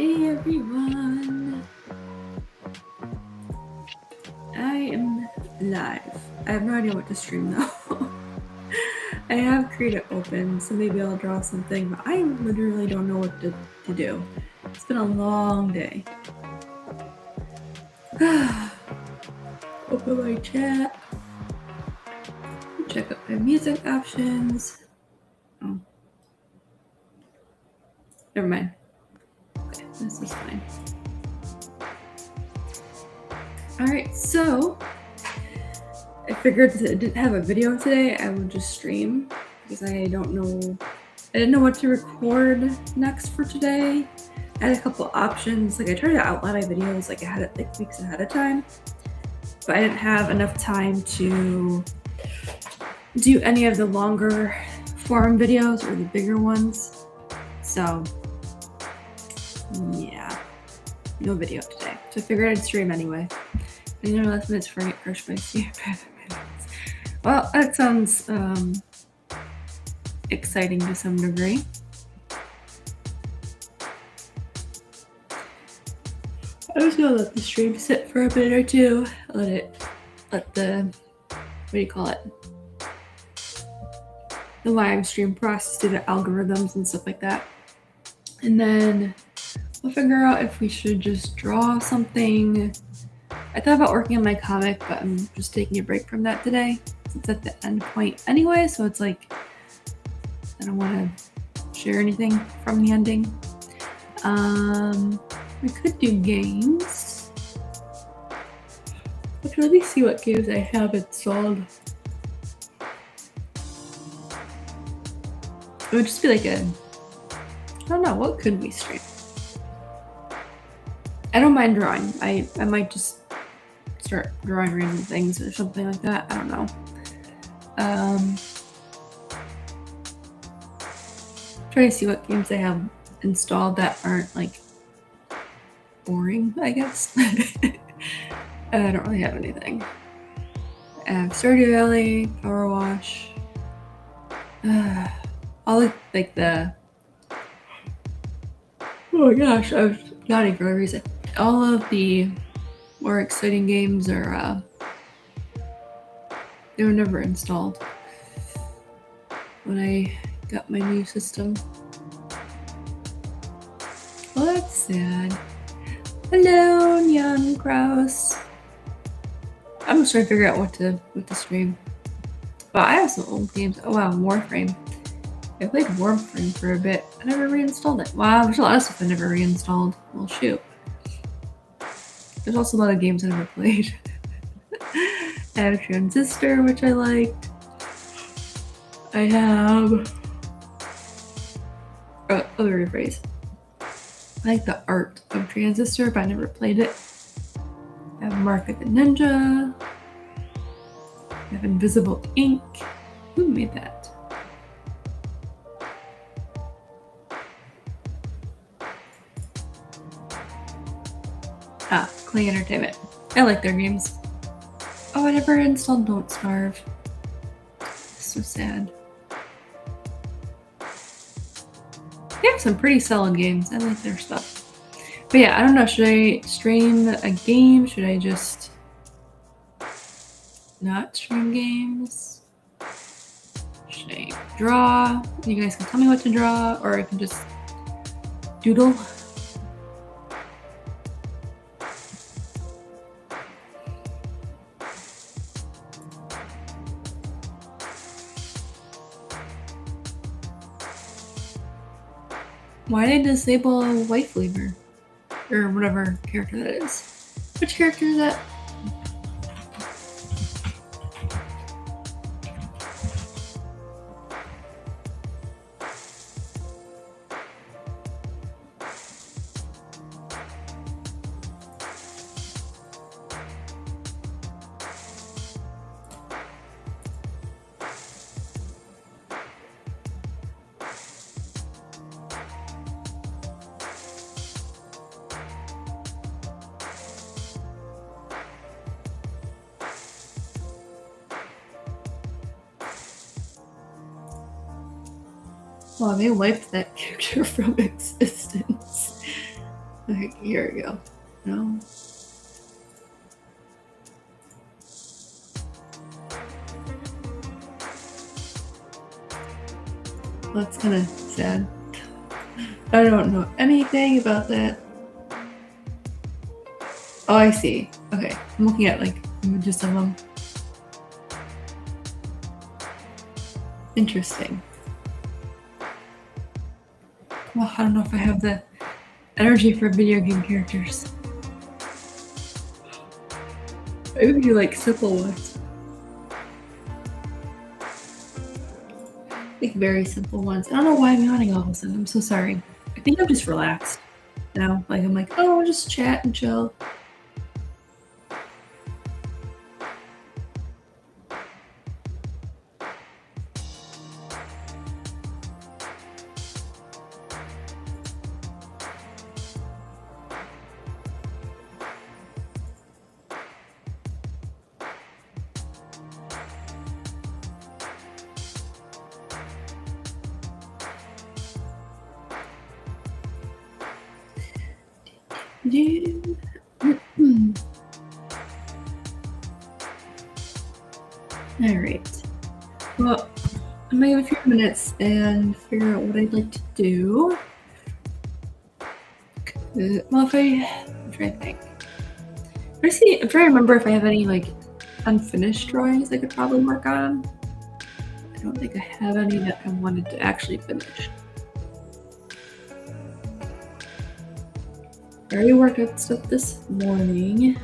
Hey everyone, I am live. I have no idea what to stream though. I have Create open, so maybe I'll draw something, but I literally don't know what to do. It's been a long day. Open my chat. Check out my music options. Oh. Never mind. Okay, this is fine. Alright, so I figured since I didn't have a video today, I would just stream because I didn't know what to record next for today. I had a couple options. Like I tried to outline my videos like I had it like weeks ahead of time, but I didn't have enough time to do any of the longer form videos or the bigger ones. So yeah, no video today. So I figured I'd stream anyway. And you know, last minutes for it crushed by Well, that sounds exciting to some degree. I was gonna let the stream sit for a minute or two. Let the, what do you call it? The live stream process, do the algorithms and stuff like that. And then we'll figure out if we should just draw something. I thought about working on my comic, but I'm just taking a break from that today. It's at the end point anyway, so it's like, I don't want to share anything from the ending. We could do games. Okay, let me see what games I have installed. It would just be like I don't know, what could we stream? I don't mind drawing. I might just start drawing random things or something like that. I don't know. Try to see what games I have installed that aren't like boring, I guess. I don't really have anything. I have Stardew Valley, Power Wash, all like the. Oh my gosh, I was yawning for a reason. All of the more exciting games are they were never installed when I got my new system. Well, that's sad. Hello, Jan Kraus. I'm just trying to figure out what to stream. But I have some old games. Oh wow, Warframe. I played Warframe for a bit. I never reinstalled it. Wow, there's a lot of stuff I never reinstalled. Well, shoot. There's also a lot of games I never played. I have Transistor, which I liked. I have... Oh, let me rephrase. I like the art of Transistor, but I never played it. I have Mark of the Ninja. I have Invisible Ink. Who made that? Clay Entertainment. I like their games. Oh, I never installed Don't Starve. So sad. They have some pretty solid games. I like their stuff. But yeah, I don't know. Should I stream a game? Should I just not stream games? Should I draw? You guys can tell me what to draw, or I can just doodle. Why did they disable Wife Leaver? Or whatever character that is. Which character is that? Well, they wiped that character from existence. Okay, here we go. No. That's kind of sad. I don't know anything about that. Oh, I see. Okay, I'm looking at like images of them. Interesting. Well, I don't know if I have the energy for video game characters. I would do like simple ones. Like very simple ones. I don't know why I'm yawning all of a sudden. I'm so sorry. I think I'm just relaxed now. Like I'm like, oh, I'll just chat and chill. All right. Well, I'm gonna give a few minutes and figure out what I'd like to do. Well, I'm trying to think. I'm trying to remember if I have any like unfinished drawings I could probably work on. I don't think I have any that I wanted to actually finish. I already worked on stuff this morning.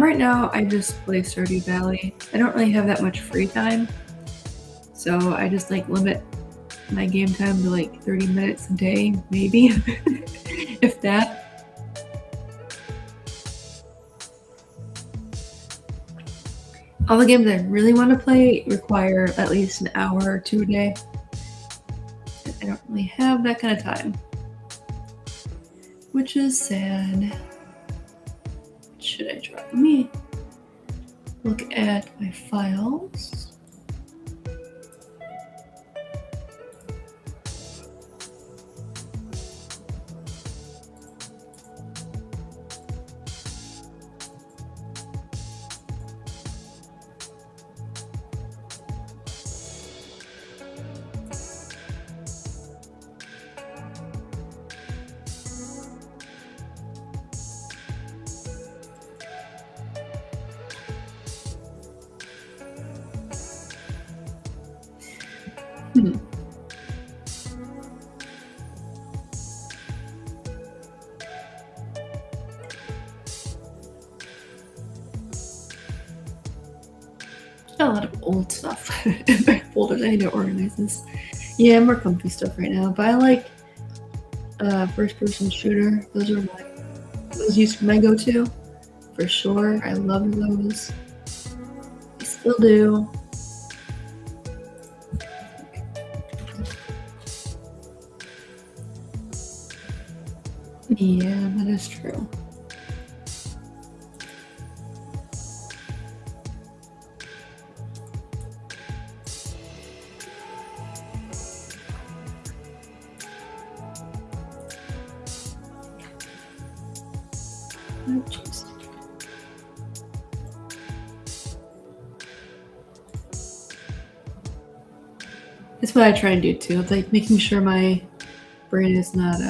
Right now I just play Stardew Valley. I don't really have that much free time, so I just like limit my game time to like 30 minutes a day, maybe, if that. All the games I really want to play require at least an hour or two a day. I don't really have that kind of time, which is sad. What should I try? Let me look at my files. A lot of old stuff in my folders. I need to organize this. Yeah, more comfy stuff right now, but I like first-person shooter. Those used to be my go-to for sure. I love those. I still do. Yeah, that is true. Oh, jeez. That's what I try and do too. It's like making sure my brain is not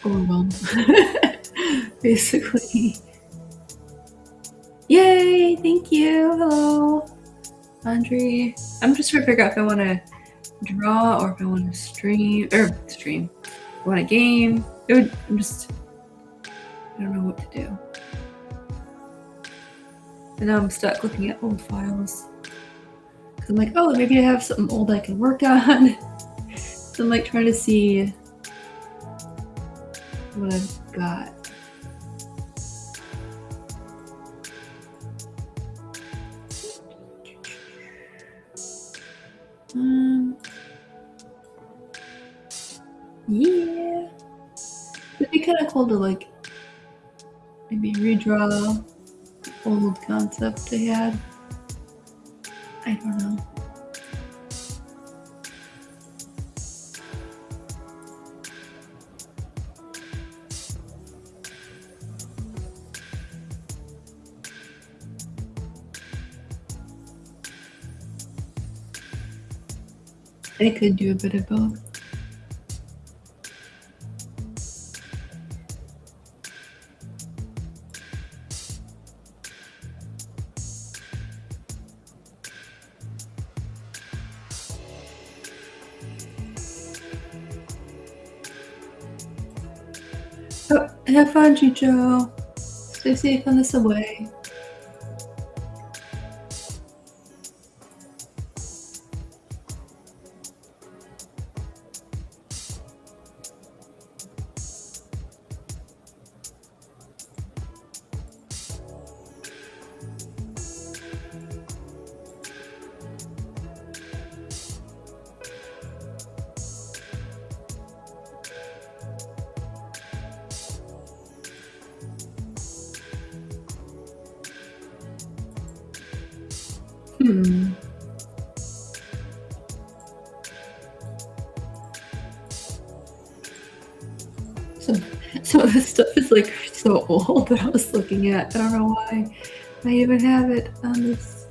overwhelmed. Basically. Yay! Thank you. Hello, Andre. I'm just trying to figure out if I want to draw or if I want to stream. I want a game. I don't know what to do. And now I'm stuck looking at old files. Because I'm like, oh, maybe I have something old I can work on. So I'm like trying to see what I've got. Yeah. It'd be kind of cool to like maybe redraw old concept I had. I don't know. I could do a bit of both. Oh, have fun, Chicho. Stay safe on the subway. Some of this stuff is like so old that I was looking at. I don't know why I even have it on this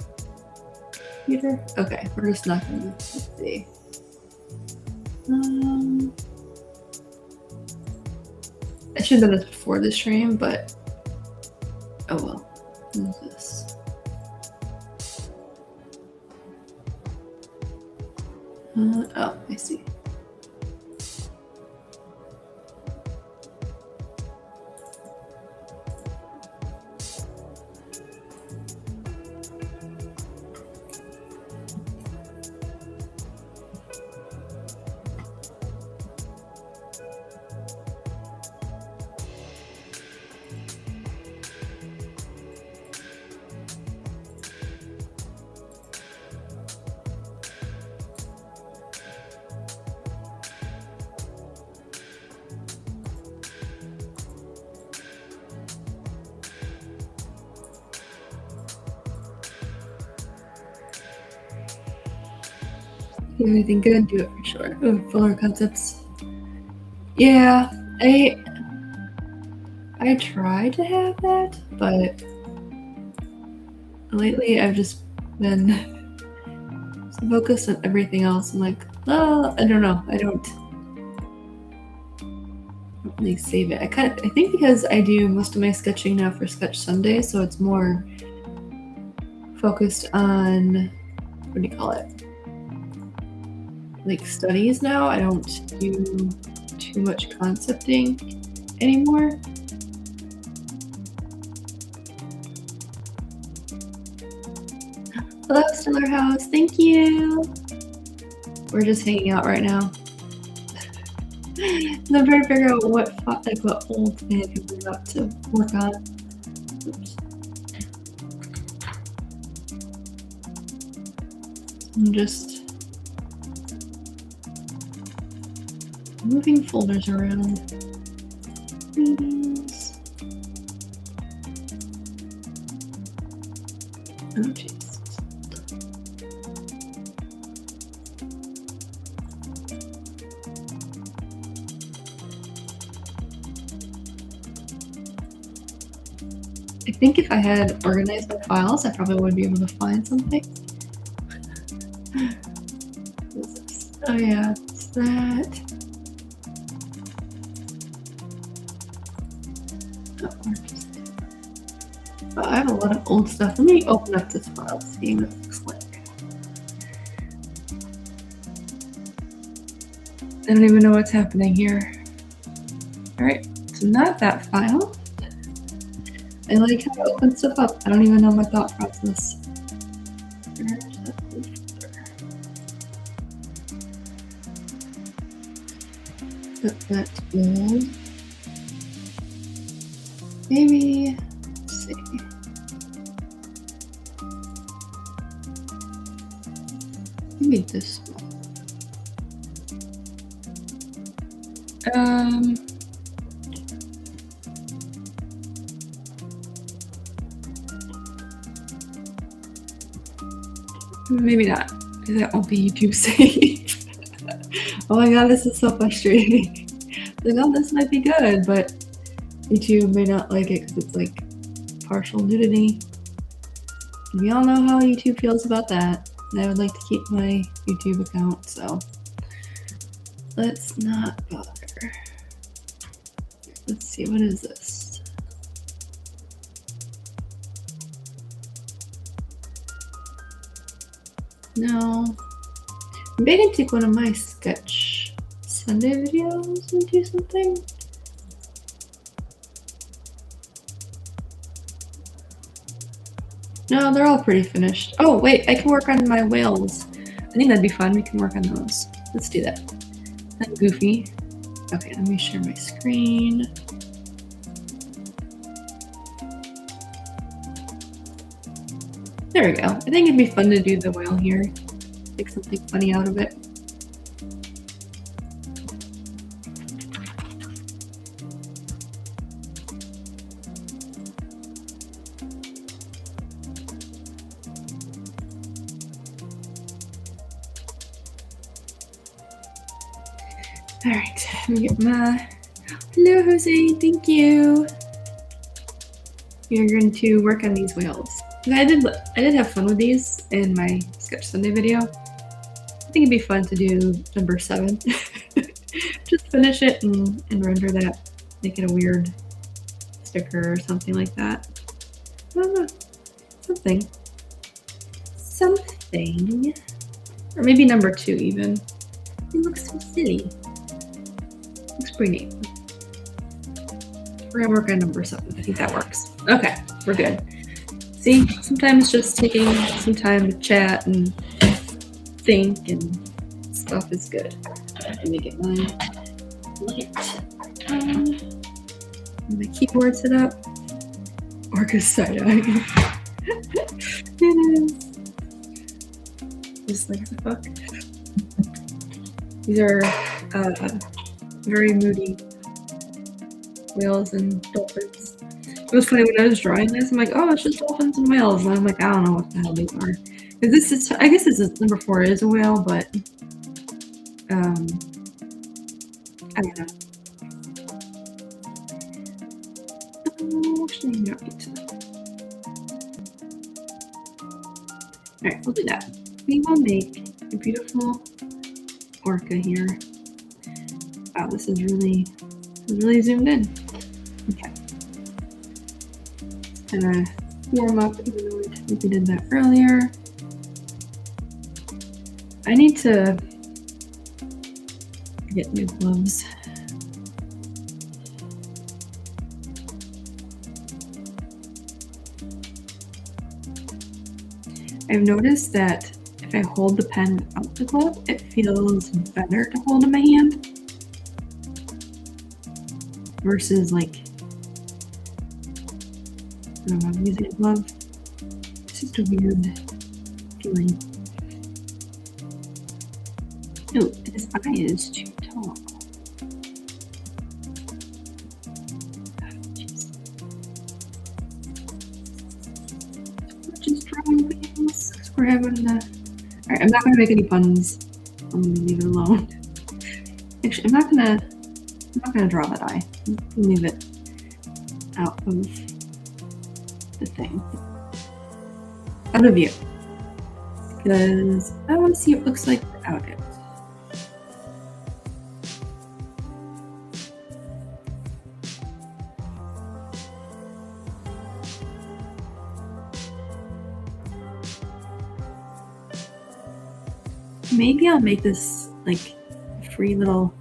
computer. Okay, we're just not gonna, let's see. I should have done this before the stream, but oh well. What is this? Oh, I see. Do anything good, do it for sure. Oh, filler concepts. Yeah, I try to have that, but lately I've just been so focused on everything else. I'm like, oh, I don't know. I don't really save it. I think because I do most of my sketching now for Sketch Sunday, so it's more focused on, what do you call it? Like studies now. I don't do too much concepting anymore. Hello, Stellar House. Thank you. We're just hanging out right now. I'm trying to figure out what old fan people are up to work on. Oops. I'm just moving folders around. Meetings. Oh, jeez. I think if I had organized my files, I probably would be able to find something. What is this? Oh yeah, it's that. Oh, I have a lot of old stuff. Let me open up this file, see what it looks like. I don't even know what's happening here. All right, so not that file. I like how to open stuff up. I don't even know my thought process. That's good. Maybe, let's see. Maybe this one. Maybe not. That won't be YouTube safe. Oh my god, this is so frustrating. Like, oh, this might be good, but YouTube may not like it because it's like partial nudity. We all know how YouTube feels about that. And I would like to keep my YouTube account, so Let's not bother. Let's see, what is this? No. Maybe I can take one of my Sketch Sunday videos and do something. No, they're all pretty finished. Oh, wait, I can work on my whales. I think that'd be fun. We can work on those. Let's do that. That's goofy. Okay, let me share my screen. There we go. I think it'd be fun to do the whale here. Make something funny out of it. All right, let me get my. Hello, Jose. Thank you. You're going to work on these whales. I did have fun with these in my Sketch Sunday video. I think it'd be fun to do number 7. Just finish it and render that. Make it a weird sticker or something like that. I don't know. Something. Or maybe number 2 even. It looks so silly. Looks pretty neat. We're gonna work on number 7. I think that works. Okay, we're good. See, sometimes just taking some time to chat and think and stuff is good. Let me get my light on. My keyboard set up. Orca side-eye. It is. Just like the fuck. These are very moody whales and dolphins. It was funny when I was drawing this. I'm like, oh, it's just dolphins and whales, and I'm like, I don't know what the hell they are. This is, I guess, this is number 4 is a whale, but I don't know. Actually, no. All right, we'll do that. We will make a beautiful orca here. Wow, this is really zoomed in. Okay. Kind of warm up, even though we did that earlier. I need to get new gloves. I've noticed that if I hold the pen out the glove, it feels better to hold in my hand versus like, I don't know, I'm using a glove. It's just a weird feeling. Oh, his eye is too tall. Just drawing things. We're having the. Alright, I'm not gonna make any puns. I'm gonna leave it alone. Actually, I'm not gonna draw that eye. I'm gonna leave it out of the thing. Out of view. Because I want to see what it looks like without it. Maybe I'll make this like a free little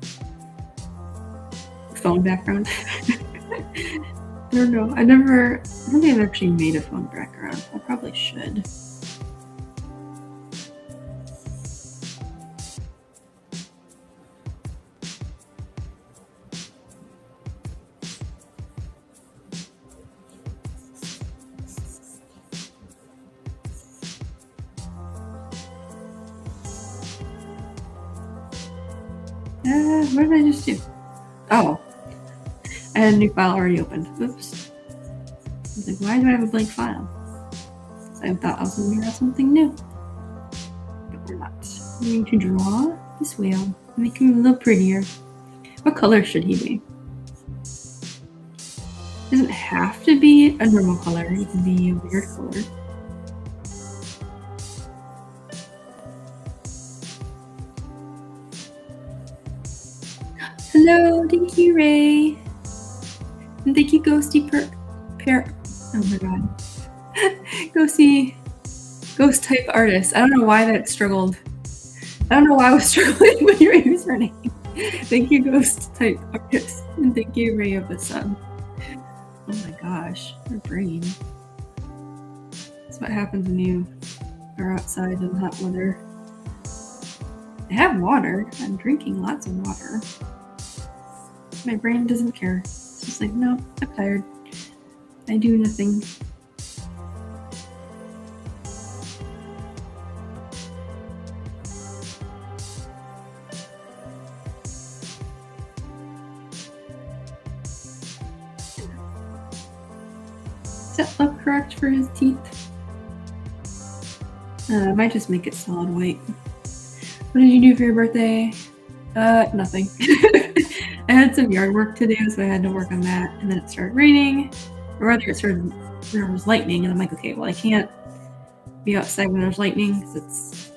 phone background. I don't know. I don't think I've actually made a phone background. I probably should. What did I just do? Oh, I had a new file already opened. Oops. I was like, why do I have a blank file? So I thought I was going to draw something new. But we're not. I'm going to draw this whale. Make him a little prettier. What color should he be? Doesn't have to be a normal color. It can be a weird color. Hello, thank you, Ray. And thank you, Ghosty oh my god. Ghost type artist. I don't know why that struggled. I don't know why I was struggling with your username. Thank you, Ghost type artist. And thank you, Ray of the Sun. Oh my gosh, your brain. That's what happens when you are outside in hot weather. I have water. I'm drinking lots of water. My brain doesn't care. It's just like, no, I'm tired. I do nothing. Does that look correct for his teeth? I might just make it solid white. What did you do for your birthday? Nothing. I had some yard work to do, so I had to work on that, and then it started raining, or rather there was lightning, and I'm like, okay, well, I can't be outside when there's lightning, because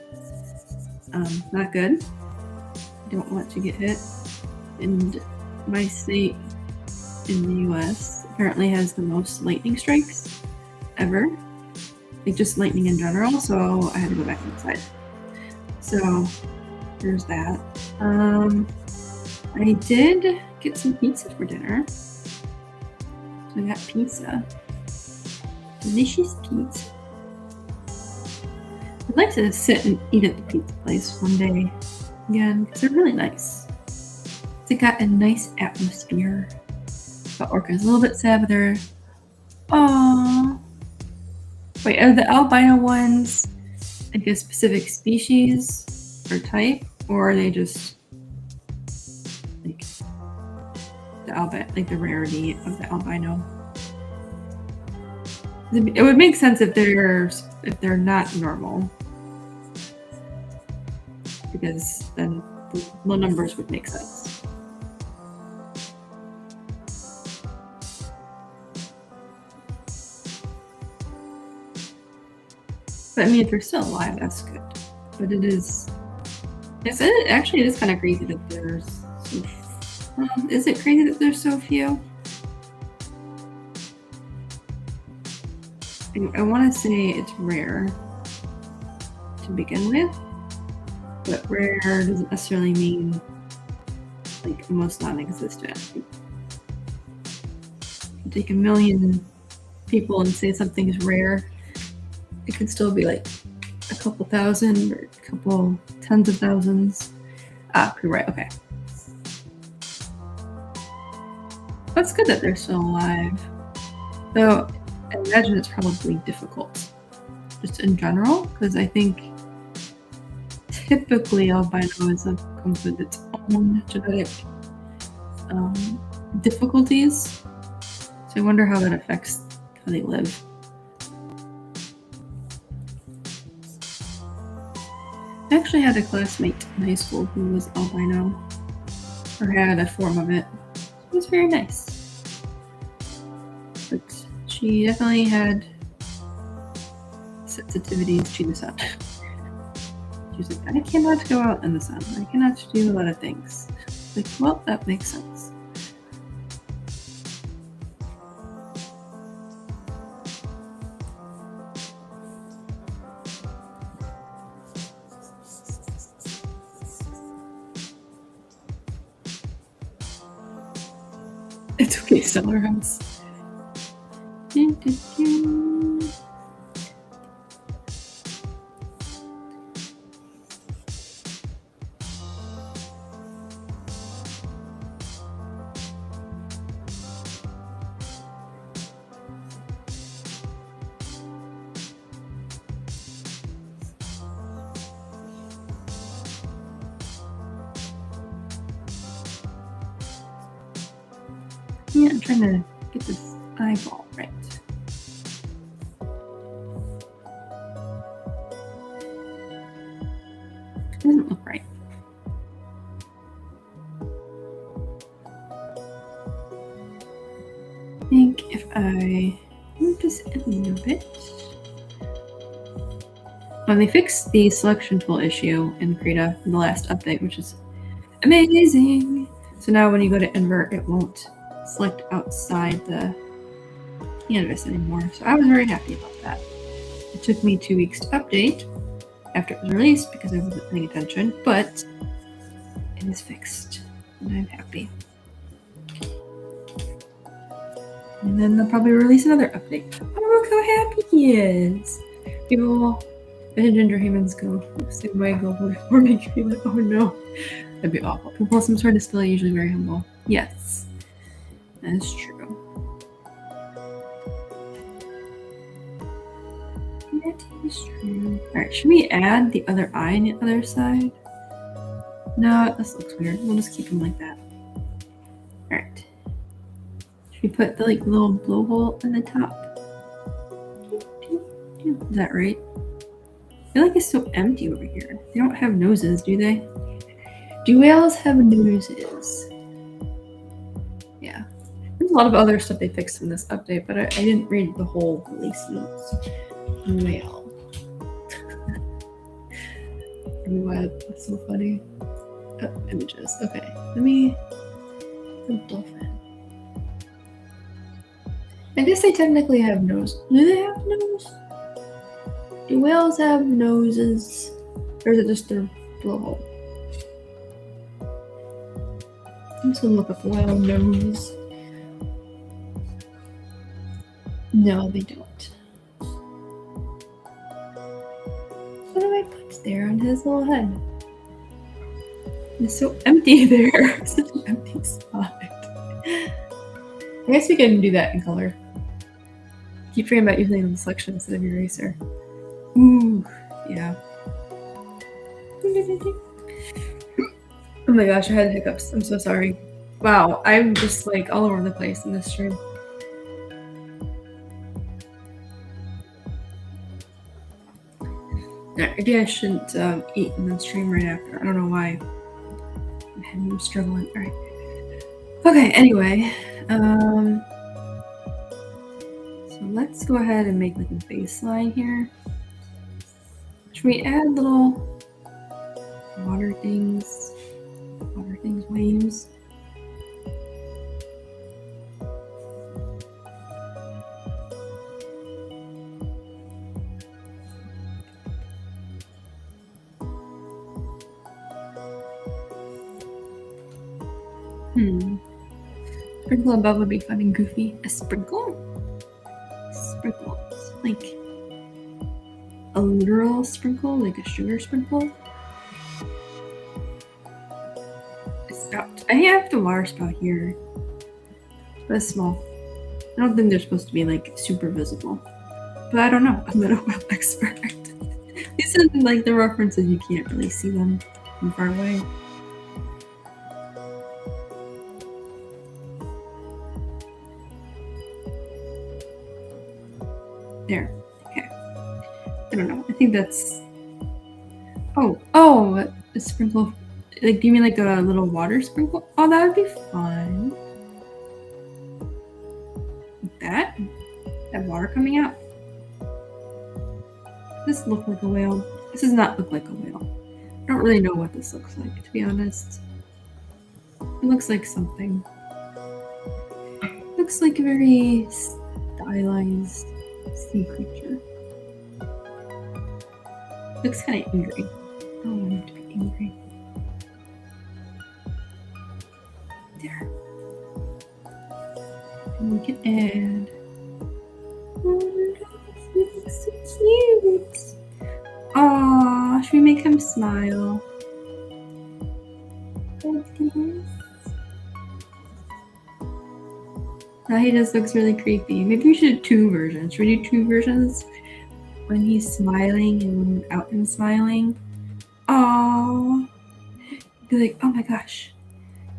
it's not good. I don't want to get hit. And my state in the US apparently has the most lightning strikes ever. Like just lightning in general, so I had to go back inside. So there's that. I did get some pizza for dinner. So I got pizza. Delicious pizza. I'd like to sit and eat at the pizza place one day again, because they're really nice. They got a nice atmosphere. But Orca's a little bit sad, but they're... Aww. Wait, are the albino ones like a specific species or type, or are they just like the albino, like the rarity of the albino? It would make sense if they're not normal, because then the low numbers would make sense. But I mean, if they're still alive, that's good. But it is kind of crazy that there's so, is it crazy that there's so few? I want to say it's rare to begin with, but rare doesn't necessarily mean like almost non-existent. You take 1 million people and say something is rare, it could still be like a couple thousand or a couple tens of thousands. You're right, okay. That's good that they're still alive. Though, I imagine it's probably difficult, just in general, because I think typically albinism comes with its own genetic difficulties. So I wonder how that affects how they live. I actually had a classmate in high school who was albino, or had a form of it. It was very nice. But she definitely had sensitivities to the sun. She was like, I cannot go out in the sun. I cannot do a lot of things. Like, well, that makes sense. It's okay, Stellar House. Yeah, I'm trying to get this eyeball right. It doesn't look right. I think if I move this a little bit. When they fixed the selection tool issue in Krita in the last update, which is amazing. So now when you go to invert, it won't select outside the canvas anymore. So I was very happy about that. It took me 2 weeks to update after it was released because I wasn't paying attention, but it is fixed and I'm happy. And then they'll probably release another update. Oh, look how happy he is. People, and Ginger Humans go the same way, go before making me like, oh no. That'd be awful. People with some sort of skill are usually very humble. Yes, that's true. That is true. Alright, should we add the other eye on the other side? No, this looks weird. We'll just keep them like that. Alright. Should we put the little blowhole in the top? Is that right? I feel like it's so empty over here. They don't have noses, do they? Do whales have noses? Yeah. There's a lot of other stuff they fixed in this update, but I didn't read the whole release notes. Whale. What? That's so funny. Oh, images. Okay. Let me. The dolphin. I guess they technically have noses. Do they have nose? Do whales have noses? Or is it just their blowhole? I'm just gonna look up whale nose. No, they don't. What do I put there on his little head? It's so empty there. Such an empty spot. I guess we can do that in color. Keep forgetting about using the selection instead of eraser. Ooh, yeah. Oh my gosh, I had hiccups. I'm so sorry. Wow, I'm just all over the place in this stream. Maybe I shouldn't eat and then stream right after. I don't know why. I'm struggling. Alright. Okay, anyway. So let's go ahead and make a baseline here. Should we add little water things, waves? Sprinkle above would be fun and goofy. A sprinkle? Sprinkles. Like a literal sprinkle? Like a sugar sprinkle? A spout. I have the water spout here. But it's small. I don't think they're supposed to be super visible. But I don't know. I'm not a web expert. These are the references, you can't really see them from far away. There. Okay. I don't know. I think that's. Oh, a sprinkle. Do you mean a little water sprinkle? Oh, that would be fun. Like that? That water coming out? Does this look like a whale? This does not look like a whale. I don't really know what this looks like, to be honest. It looks like something. It looks like a very stylized sea creature. Looks kind of angry. I don't want him to be angry. There. And we can add. Oh, he looks so cute. Aww, should we make him smile? Now he just looks really creepy. Maybe we should do 2 versions. Should we do 2 versions? When he's smiling and when without him smiling. Aww. Be like, oh my gosh.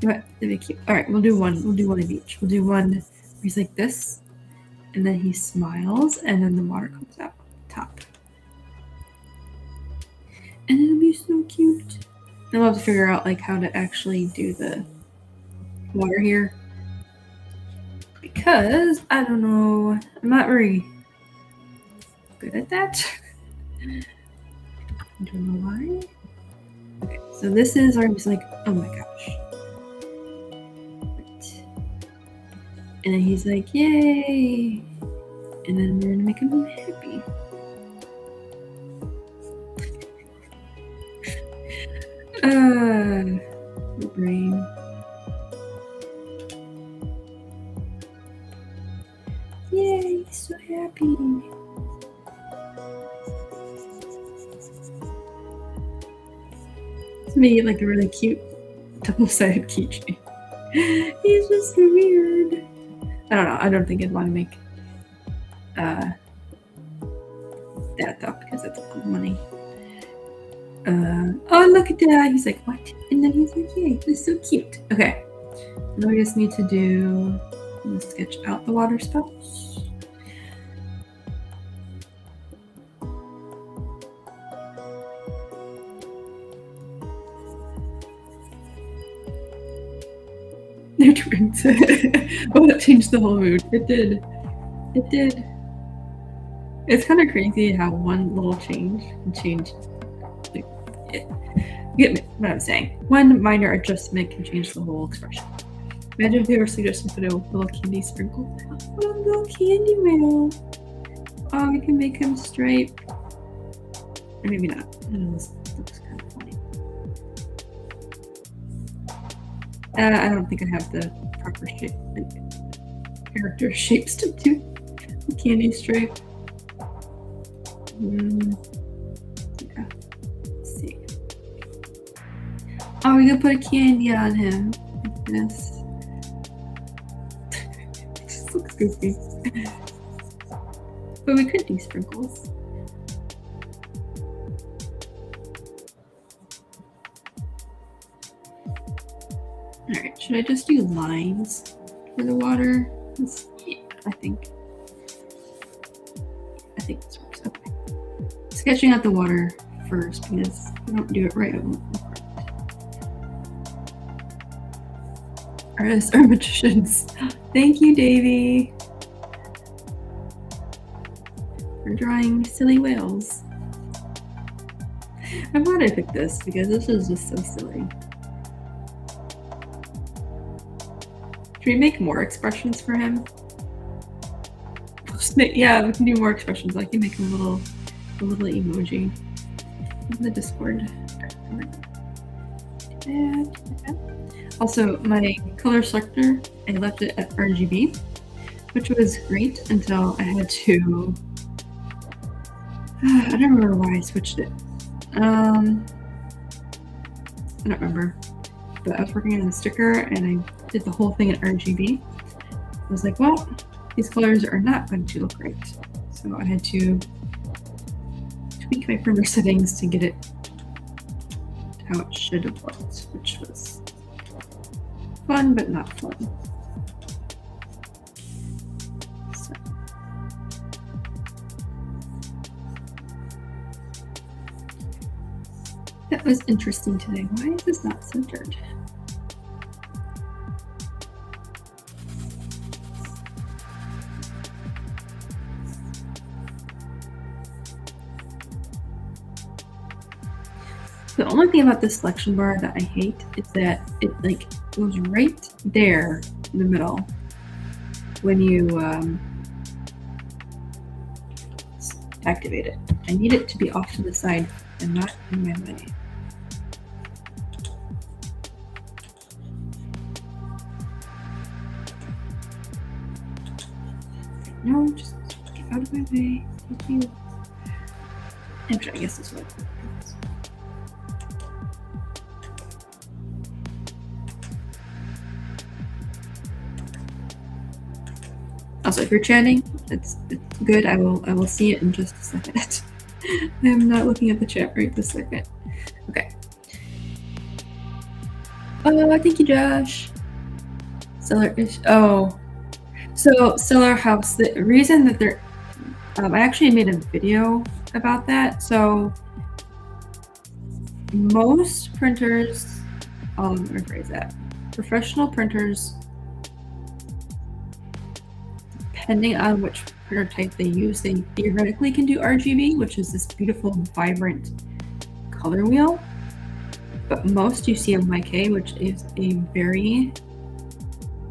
That'd be cute. Alright, we'll do one. We'll do one of each. We'll do one where he's like this. And then he smiles and then the water comes out top. And it'll be so cute. I'll have to figure out how to actually do the water here. Because I don't know. I'm not very good at that. I don't know why. Okay, so this is our oh my gosh. And then he's like, yay! And then we're gonna make him happy. My brain. Yay, he's so happy. It's made like a really cute double-sided keychain. He's just weird. I don't know. I don't think I'd want to make that though, because it's a lot of money. Oh, look at that. He's like, what? And then he's like, yay, this is so cute. Okay. Now we just need to do, let's sketch out the water spouts. They're twins. Oh, that changed the whole mood. It did. It did. It's kind of crazy how one little change can change. Like, you get what I'm saying. One minor adjustment can change the whole expression. Imagine if they were suggesting put a little candy sprinkle. Oh, a little candy whale. Oh, we can make him stripe. Or maybe not. I don't know, this looks kind of funny. I don't think I have the proper shape, like, character shapes to do the candy stripe. Yeah. Let's see. Oh, we can put a candy on him like this. It just looks goofy. But we could do sprinkles. Alright, should I just do lines for the water? Yeah, I think this works. Okay. Sketching out the water first, because if I don't do it right, it won't look right. Artists are magicians. Thank you, Davey, for drawing silly whales. I'm glad I picked this, because this is just so silly. Should we make more expressions for him? Yeah, we can do more expressions. I can make him a little emoji in the Discord. Also, my color selector, I left it at RGB, which was great until I had to. I don't remember why I switched it. I don't remember, but I was working on a sticker and I did the whole thing in RGB. I was like, well, these colors are not going to look right. So I had to tweak my printer settings to get it how it should have looked, which was fun, but not fun. So. That was interesting today. Why is this not centered? The only thing about this selection bar that I hate is that it like goes right there in the middle when you activate it. I need it to be off to the side and not in my way. No, just get out of my way. Thank you. Actually, I guess this way. Also, if you're chatting, it's good. I will see it in just a second. I am not looking at the chat right this second. Okay. Oh, thank you, Josh. Cellar is so Cellar House. The reason that they're I actually made a video about that. So most printers, let me rephrase that. Professional printers, depending on which printer type they use, they theoretically can do RGB, which is this beautiful, vibrant color wheel. But most use CMYK, which is a very,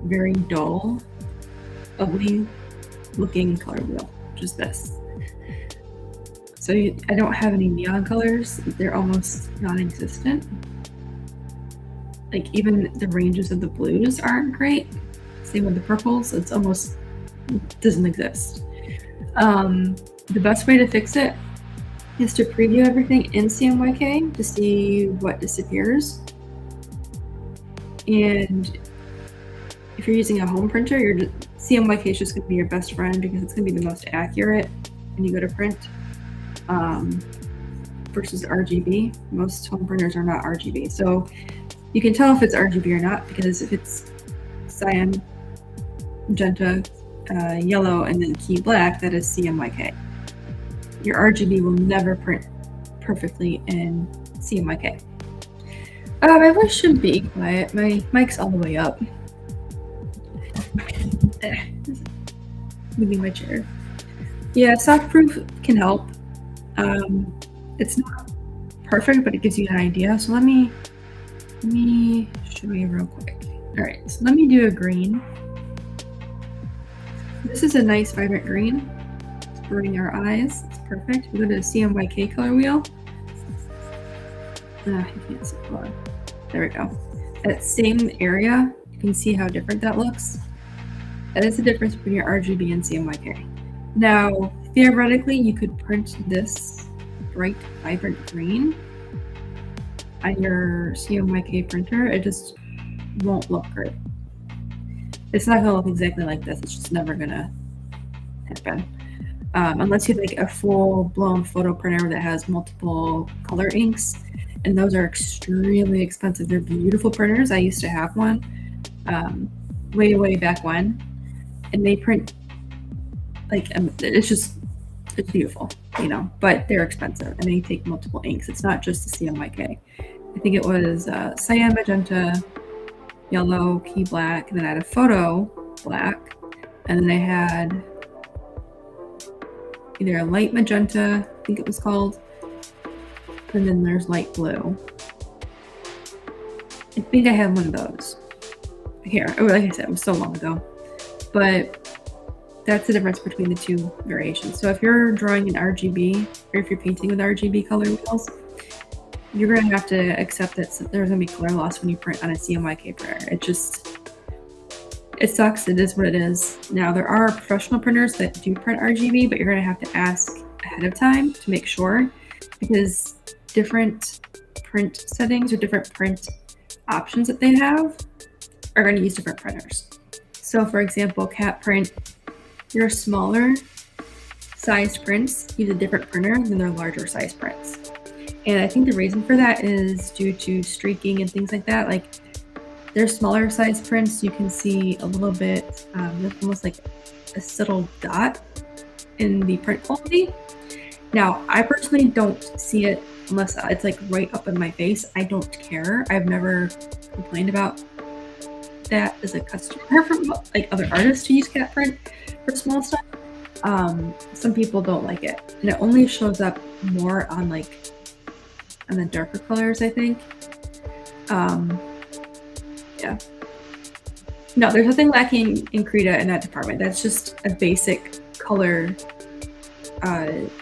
very dull ugly looking color wheel, which is this. So I don't have any neon colors. They're almost non-existent. Like even the ranges of the blues aren't great. Same with the purples. It's almost doesn't exist. The best way to fix it is to preview everything in CMYK to see what disappears. And if you're using a home printer, CMYK is just going to be your best friend because it's going to be the most accurate when you go to print. Versus RGB. Most home printers are not RGB. So you can tell if it's RGB or not because if it's cyan, magenta, yellow, and then key black, that is CMYK. Your RGB will never print perfectly in CMYK. My voice shouldn't be quiet. My mic's all the way up. Moving my chair. Yeah, softproof can help. It's not perfect, but it gives you an idea. So let me show you real quick. All right, so let me do a green. This is a nice vibrant green. It's burning our eyes. It's perfect. We go to the CMYK color wheel. You can't see. Hold on. There we go. That same area, you can see how different that looks. That is the difference between your RGB and CMYK. Now, theoretically, you could print this bright, vibrant green on your CMYK printer. It just won't look great. It's not going to look exactly like this. It's just never going to happen. Unless you have like a full-blown photo printer that has multiple color inks, and those are extremely expensive. They're beautiful printers. I used to have one way back when, and they print like it's beautiful, you know, but they're expensive and they take multiple inks. It's not just the CMYK. I think it was cyan, magenta, yellow, key black, and then I had a photo black, and then I had either a light magenta, I think it was called, and then there's light blue. I think I had one of those here. Oh, like I said, it was so long ago, but that's the difference between the two variations. So if you're drawing in RGB, or if you're painting with RGB color wheels, you're going to have to accept that there's going to be color loss when you print on a CMYK printer. It sucks. It is what it is. Now, there are professional printers that do print RGB, but you're going to have to ask ahead of time to make sure, because different print settings or different print options that they have are going to use different printers. So for example, Cat Print, your smaller sized prints use a different printer than their larger size prints. And I think the reason for that is due to streaking and things like that. Like their smaller size prints, you can see a little bit, almost like a subtle dot in the print quality. Now, I personally don't see it unless it's like right up in my face. I don't care. I've never complained about that as a customer from like other artists who use Cat Print for small stuff. Some people don't like it, and it only shows up more on like on the darker colors, I think. Yeah. No, there's nothing lacking in Krita in that department. That's just a basic color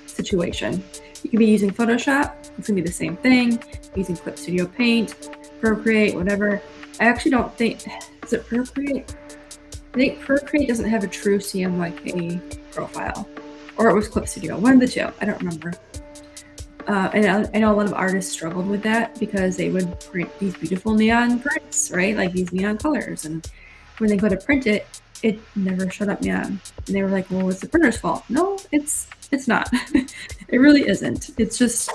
situation. You could be using Photoshop. It's gonna be the same thing. Using Clip Studio Paint, Procreate, whatever. I actually don't think, is it Procreate? I think Procreate doesn't have a true CMYK profile, or it was Clip Studio, one of the two. I don't remember. And I know a lot of artists struggled with that because they would print these beautiful neon prints, right? Like these neon colors, and when they go to print it, it never showed up neon. And they were like, "Well, it's the printer's fault." No, it's not. It really isn't. It's just,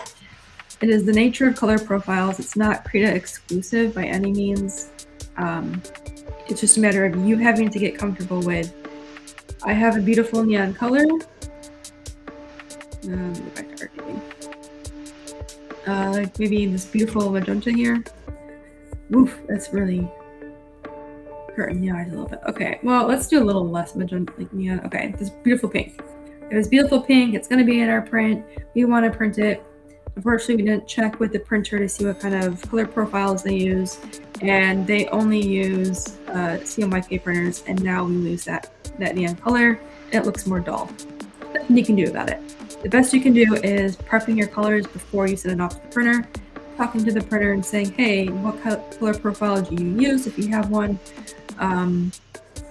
it is the nature of color profiles. It's not Krita exclusive by any means. It's just a matter of you having to get comfortable with, I have a beautiful neon color. Go back to RGB. Like maybe this beautiful magenta here. Oof, that's really hurting the eyes a little bit. Okay, well, let's do a little less magenta, like neon. Okay, this beautiful pink. This beautiful pink, it's going to be in our print. We want to print it. Unfortunately, we didn't check with the printer to see what kind of color profiles they use, and they only use CMYK printers, and now we lose that neon color. And it looks more dull. Nothing you can do about it. The best you can do is prepping your colors before you send it off to the printer, talking to the printer and saying, hey, what color profile do you use if you have one?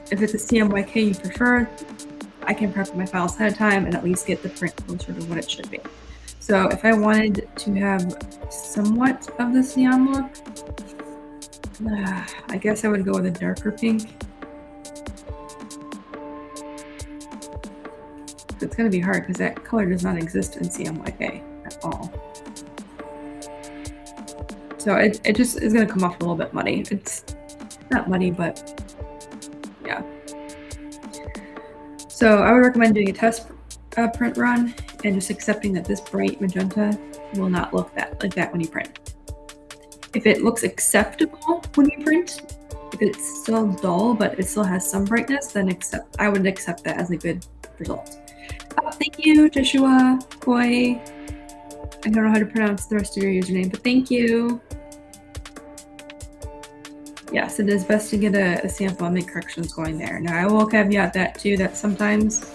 If it's a CMYK you prefer, I can prep my files ahead of time and at least get the print closer to what it should be. So if I wanted to have somewhat of this neon look, I guess I would go with a darker pink. It's going to be hard because that color does not exist in CMYK at all. So it just is going to come off a little bit muddy. It's not muddy, but yeah. So I would recommend doing a test print run and just accepting that this bright magenta will not look like that when you print. If it looks acceptable when you print, if it's still dull but it still has some brightness, then I would accept that as a good result. Thank you, Joshua Koi. I don't know how to pronounce the rest of your username, but thank you. Yes, it is best to get a sample and make corrections going there. Now, I will caveat that too, that sometimes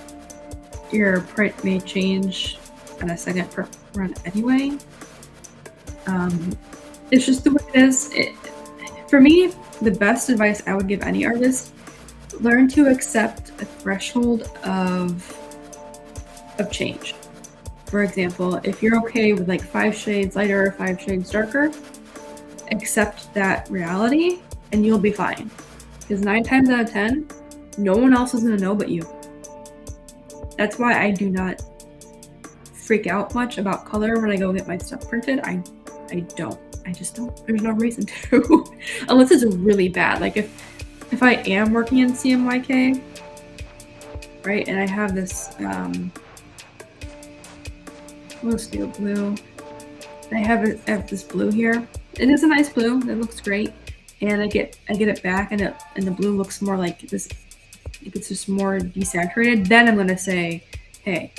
your print may change on a second run anyway. It's just the way it is. For me, the best advice I would give any artist, learn to accept a threshold of change. For example, if you're okay with like 5 shades lighter or 5 shades darker, accept that reality and you'll be fine. Because 9 times out of 10, no one else is going to know but you. That's why I do not freak out much about color when I go get my stuff printed. I don't. I just don't. There's no reason to. Unless it's really bad. Like if I am working in CMYK, right, and I have this steel blue. I have this blue here. It is a nice blue. It looks great, and I get it back, and the blue looks more like this. It's just more desaturated. Then I'm gonna say, hey,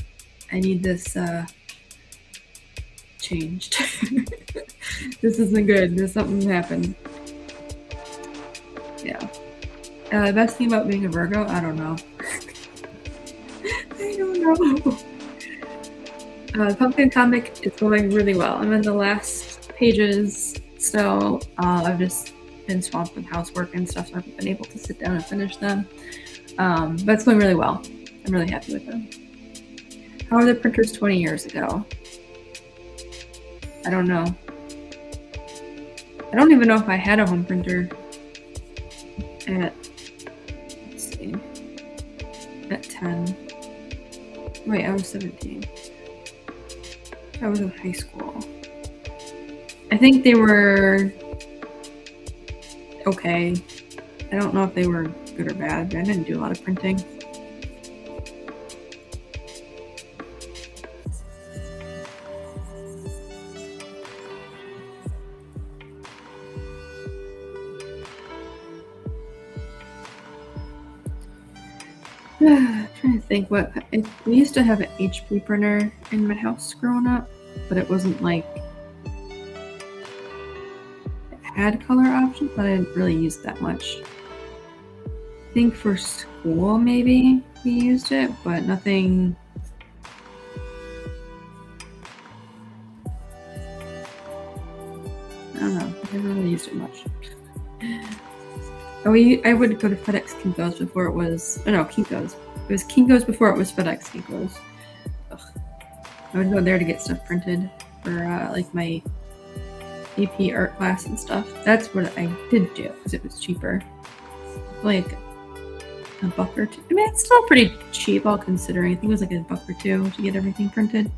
I need this changed. This isn't good. There's something happened. Yeah. The best thing about being a Virgo, I don't know. I don't know. Pumpkin comic is going really well. I'm in the last pages, so I've just been swamped with housework and stuff, so I haven't been able to sit down and finish them. But it's going really well. I'm really happy with them. How are the printers 20 years ago? I don't know. I don't even know if I had a home printer at, let's see, at 10. Wait, I was 17. I was in high school. I think they were okay. I don't know if they were good or bad. I didn't do a lot of printing. Trying to think we used to have an HP printer in my house growing up, but it wasn't like it had color options, but I didn't really use that much. I think for school maybe we used it, but nothing. I don't know. I never really used it much. I would go to FedEx Kinko's before it was. Oh no, Kinko's. It was Kinko's before it was FedEx Kinko's. Ugh. I would go there to get stuff printed for like my AP art class and stuff. That's what I did do because it was cheaper. Like $1 or $2. I mean, it's still pretty cheap, all considering. I think it was like $1 or $2 to get everything printed.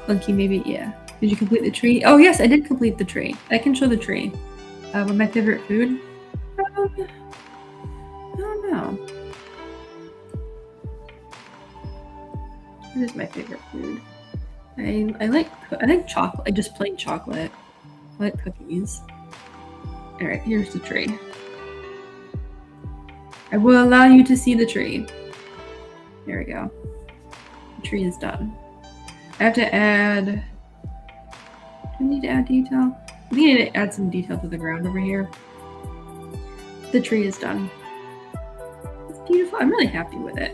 Clunky, maybe, yeah. Did you complete the tree? Oh yes, I did complete the tree. I can show the tree. What my favorite food? I don't know. What is my favorite food? I like chocolate. I just plain chocolate. I like cookies. All right, here's the tree. I will allow you to see the tree. There we go. The tree is done. I have to add. Do I need to add detail? I need to add some detail to the ground over here. The tree is done. It's beautiful. I'm really happy with it.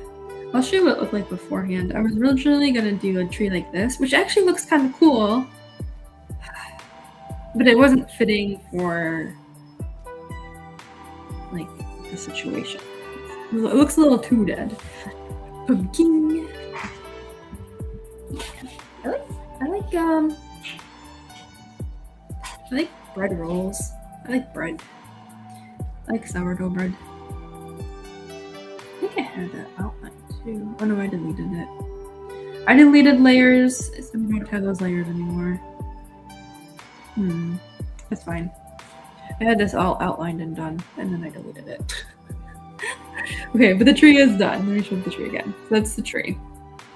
I'll show you what it looked like beforehand. I was originally going to do a tree like this, which actually looks kind of cool. But it wasn't fitting for like the situation. It looks a little too dead. Pumpkin. I like bread rolls. I like bread. I like sourdough bread. I think I had that outline too. Oh no, I deleted it. I deleted layers, so we don't have those layers anymore. That's fine. I had this all outlined and done, and then I deleted it. Okay, but the tree is done. Let me show you the tree again. So that's the tree.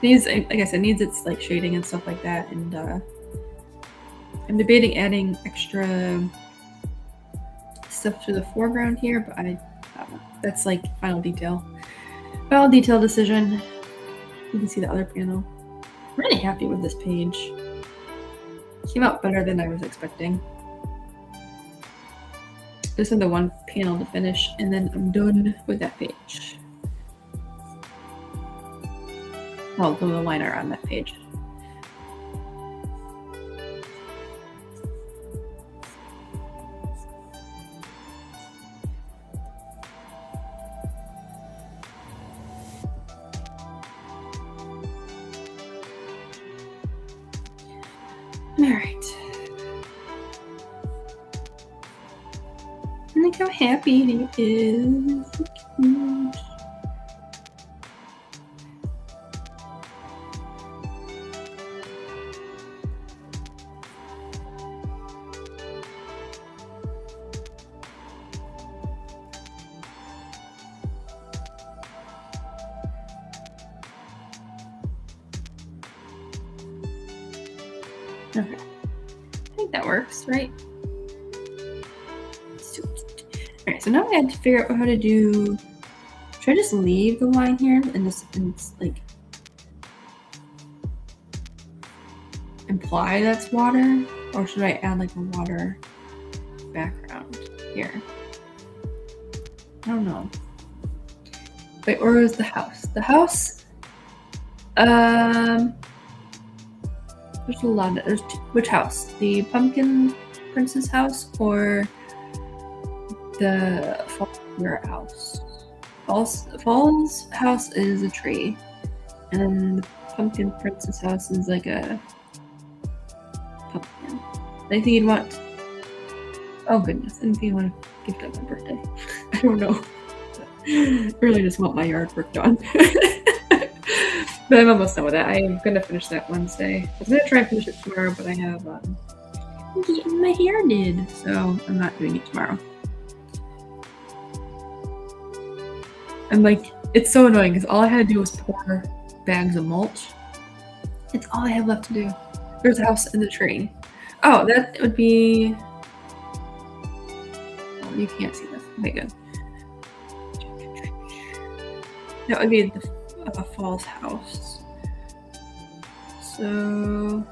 It needs, like I said, needs its like shading and stuff like that, and I'm debating adding extra stuff to the foreground here, but I don't know. That's like final detail decision. You can see the other panel. I'm really happy with this page. Came out better than I was expecting. Just had the one panel to finish, and then I'm done with that page. Well, the liner on that page. All right. Look how happy he is. So cute. Okay. I think that works, right? Alright, so now I had to figure out how to do. Should I just leave the line here and just like imply that's water? Or should I add like a water background here? I don't know. Wait, or is the house? The house? There's a lot of, which house? The Pumpkin Princess house or the Falls house? Falls house is a tree, and then the Pumpkin Princess house is like a pumpkin. Anything you'd want? Oh goodness, anything you want to gift on my birthday? I don't know. I really just want my yard work done. But I'm almost done with that. I'm gonna finish that Wednesday. I was gonna try and finish it tomorrow, but I have getting my hair did, so I'm not doing it tomorrow. I'm like, it's so annoying because all I had to do was pour bags of mulch. It's all I have left to do. There's a house in the tree. Oh, that would be. Oh, you can't see this. Okay, good. That would be a falls house. So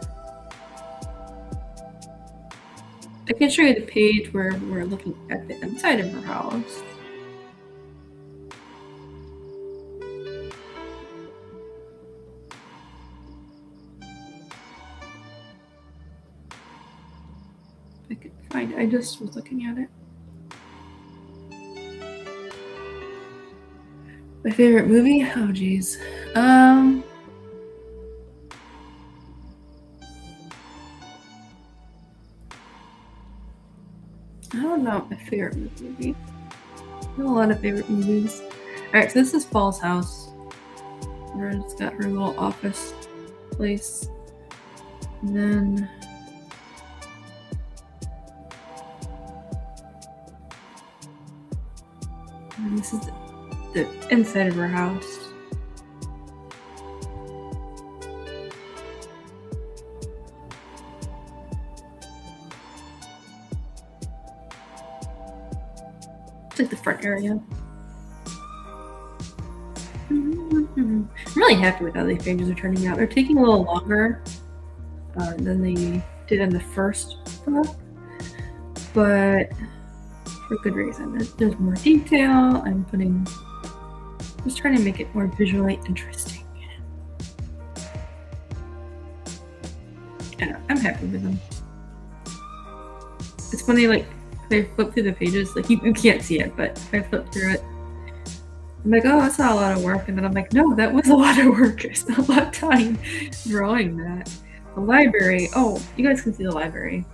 I can show you the page where we're looking at the inside of her house. I could find it. I just was looking at it. My favorite movie? Oh geez. I don't know my favorite movie. I have a lot of favorite movies. Alright, so this is Fall's house. Where it's got her little office place. And then this is the inside of her house. It's like the front area. I'm really happy with how these pages are turning out. They're taking a little longer than they did in the first book, but for good reason. There's more detail. I'm just trying to make it more visually interesting. Yeah, I'm happy with them. It's funny, like, if I flip through the pages, like, you can't see it, but if I flip through it, I'm like, oh, that's not a lot of work. And then I'm like, no, that was a lot of work. I spent a lot of time drawing that. The library, oh, you guys can see the library.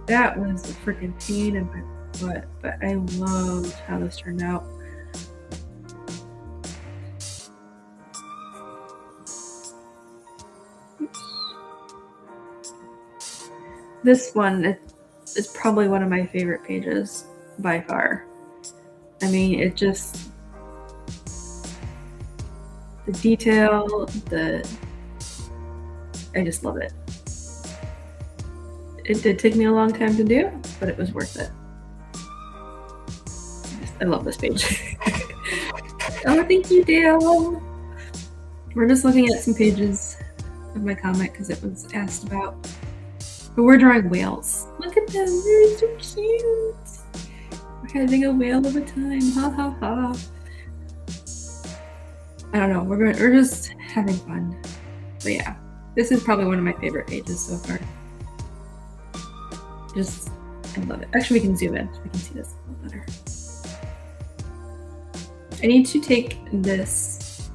That was a freaking pain in my butt, but I loved how this turned out. Oops. This one is probably one of my favorite pages by far. I mean, it just, the detail, I just love it. It did take me a long time to do, but it was worth it. I love this page. Oh, thank you, Dale. We're just looking at some pages of my comic because it was asked about. But we're drawing whales. Look at them, they're so cute. We're having a whale of a time, ha ha ha. I don't know, we're just having fun. But yeah, this is probably one of my favorite pages so far. I love it. Actually, we can zoom in so we can see this a little better. I need to take this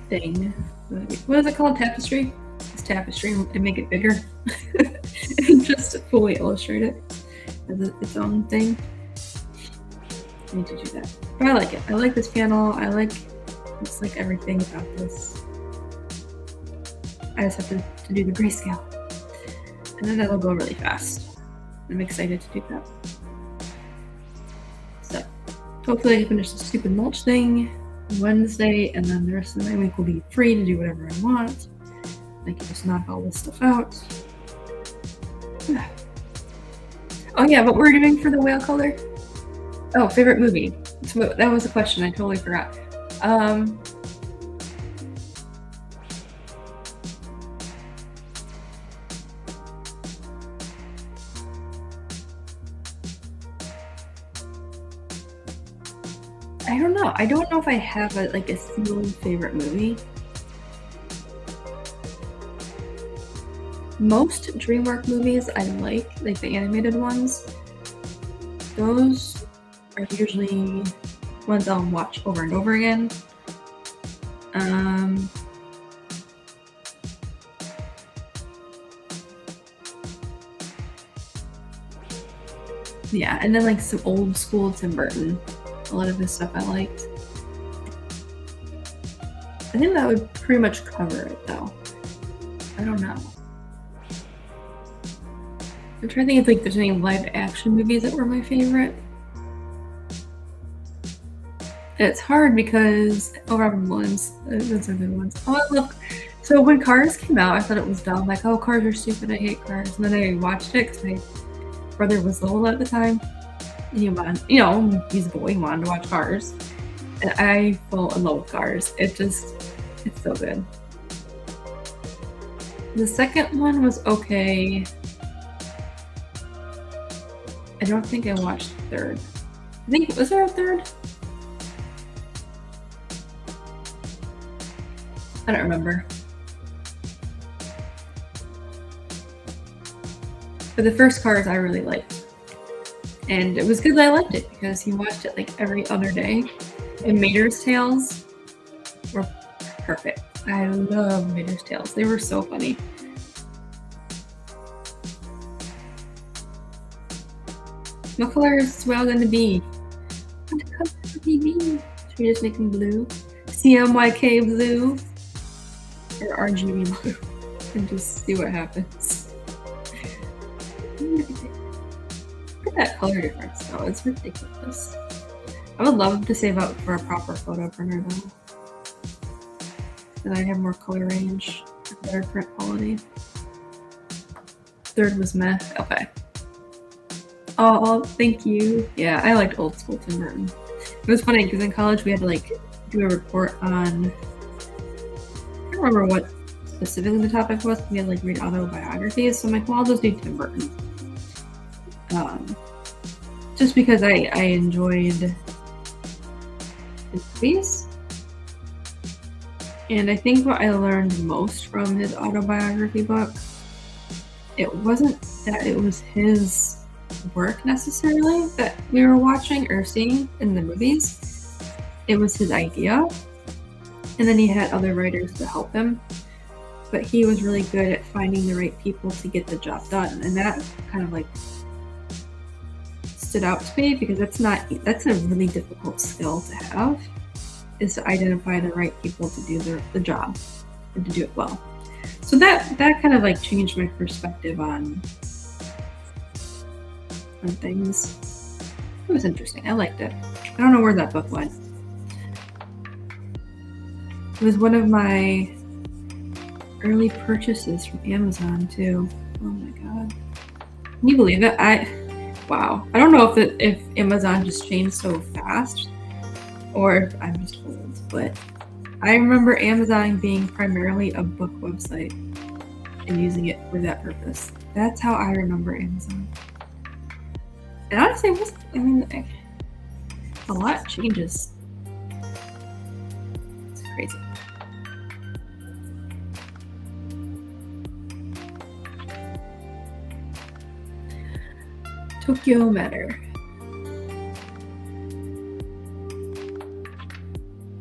thing. What is it called? Tapestry? This tapestry and make it bigger. And just fully illustrate it as its own thing. I need to do that. But I like it. I like this panel. It's like everything about this. I just have to do the grayscale. And then that'll go really fast. I'm excited to do that. So, hopefully I can finish the stupid mulch thing Wednesday, and then the rest of my week will be free to do whatever I want. I can just knock all this stuff out. Oh yeah, what we're doing for the whale color? Oh, favorite movie. So that was a question, I totally forgot. I don't know. I don't know if I have a single favorite movie. Most DreamWorks movies I like the animated ones. Those are usually ones I'll watch over and over again. Yeah, and then some old school Tim Burton. A lot of his stuff I liked. I think that would pretty much cover it though. I don't know. I'm trying to think if there's any live action movies that were my favorite. It's hard because Robin Williams, those are good ones. Oh look, so when Cars came out, I thought it was dumb. Like, oh, Cars are stupid. I hate Cars. And then I watched it because my brother was little at the time. He's a boy. He wanted to watch Cars, and I fell in love with Cars. It's so good. The second one was okay. I don't think I watched the third. Was there a third? I don't remember. But the first Cars I really liked. And it was good that I liked it because he watched it every other day. And Mater's Tales were perfect. I love Mater's Tales. They were so funny. What color is this whale going to be? What color would he be? Should we just make him blue? CMYK blue? Or RGB blue? And just see what happens. Look at that color difference though, it's ridiculous. I would love to save up for a proper photo printer though. Then I'd have more color range, better print quality. Third was meh, okay. Oh, thank you. Yeah, I liked old school Tim Burton. It was funny because in college we had to do a report on, I don't remember what specifically the topic was, but we had read autobiographies, so I'm like, well, I'll just do Tim Burton. just because I enjoyed his movies. And I think what I learned most from his autobiography book, it wasn't that it was his work necessarily that we were watching or seeing in the movies. It was his idea. And then he had other writers to help him. But he was really good at finding the right people to get the job done. And that kind of like stood out to me because that's a really difficult skill to have, is to identify the right people to do the job and to do it well. So that kind of like changed my perspective on things. It was interesting. I liked it. I don't know where that book went. It was one of my early purchases from Amazon too. Oh my god. Can you believe it? Wow. I don't know if Amazon just changed so fast or if I'm just old, but I remember Amazon being primarily a book website and using it for that purpose. That's how I remember Amazon. And honestly, a lot changes. It's crazy. Tokyo Matter.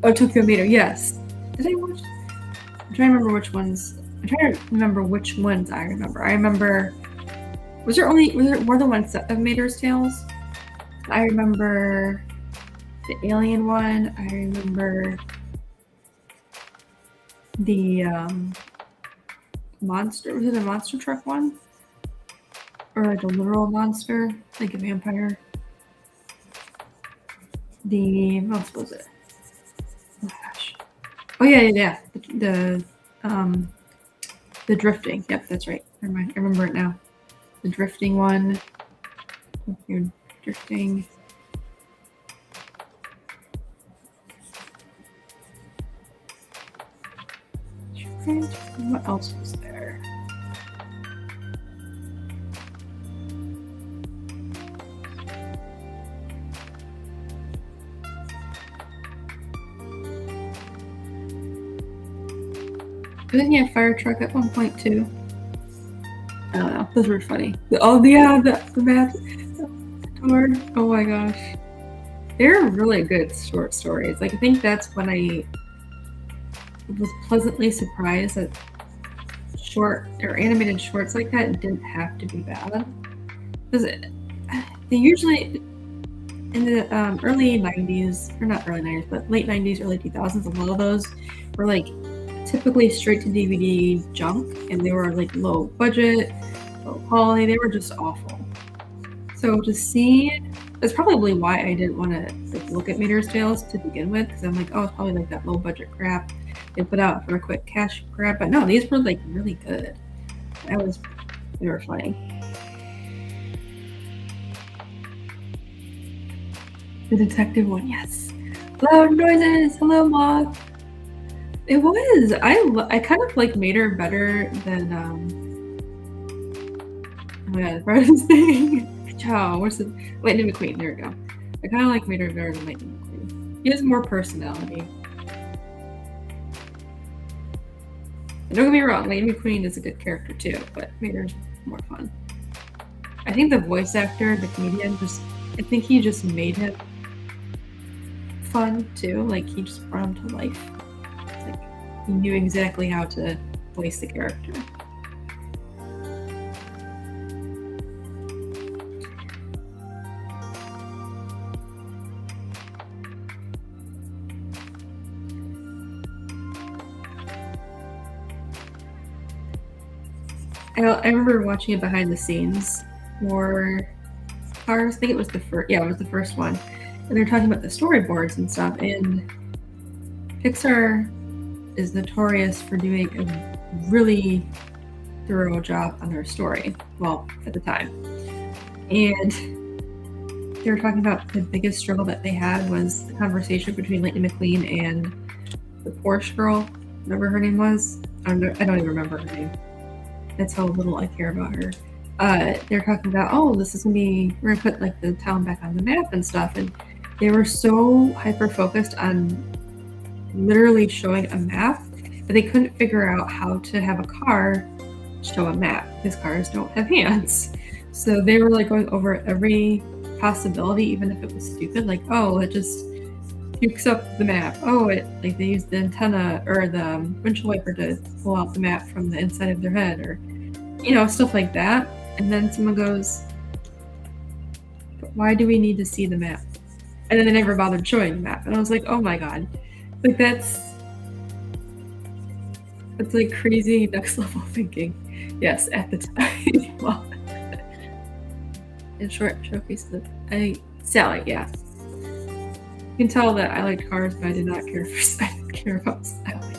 Oh, Tokyo Matter, yes. Did I watch? I'm trying to remember which ones. I'm trying to remember which ones I remember. I remember. Were there more than one set of Mater's Tales? I remember the alien one. I remember the monster. Was it a monster truck one? Or like a literal monster, like a vampire. What else was it? Oh gosh. Oh yeah. The drifting. Yep, that's right. Never mind. I remember it now. The drifting one. You're drifting. What else was there? Didn't he have fire truck at one point too? I don't know. Those were funny. The math door. Oh my gosh. They're really good short stories. Like I think that's when I was pleasantly surprised that short or animated shorts like that didn't have to be bad. Because they usually in the early 90s, or not early 90s, but late 90s, early 2000s, a lot of those were like typically straight to DVD junk, and they were like low budget, low quality. They were just awful. So to see, that's probably why I didn't want to like look at Mater's Tales to begin with, because I'm like, oh, it's probably like that low budget crap they put out for a quick cash grab. But no, these were like really good. They were funny. The detective one, yes. Loud noises. Hello, Moth. It was. I kind of like Mater better than oh my god, what is thing? Ciao. What's the Lightning McQueen? There we go. I kind of like Mater better than Lightning McQueen. He has more personality. And don't get me wrong, Lightning McQueen is a good character too, but Mater's more fun. I think the voice actor, the comedian, I think he just made him fun too. Like he just brought him to life. Like he knew exactly how to voice the character. I remember watching it behind the scenes for Cars. I think it was the first. Yeah, it was the first one. And they're talking about the storyboards and stuff. And Pixar is notorious for doing a really thorough job on their story. Well, at the time. And they were talking about the biggest struggle that they had was the conversation between Lightning McQueen and the Porsche girl, whatever her name was. I don't even remember her name. That's how little I care about her. they're talking about, oh, this is gonna be, we're gonna put like the town back on the map and stuff, and they were so hyper focused on literally showing a map that they couldn't figure out how to have a car show a map because cars don't have hands. So they were like going over every possibility, even if it was stupid, like, oh, it just pukes up the map. Oh, it, like, they used the antenna or the windshield wiper to pull out the map from the inside of their head, or stuff like that. And then someone goes, but why do we need to see the map? And then they never bothered showing the map. And I was like, oh my god, like that's like crazy next level thinking. Yes, at the time. Well, in short showcase Sally, yeah. You can tell that I liked cars, but I did not care for. I didn't care about Sally.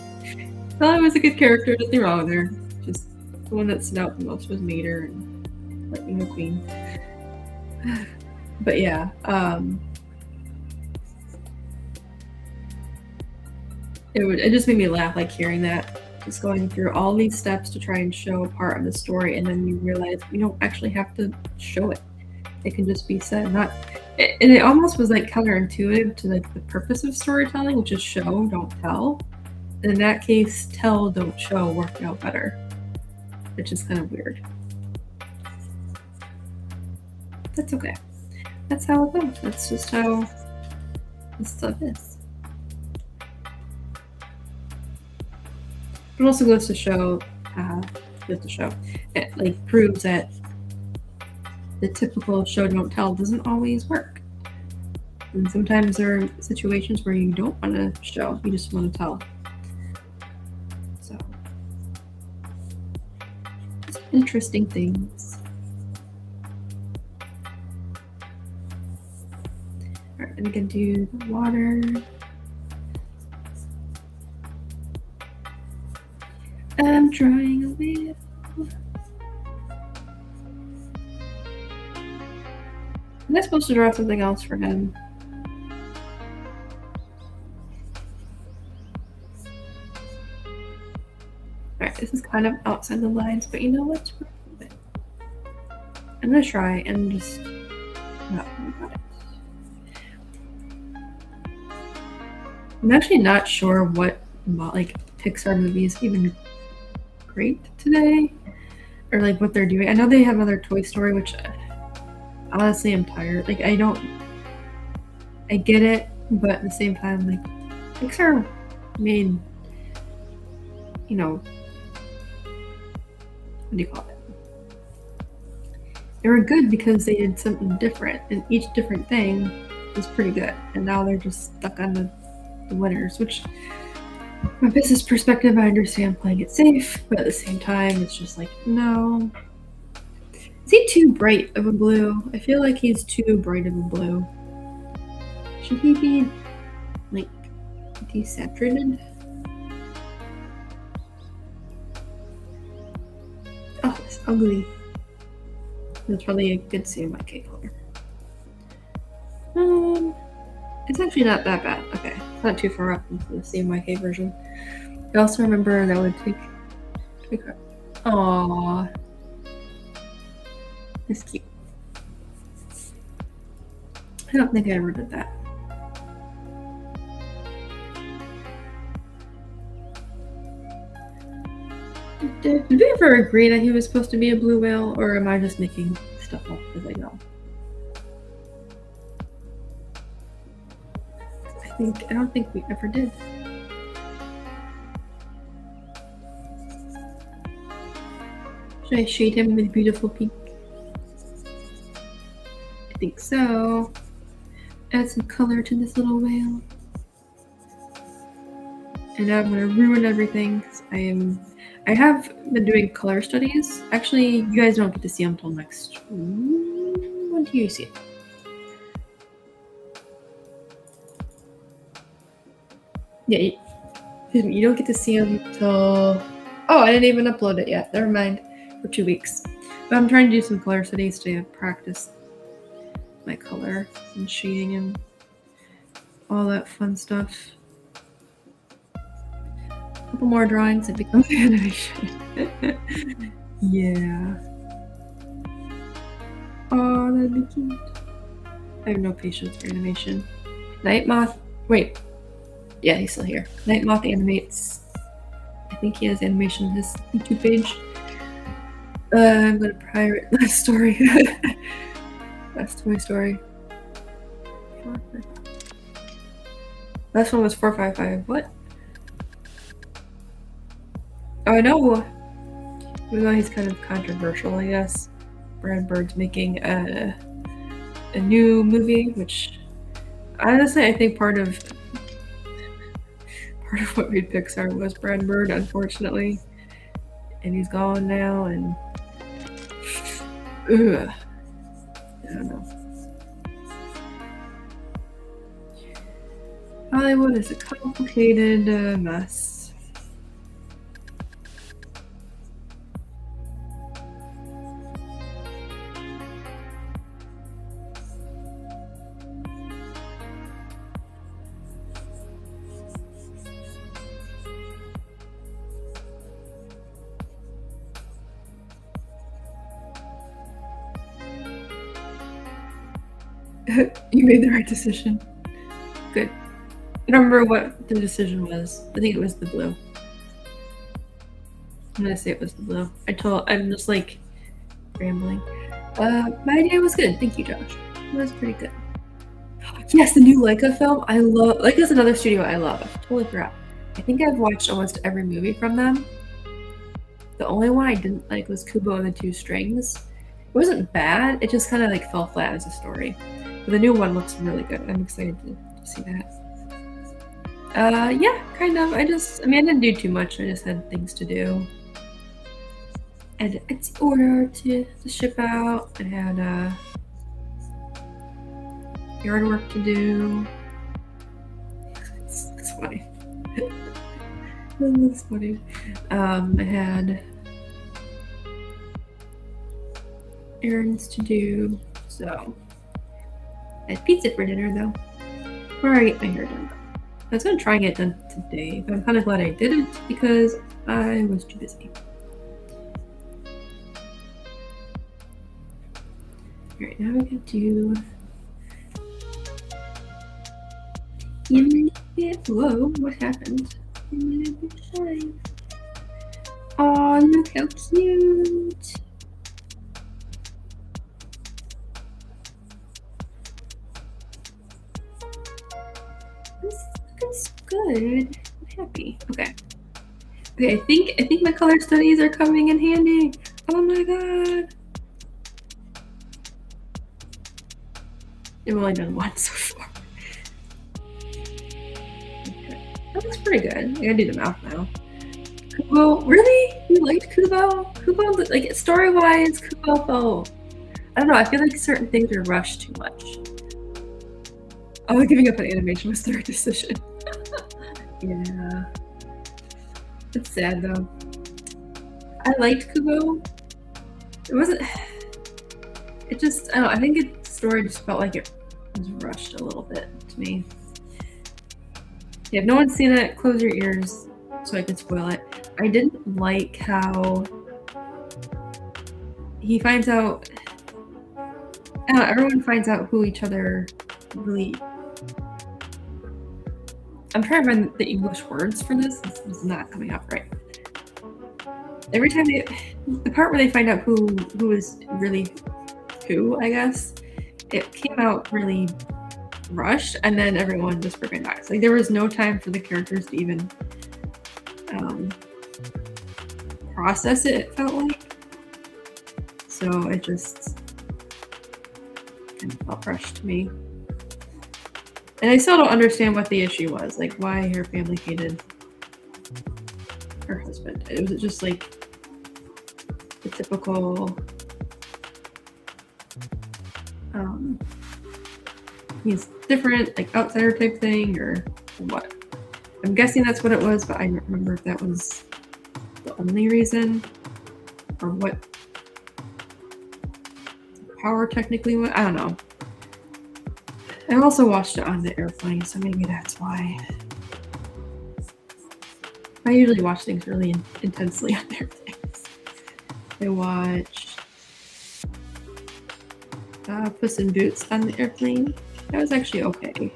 Sally was a good character, nothing wrong with her. Just the one that stood out the most was Mater and Lightning McQueen. But yeah, it just made me laugh, like hearing that. Just going through all these steps to try and show a part of the story, and then you realize you don't actually have to show it. It can just be said. And it almost was like counterintuitive to like the purpose of storytelling, which is show, don't tell. And in that case, tell, don't show worked out better, which is kind of weird. That's okay. That's how it goes. That's just how this stuff is. It also goes to show, it like proves that the typical show don't tell doesn't always work. And sometimes there are situations where you don't want to show, you just want to tell. So, just interesting things. Alright, I'm gonna do the water. I'm trying a little. Am I supposed to draw something else for him? Alright, this is kind of outside the lines, but you know what? I'm gonna try and just not worry about it. I'm actually not sure what like Pixar movies even great today, or like what they're doing. I know they have another Toy Story, which honestly I'm tired. Like I get it, but at the same time, like Pixar made, what do you call it? They were good because they did something different, and each different thing was pretty good. And now they're just stuck on the winners, which from a business perspective, I understand playing it safe, but at the same time, it's just like, no. Is he too bright of a blue? I feel like he's too bright of a blue. Should he be, like, desaturated? Oh, it's ugly. That's probably a good CMYK color. It's actually not that bad. Okay, it's not too far up into the CMYK version. I also remember that would take. Aww. It's cute. I don't think I ever did that. Did we ever agree that he was supposed to be a blue whale, or am I just making stuff up as I go? I don't think we ever did. Should I shade him with beautiful pink? I think so. Add some color to this little whale. And now I'm gonna ruin everything because I have been doing color studies. Actually, you guys don't get to see them until next. When do you see it? Yeah, you don't get to see them until. Oh, I didn't even upload it yet. Never mind. For 2 weeks. But I'm trying to do some color studies to practice my color and shading and all that fun stuff. A couple more drawings and becomes animation. Yeah. Oh, that'd be cute. I have no patience for animation. Night Moth. Wait. Yeah, he's still here. Night Moth animates. I think he has animation on his YouTube page. I'm gonna pirate Last Story. Last Toy Story. Last one was 455. What? Oh, I know. Even though he's kind of controversial, I guess. Brad Bird's making a new movie, which honestly I think part of what made Pixar was Brad Bird, unfortunately. And he's gone now, and ugh. I don't know. Hollywood is a complicated mess. You made the right decision. Good. I don't remember what the decision was. I think it was the blue. I'm gonna say it was the blue. I'm just like rambling. My idea was good. Thank you, Josh. It was pretty good. Yes, the new Leica film. I love. Leica's another studio I love. I totally forgot. I think I've watched almost every movie from them. The only one I didn't like was Kubo and the Two Strings. It wasn't bad. It just kind of like fell flat as a story. But the new one looks really good. I'm excited to see that. Yeah, kind of. I didn't do too much. I just had things to do. And it's order to ship out. I had yard work to do. It's funny. That looks funny. I had errands to do. So I had pizza for dinner though. Before I get my hair done. I was gonna try and get it done today, but I'm kind of glad I didn't because I was too busy. Alright, now we can do. Whoa, what happened? Oh, look how cute! This looks good. I'm happy. Okay. Okay, I think my color studies are coming in handy. Oh my god. I've only done one so far. Okay. That looks pretty good. I gotta do the mouth now. Kubo, really? You liked Kubo? Kubo, like story-wise, Kubo felt. I don't know. I feel like certain things are rushed too much. Oh, giving up on animation was the right decision. Yeah. It's sad though. I liked Kubo. It wasn't. It just. I don't know. I think the story just felt like it was rushed a little bit to me. Yeah, if no one's seen it, close your ears so I can spoil it. I didn't like how he finds out. I don't know, everyone finds out who each other really. I'm trying to find the English words for this. This is not coming out right. Every time the part where they find out who is really who, I guess, it came out really rushed, and then everyone just freaking dies. Like there was no time for the characters to even process it. It felt like, so it just kind of felt rushed to me. And I still don't understand what the issue was, like why her family hated her husband. It was just like the typical he's different, like outsider type thing, or what. I'm guessing that's what it was, but I don't remember if that was the only reason or what power technically went. I don't know. I also watched it on the airplane, so maybe that's why. I usually watch things really intensely on airplanes. I watched Puss in Boots on the airplane. That was actually okay. It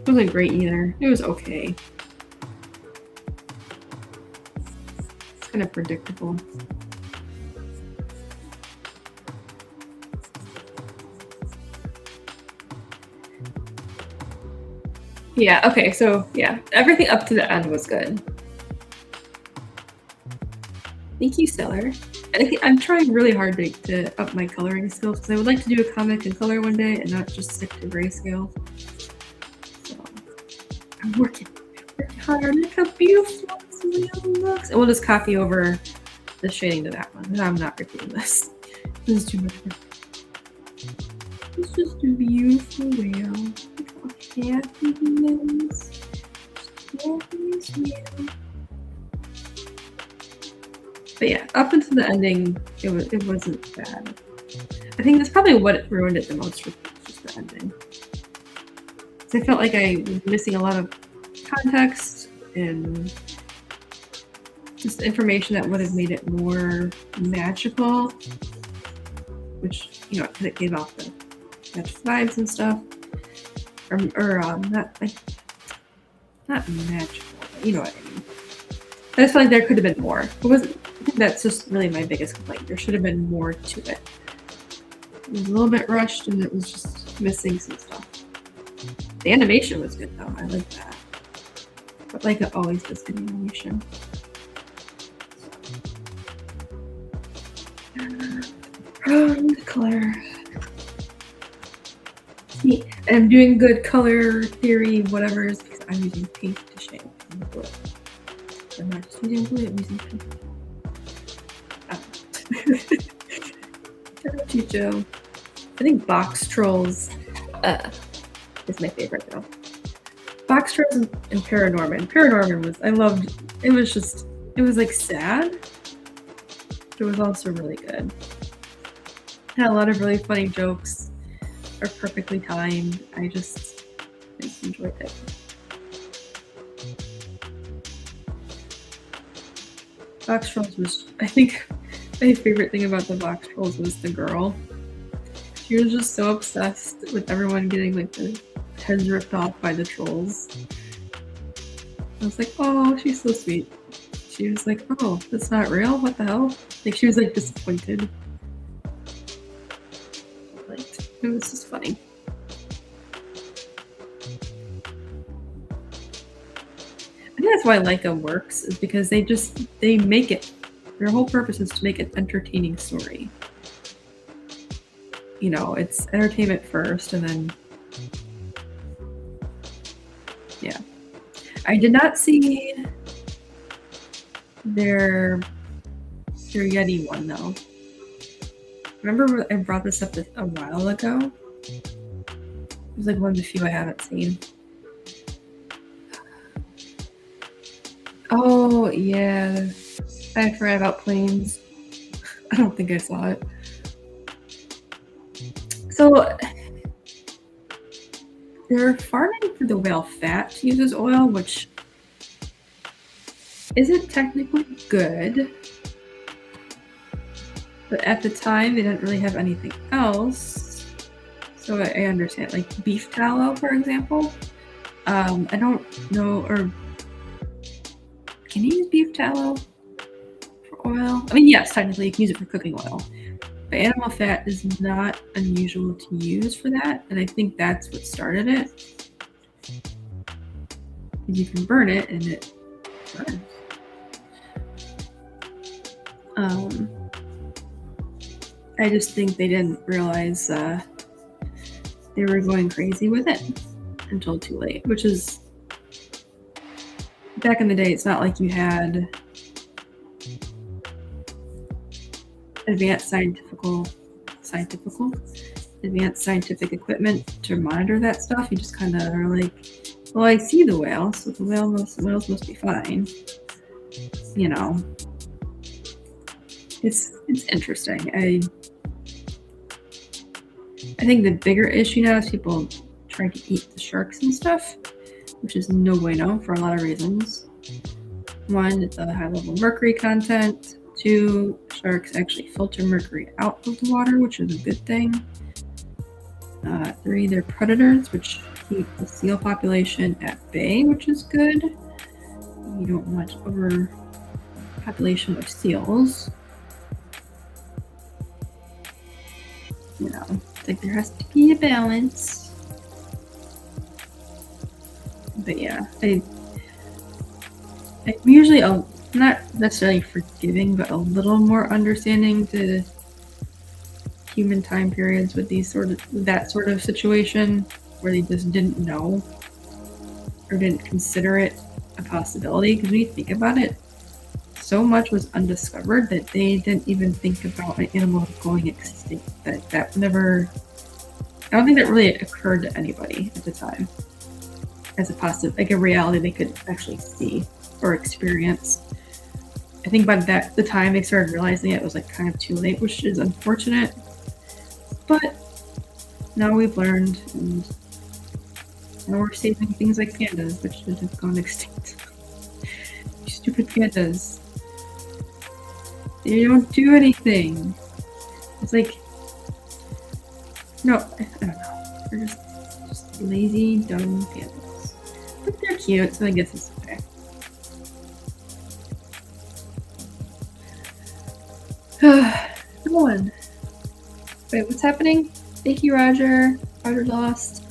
wasn't great either. It was okay. It's kind of predictable. Yeah, okay, so yeah, everything up to the end was good. Thank you, Stellar. I'm trying really hard to up my coloring skills because I would like to do a comic in color one day and not just stick to grayscale. So I'm working hard. Look how beautiful this wheel looks. And we'll just copy over the shading to that one. I'm not repeating this. This is too much work. It's just a beautiful wheel. Look how happy he is. Happy wheel. But yeah, up until the ending, it wasn't bad. I think that's probably what ruined it the most, was just the ending. So I felt like I was missing a lot of context and just information that would have made it more magical, which, you know, because it gave off the magic vibes and stuff. Or not magical, but you know what I mean. I just feel like there could have been more. It wasn't. I think that's just really my biggest complaint. There should have been more to it. It was a little bit rushed, and it was just missing some stuff. The animation was good though. I like that. But like it always does good animation. Color. See, I'm doing good color theory, whatever, is because I'm using pink to shade. I'm not just using blue, I'm using pink. Joe. I think Box Trolls is my favorite though. Box Trolls and Paranorman. Paranorman was, I loved, it was like sad, but it was also really good. It had a lot of really funny jokes, are perfectly timed. I just enjoyed it. Box Trolls was, I think, my favorite thing about the Box Trolls was the girl. She was just so obsessed with everyone getting like their heads ripped off by the trolls. I was like, oh, she's so sweet. She was like, oh, that's not real? What the hell? Like, she was like disappointed. Like, it was just funny. I think that's why Laika works, is because they make it, their whole purpose is to make an entertaining story. You know, it's entertainment first, and then, yeah. I did not see their Yeti one, though. Remember I brought this up a while ago? It was like one of the few I haven't seen. Oh, yeah. I forgot about planes. I don't think I saw it. So, they're farming for the whale fat to use as oil, which isn't technically good. But at the time, they didn't really have anything else. So I understand, like beef tallow, for example. I don't know, or can you use beef tallow for oil? I mean, yes, technically you can use it for cooking oil. But animal fat is not unusual to use for that, and I think that's what started it. You can burn it, and it burns. I just think they didn't realize they were going crazy with it until too late, which is, back in the day, it's not like you had advanced scientific equipment to monitor that stuff. You just kind of are like, well, I see the whale, so the whales must be fine. You know, it's interesting. I think the bigger issue now is people trying to eat the sharks and stuff, which is no bueno for a lot of reasons. One, it's a high level mercury content. Two, sharks actually filter mercury out of the water, which is a good thing. 3, they're predators, which keep the seal population at bay, which is good. You don't want overpopulation of seals. You know, it's like there has to be a balance. But yeah, I'm usually not necessarily forgiving, but a little more understanding to human time periods with that sort of situation where they just didn't know or didn't consider it a possibility. Because when you think about it, so much was undiscovered that they didn't even think about an animal going extinct. That never. I don't think that really occurred to anybody at the time as a like a reality they could actually see or experience. I think by the time they started realizing it was like kind of too late, which is unfortunate. But now we've learned, and now we're saving things like pandas, which should have gone extinct. Stupid pandas. They don't do anything. It's like, no, I don't know. They're just lazy, dumb pandas. But they're cute, so I guess it's okay. Come on. Wait, what's happening? Thank you, Roger. Roger lost.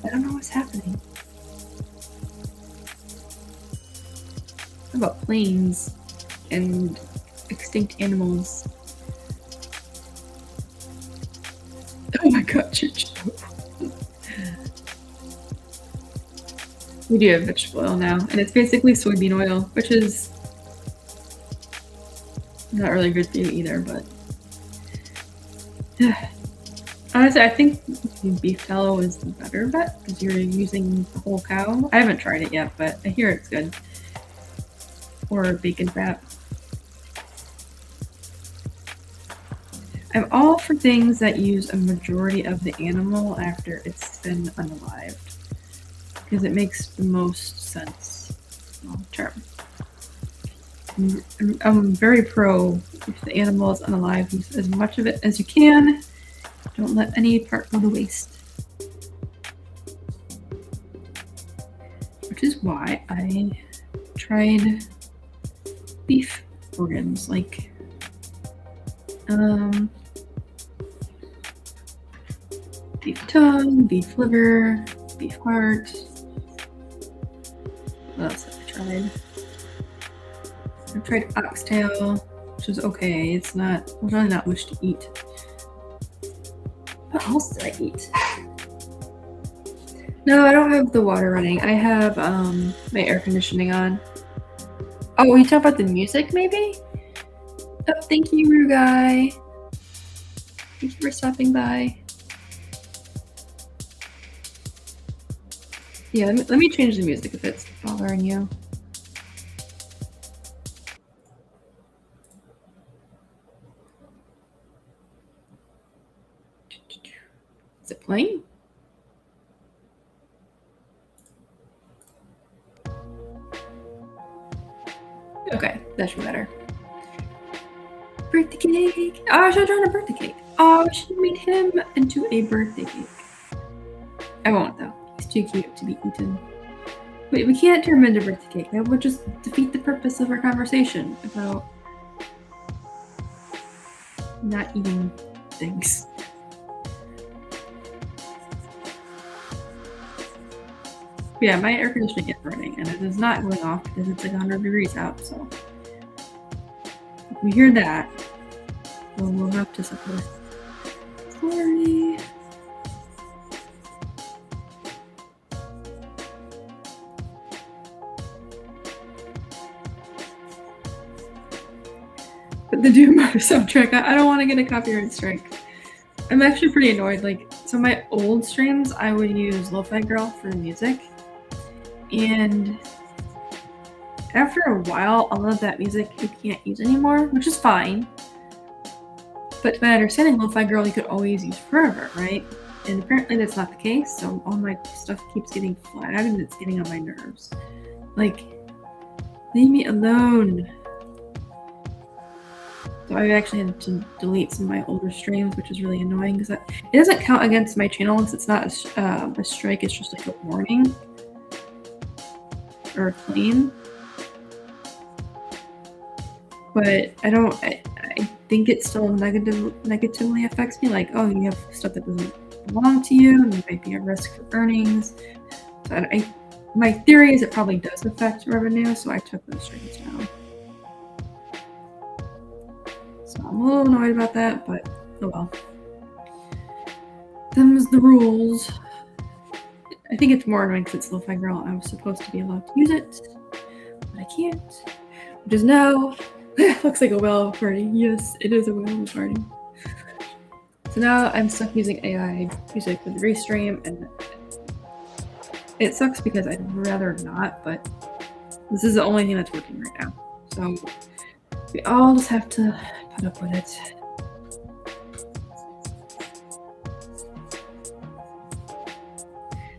I don't know what's happening. How about planes and extinct animals? Oh my god, we do have vegetable oil now, and it's basically soybean oil, which is not really good for you either, but honestly, I think beef tallow is the better bet because you're using the whole cow. I haven't tried it yet, but I hear it's good. Or bacon fat. I'm all for things that use a majority of the animal after it's been unalived because it makes the most sense long term. I'm very pro if the animal is unalive, use as much of it as you can. Don't let any part go to waste. Which is why I tried beef organs, like beef tongue, beef liver, beef heart. What else have I tried? I've tried oxtail, which is okay. It's not, really not much to eat. What else did I eat? No, I don't have the water running. I have my air conditioning on. Oh, you talk about the music, maybe? Oh, thank you, Rugai. Thank you for stopping by. Yeah, let me change the music if it's bothering you. Is it playing? Okay, that should be better. Birthday cake! Oh, I should have drawn a birthday cake. Oh, I should have made him into a birthday cake. I won't, though. He's too cute to be eaten. Wait, we can't turn him into birthday cake. That would just defeat the purpose of our conversation about not eating things. Yeah, my air conditioning is running, and it is not going off because it's like 100 degrees out, so if we hear that, we'll have to suffer. Sorry. But the Doom soundtrack, I don't want to get a copyright strike. I'm actually pretty annoyed. Like, so my old streams, I would use Lo-Fi Girl for the music. And after a while, all of that music you can't use anymore, which is fine. But to my understanding, Lo-Fi Girl you could always use forever, right? And apparently that's not the case, so all my stuff keeps getting flagged and it's getting on my nerves. Like, leave me alone. So I actually had to delete some of my older streams, which is really annoying because it doesn't count against my channel unless it's not a strike. It's just like a warning or a claim. But I think it still negatively affects me. Like, oh, you have stuff that doesn't belong to you, and there might be a risk for earnings. So my theory is it probably does affect revenue, so I took those strings down. So I'm a little annoyed about that, but oh well. Them's the rules. I think it's more annoying because it's Lo-Fi Girl and I was supposed to be allowed to use it, but I can't. Which is now, looks like a whale party. Yes, it is a whale party. So now I'm stuck using AI music for the restream, and it sucks because I'd rather not, but this is the only thing that's working right now. So we all just have to put up with it.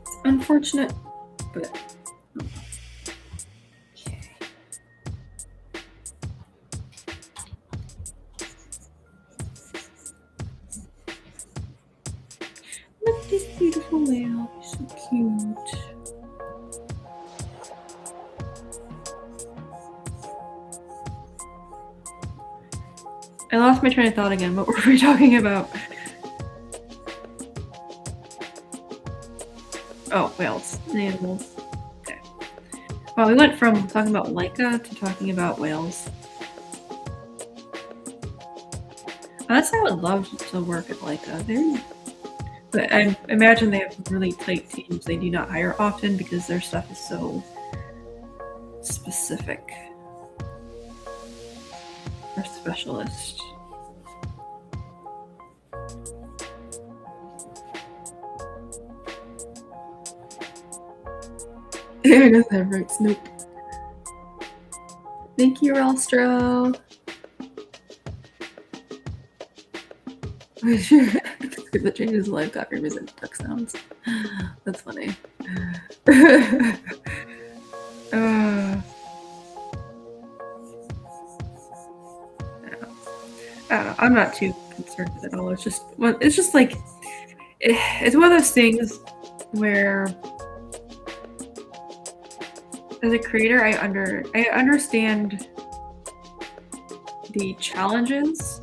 It's unfortunate, but okay. Look at this beautiful whale, he's so cute. I lost my train of thought again. What were we talking about? Oh, whales and animals. Okay. Well, we went from talking about Leica to talking about whales. Honestly, I would love to work at Leica. But I imagine they have really tight teams. They do not hire often because their stuff is so specific. Or specialist. It doesn't have rights, nope. Thank you, Ralstro. That changes live copy represent duck sounds. That's funny. I don't know. I'm not too concerned with it at all. It's just like it's one of those things where, as a creator, I understand the challenges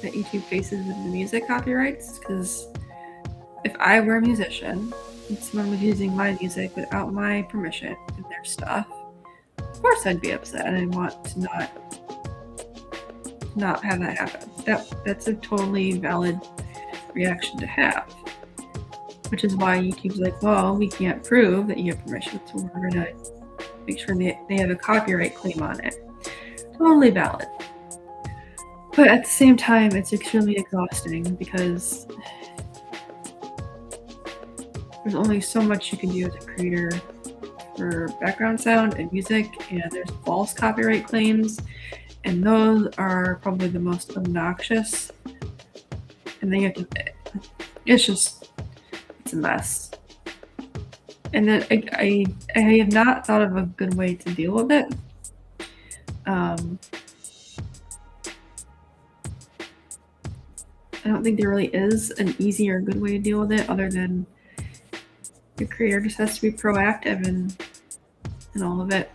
that YouTube faces with the music copyrights, because if I were a musician and someone was using my music without my permission in their stuff, of course I'd be upset and I'd want to not have that happen. That's a totally valid reaction to have, which is why YouTube's like, well, we can't prove that you have permission, so we're gonna make sure they have a copyright claim on it. Totally valid. But at the same time, it's extremely exhausting because there's only so much you can do as a creator for background sound and music, and there's false copyright claims, and those are probably the most obnoxious. And then you have to, it's a mess. And then I have not thought of a good way to deal with it. I don't think there really is an easy or good way to deal with it, other than the creator just has to be proactive and all of it.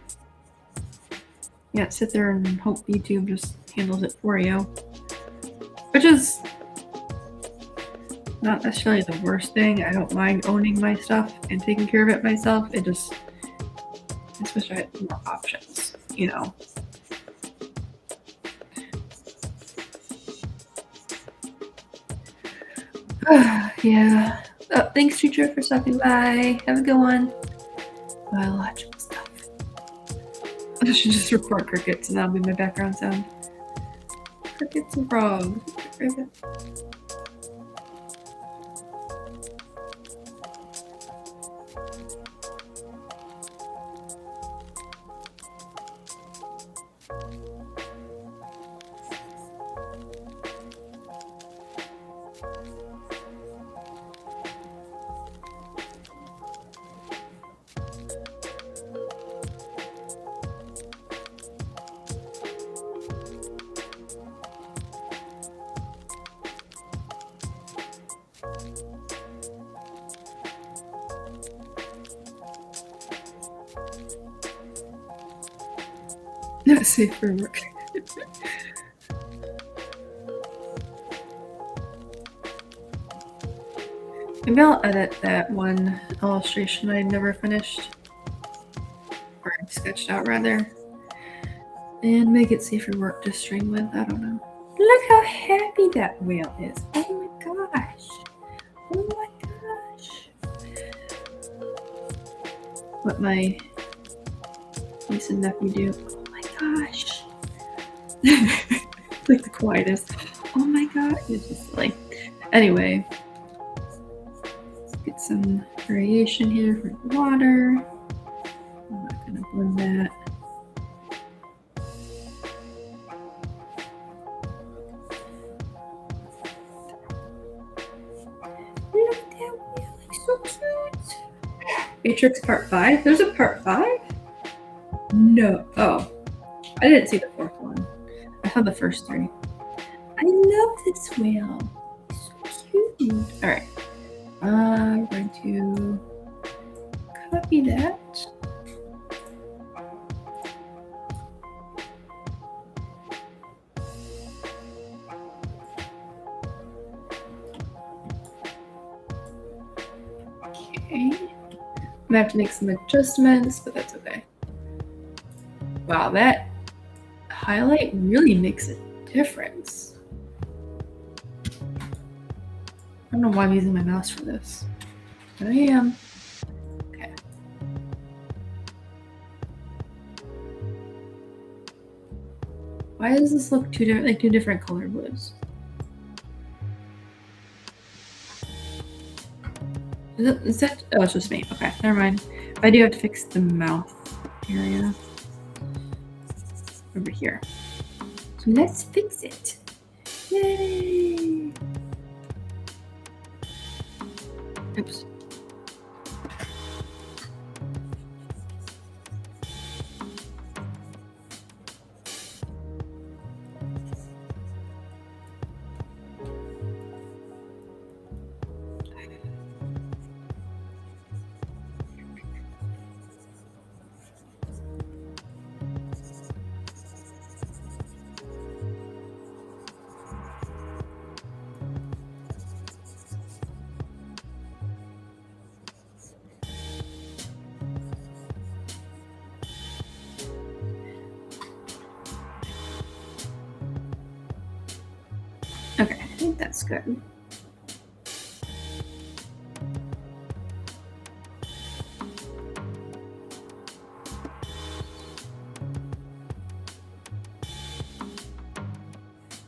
You can't sit there and hope YouTube just handles it for you, which is not necessarily the worst thing. I don't mind owning my stuff and taking care of it myself. I just wish I had more options, you know. Yeah. Oh, thanks, teacher, for stopping by. Have a good one. Biological stuff. I should just record crickets and that'll be my background sound. Crickets and frogs. Not safe for work. Maybe I'll edit that one illustration I never finished, or sketched out rather, and make it safe for work to stream with. I don't know. Look how happy that whale is. Oh my gosh. Oh my gosh. What my niece and nephew do. Oh my gosh. Like the quietest. Oh my god. It's just like. Anyway. Let's get some variation here for the water. I'm not going to blend that. Look at that whale. It's so cute. Matrix Part 5? There's a Part 5? No. Oh. I didn't see the fourth one. I saw the first three. I love this whale. It's so cute. Alright. I'm going to copy that. Okay. I'm gonna have to make some adjustments, but that's okay. Wow, that highlight really makes a difference. I don't know why I'm using my mouse for this, but I am. Okay. Why does this look two different color blues? Is that? Oh, it's just me. Okay, never mind. I do have to fix the mouth area over here. So let's fix it. Yay! Oops. Okay, I think that's good.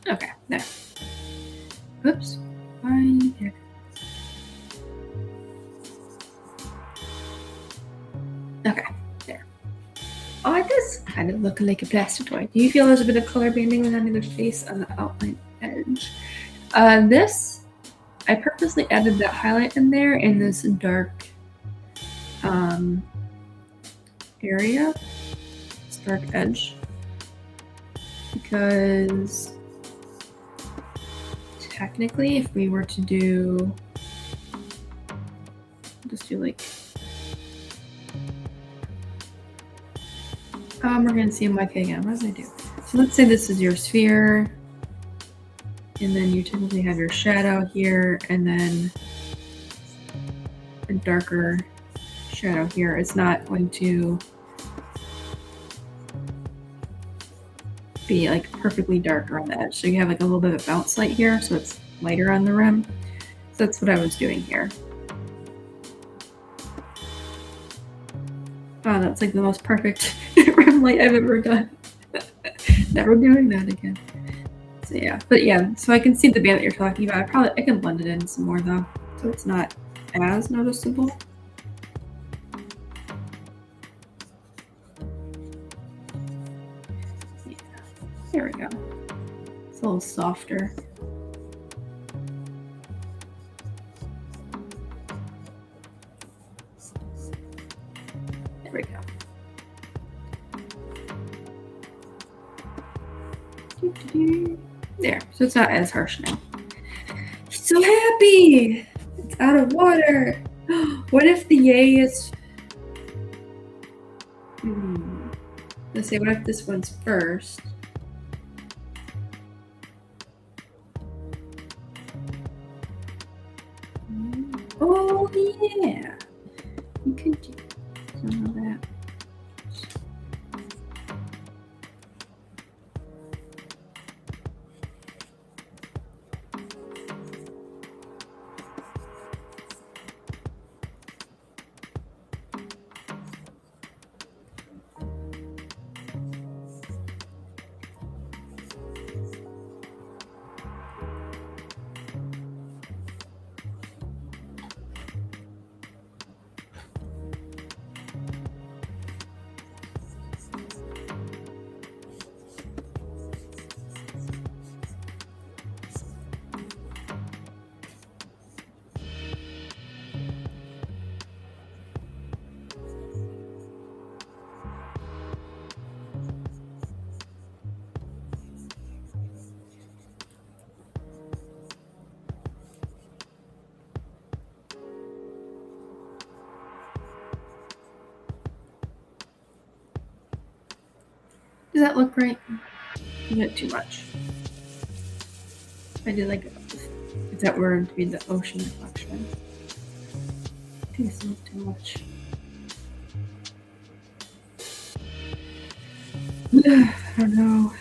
Okay, there. Oops. Right there. Okay, there. Oh, it does kind of look like a plastic toy. Do you feel there's a bit of color banding on the face on the outline edge? This, I purposely added that highlight in there in this dark area, this dark edge, because technically if we were to do, just do like, we're gonna see my K again. What does I do? So let's say this is your sphere, and then you typically have your shadow here, and then a darker shadow here. It's not going to be like perfectly dark around the edge. So you have like a little bit of bounce light here, so it's lighter on the rim. So that's what I was doing here. Oh, that's like the most perfect rim light I've ever done. Never doing that again. So yeah, but yeah, so I can see the band that you're talking about. I can blend it in some more though, so it's not as noticeable. Yeah, there we go. It's a little softer. There we go. There, so it's not as harsh now. He's so happy! It's out of water! What if the yay is... The gonna say, what if this one's first? Oh yeah, you could do some of that. Does that look right? A bit too much. I did like if that were to be the ocean reflection. I think it's not too much. I don't know.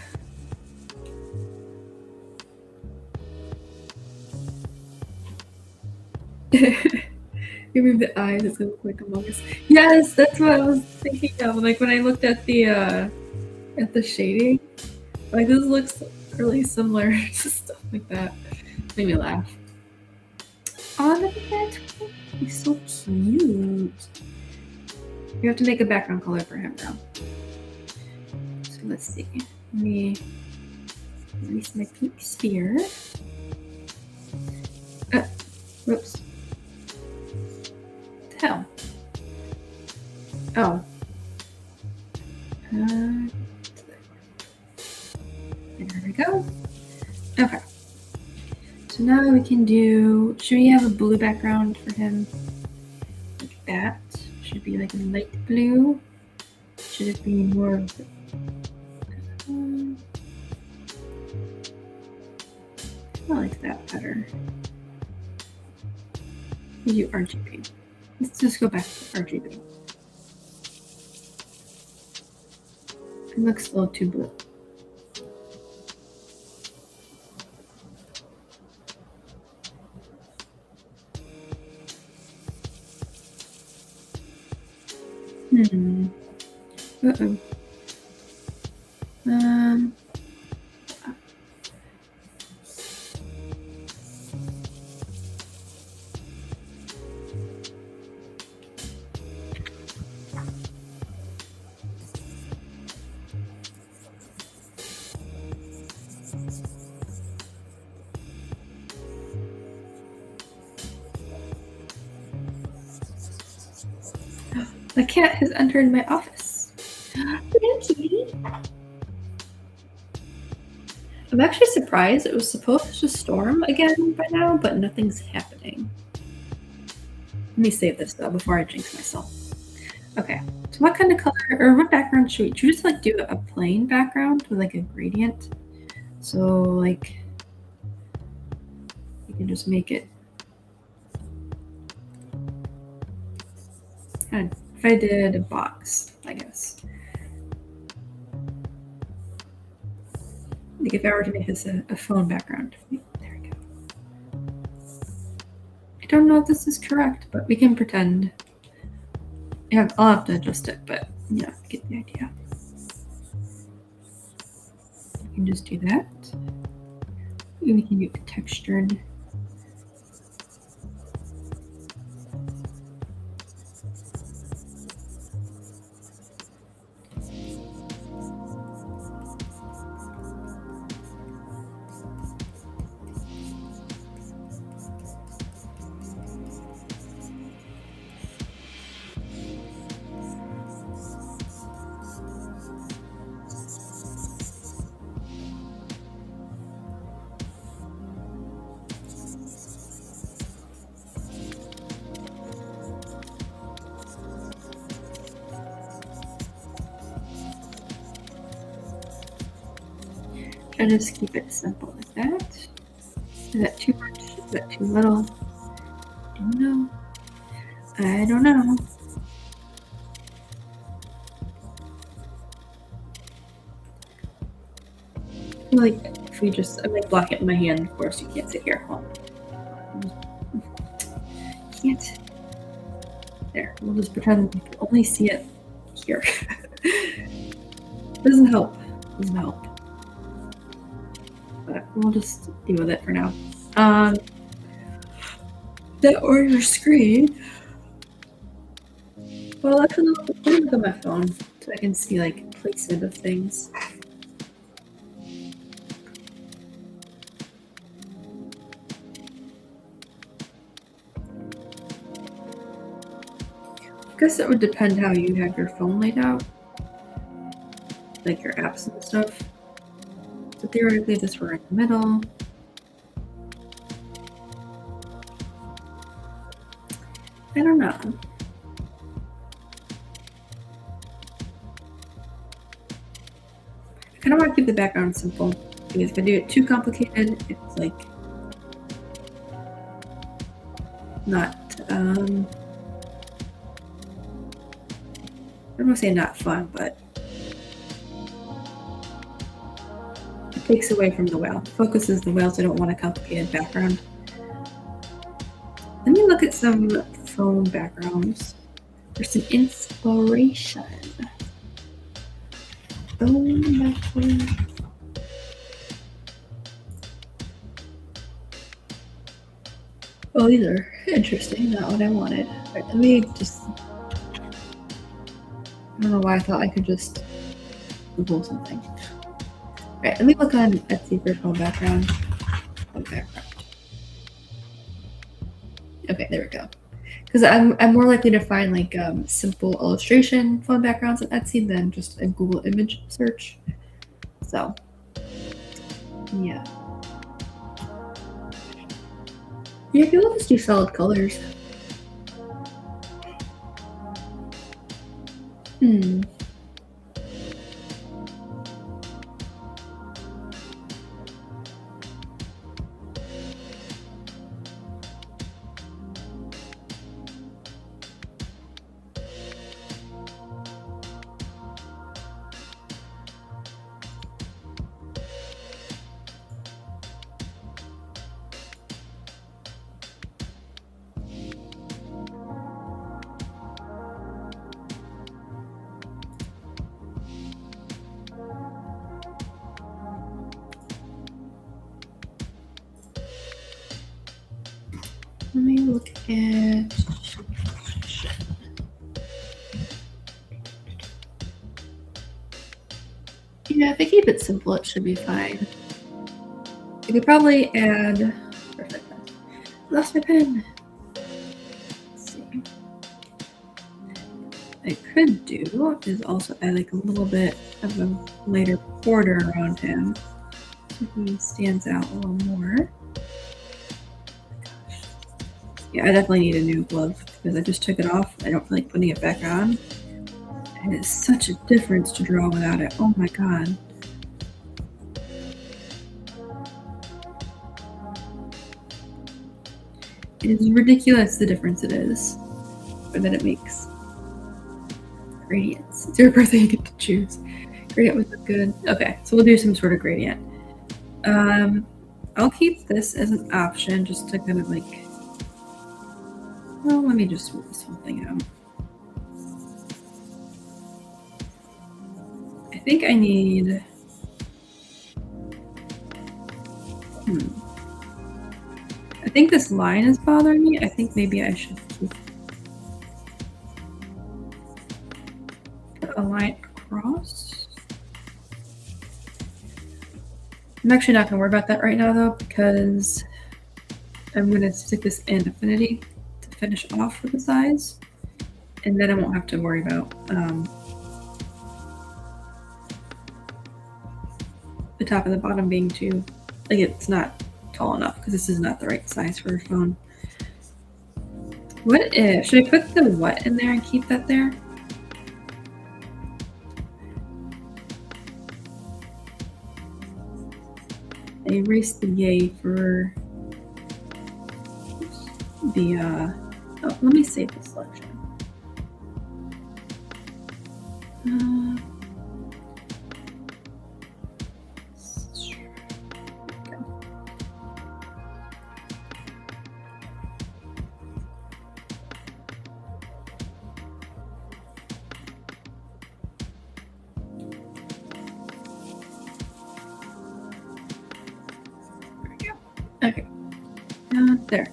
Maybe the eyes is gonna look like Among Us. Yes, that's what I was thinking of. Like when I looked at the shading, like this looks really similar to stuff like that. Made me laugh. Oh, look at that! He's so cute. You have to make a background color for him now. So let's see. Let me release my pink sphere. Whoops. What the hell? Oh. There we go. Okay. So now we can do, should we have a blue background for him? Like that. Should it be like a light blue? Should it be more of the, I like that better. We do RGB. Let's just go back to RGB. It looks a little too blue. Uh-oh. The cat has entered my office. Thank you. I'm actually surprised. It was supposed to storm again by now, but nothing's happening. Let me save this though before I jinx myself. Okay, so what kind of color or what background should we just like do a plain background with like a gradient? So like you can just make it. And if I did a box, I guess. Like if I were to make this a phone background. There we go. I don't know if this is correct, but we can pretend. Yeah, I'll have to adjust it, but yeah, get the idea. We can just do that. Maybe we can do a textured. I just keep it simple like that? Is that too much? Is that too little? I don't know. I don't know. Like, if we just, I might block it in my hand, of course, you can't sit here. Well, can't. There, we'll just pretend we can only see it here. Doesn't help. Doesn't help. But we'll just deal with it for now. That or your screen. Well, actually, let me look at my phone so I can see like placement of things. I guess it would depend how you have your phone laid out, like your apps and stuff. So theoretically, this were in the middle. I don't know. I kind of want to keep the background simple because if I do it too complicated, it's like not. I don't want to say not fun, but it takes away from the whale. It focuses the whales. I don't want a complicated background. Let me look at some phone backgrounds for some inspiration. Phone background. Oh, these are interesting. Not what I wanted. All right, let me just. I don't know why I thought I could just Google something. All right, let me look on Etsy for phone background. Phone background. Okay, there we go. Because I'm more likely to find like simple illustration phone backgrounds on Etsy than just a Google image search. So, yeah. Yeah, people just do solid colors. Let me look at. Yeah, if I keep it simple, it should be fine. I could probably add. Perfect. Lost my pen. Let's see. I could do is also add like a little bit of a lighter border around him so he stands out a little more. Yeah, I definitely need a new glove because I just took it off. I don't feel like putting it back on. And it's such a difference to draw without it. Oh my god. It is ridiculous the difference it is, or that it makes. Gradients. It's your birthday, you get to choose. Gradient was good. Okay, so we'll do some sort of gradient. I'll keep this as an option just to kind of like. Well, let me just rule something out. I think I need. I think this line is bothering me. I think maybe I should keep a line across. I'm actually not going to worry about that right now though, because I'm going to stick this in Affinity to finish off with the size, and then I won't have to worry about the top and the bottom being too, like it's not tall enough because this is not the right size for a phone. What if, should I put the what in there and keep that there? I erased the yay for the, oh, let me save the selection. Okay, there.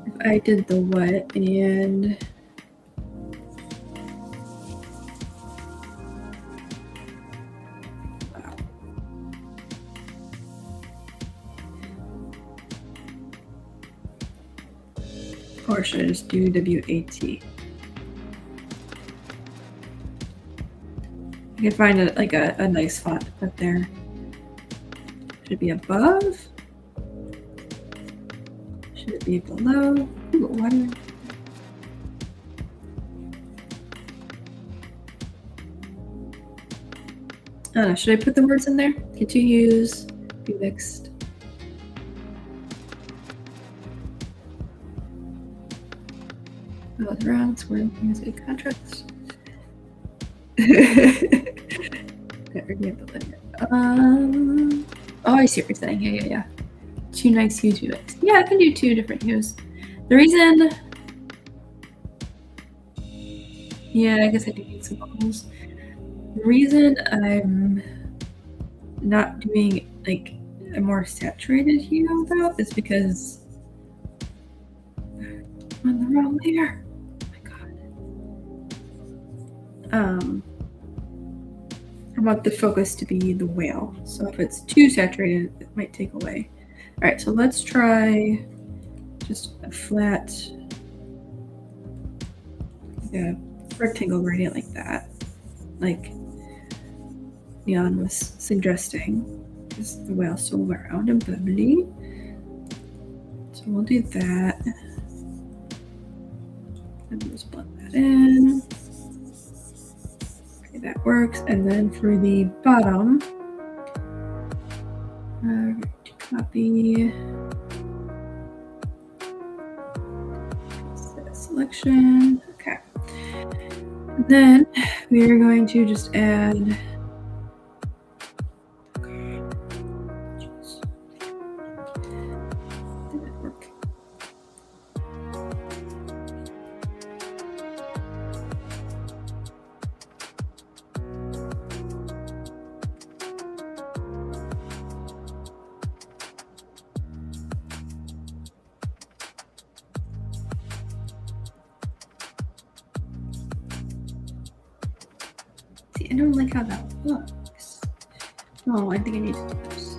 If I did the what and wow. Or should I just do WAT? I could find a nice font to put there. Should it be above? Should it be below? Ooh, why do I don't know, should I put the words in there? Continues, be mixed. Oh, the rounds were music contracts. Oh, I see what you're saying. Yeah. 2 nice hues. Yeah, I can do 2 different hues. The reason, yeah, I guess I do need some bubbles. The reason I'm not doing like a more saturated hue though is because I'm on the wrong layer. Oh my god. I want the focus to be the whale. So if it's too saturated, it might take away. All right, so let's try just a flat, like a rectangle gradient like that, like Neon was suggesting, because the whale's so round and bubbly. So we'll do that. And we'll just blend that in. Okay, that works. And then for the bottom, copy selection. Okay. And then we are going to just add. See, I don't like how that looks. Oh, I think I need to do this.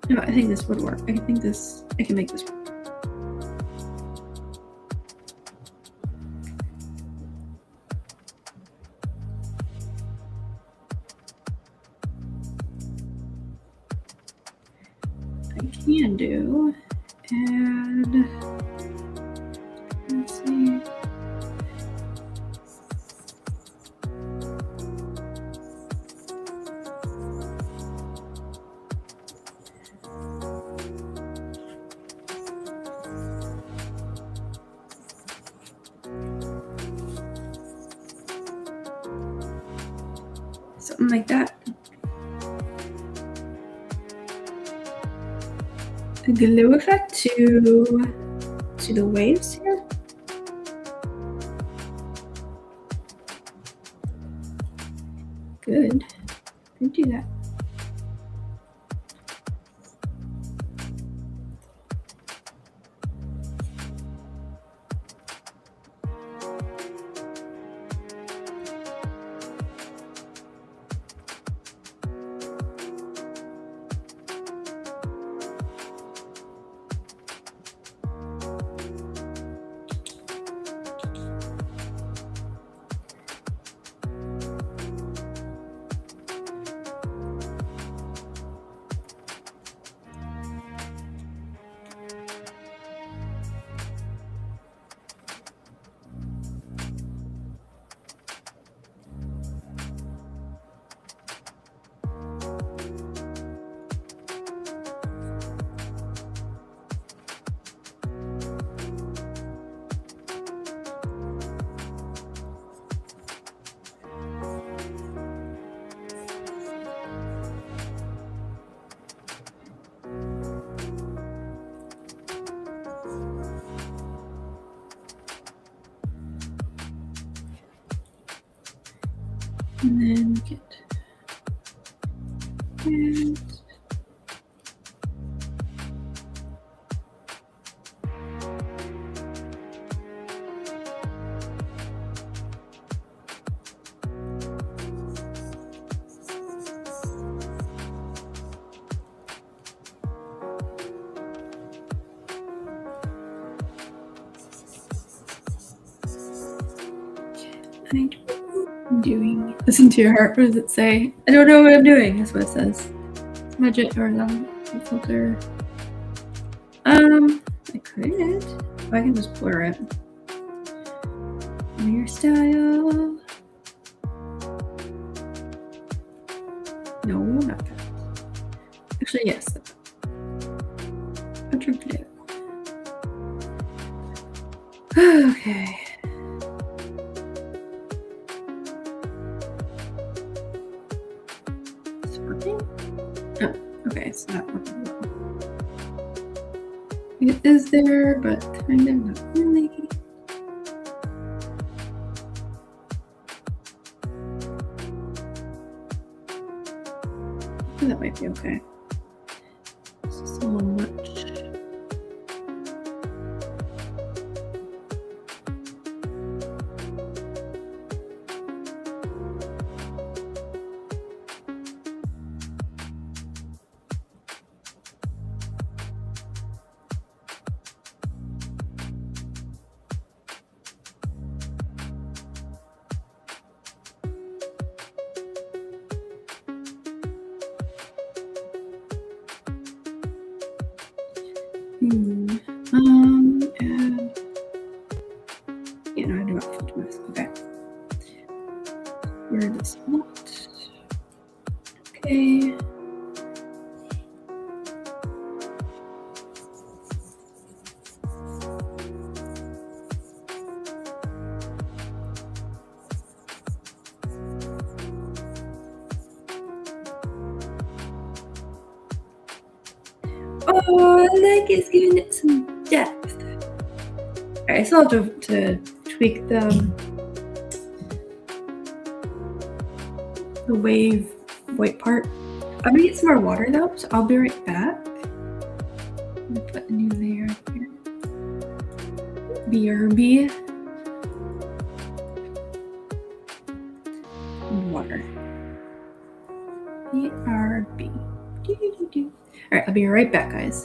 No, I think this would work. I can make this work. I can do, and let's see. Something like that. A glow effect to the waves here. Good. Can do that. And then get that. I don't know what I'm doing. Listen to your heart. What does it say? I don't know what I'm doing. That's what it says. Budget or filter. I could. I can just blur it. Your style. No, not that. Actually, yes. Portrait video. Okay. It's working? Oh, okay, it's not working well. It is there, but kind of not really. That might be okay. This is a little much. And you know, I do not filter this. Okay. Where this not? Okay. Oh, I like it's giving it some depth. Alright, I still have to tweak the wave white part. I'm gonna get some more water though, so I'll be right back. I'm gonna put a new layer here. BRB. And water. BRB. Alright, I'll be right back, guys.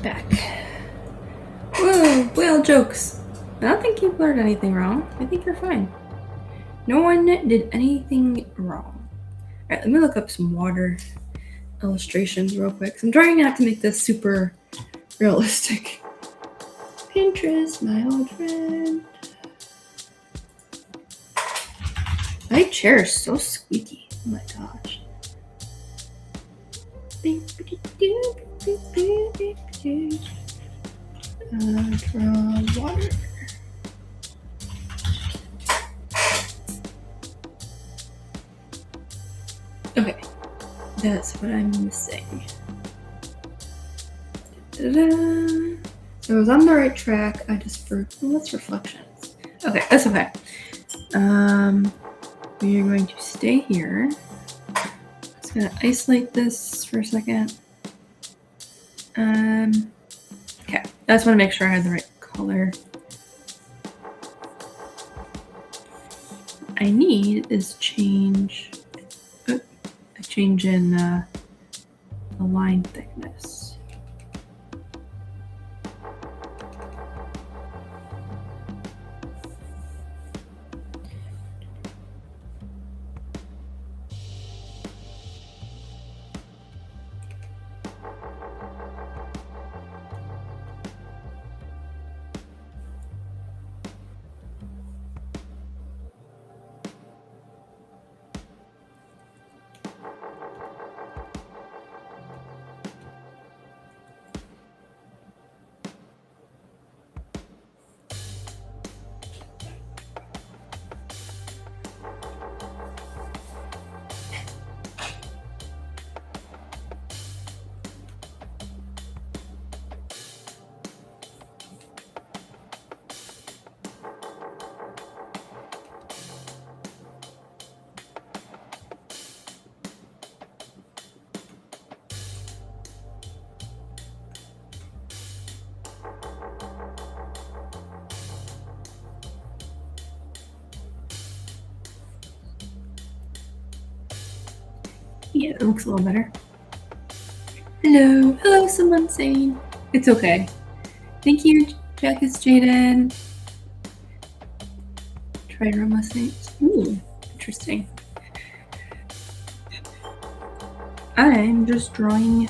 back. Whoa, whale jokes. I don't think you've learned anything wrong. I think you're fine. No one did anything wrong. Alright, let me look up some water illustrations real quick. I'm trying not to make this super realistic. Pinterest, my old friend. My chair is so squeaky. Oh my gosh. Draw water. Okay, that's what I'm missing. Da-da-da. So I was on the right track. I just what's reflections? Okay, that's okay. We are going to stay here. Just gonna isolate this for a second. Okay, I just want to make sure I had the right color. I need is change. A change in the line thickness. Yeah, it looks a little better. Hello. Hello, someone saying. It's okay. Thank you, Jackus Jaden. Try Roma Saints. Ooh, interesting. I'm just drawing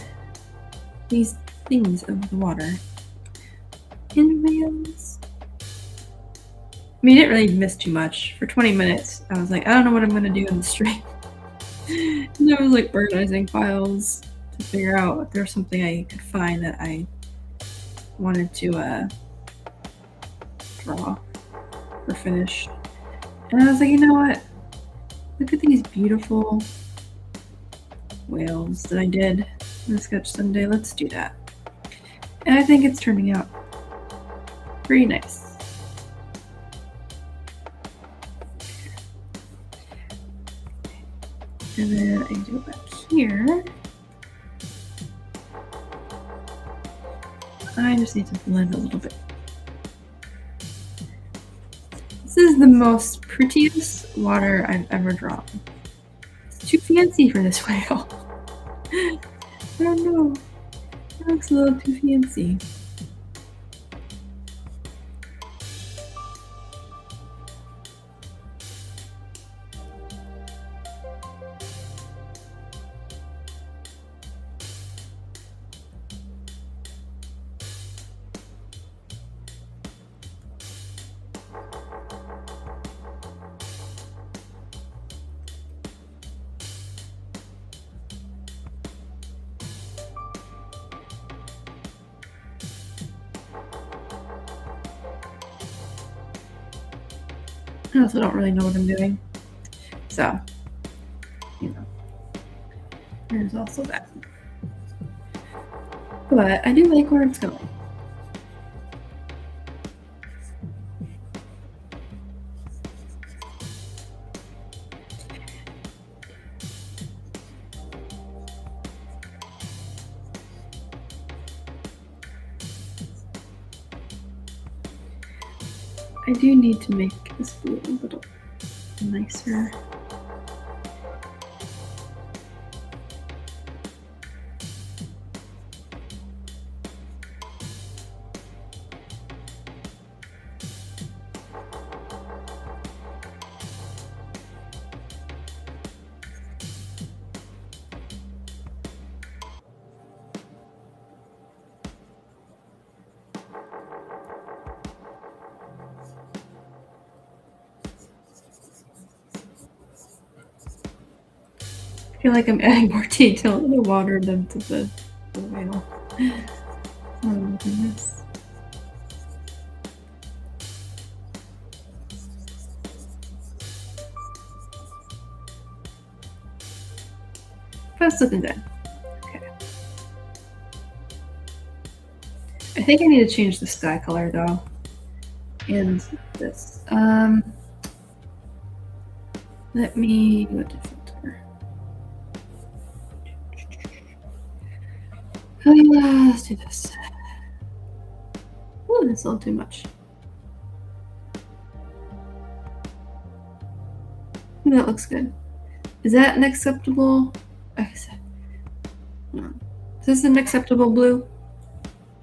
these things of the water. Pinwheels. I mean, I didn't really miss too much. For 20 minutes, I was like, I don't know what I'm going to do in the stream. And I was like organizing files to figure out if there's something I could find that I wanted to draw or finish. And I was like, you know what? Look at these beautiful whales that I did in the Sketch Sunday. Let's do that. And I think it's turning out pretty nice. And then I do it back here. I just need to blend a little bit. This is the most prettiest water I've ever drawn. It's too fancy for this whale. I don't know. It looks a little too fancy. I also don't really know what I'm doing. So, you know, there's also that. But I do like where it's going. I do need to make this blue a little nicer. feel like I'm adding more detail to the water than to the whale. Oh my goodness. That's looking good. Okay. I think I need to change the sky color though. And this. Let me go to filter. Let's do this. Ooh, that's a little too much. That looks good. Is that an acceptable? Is this an acceptable blue?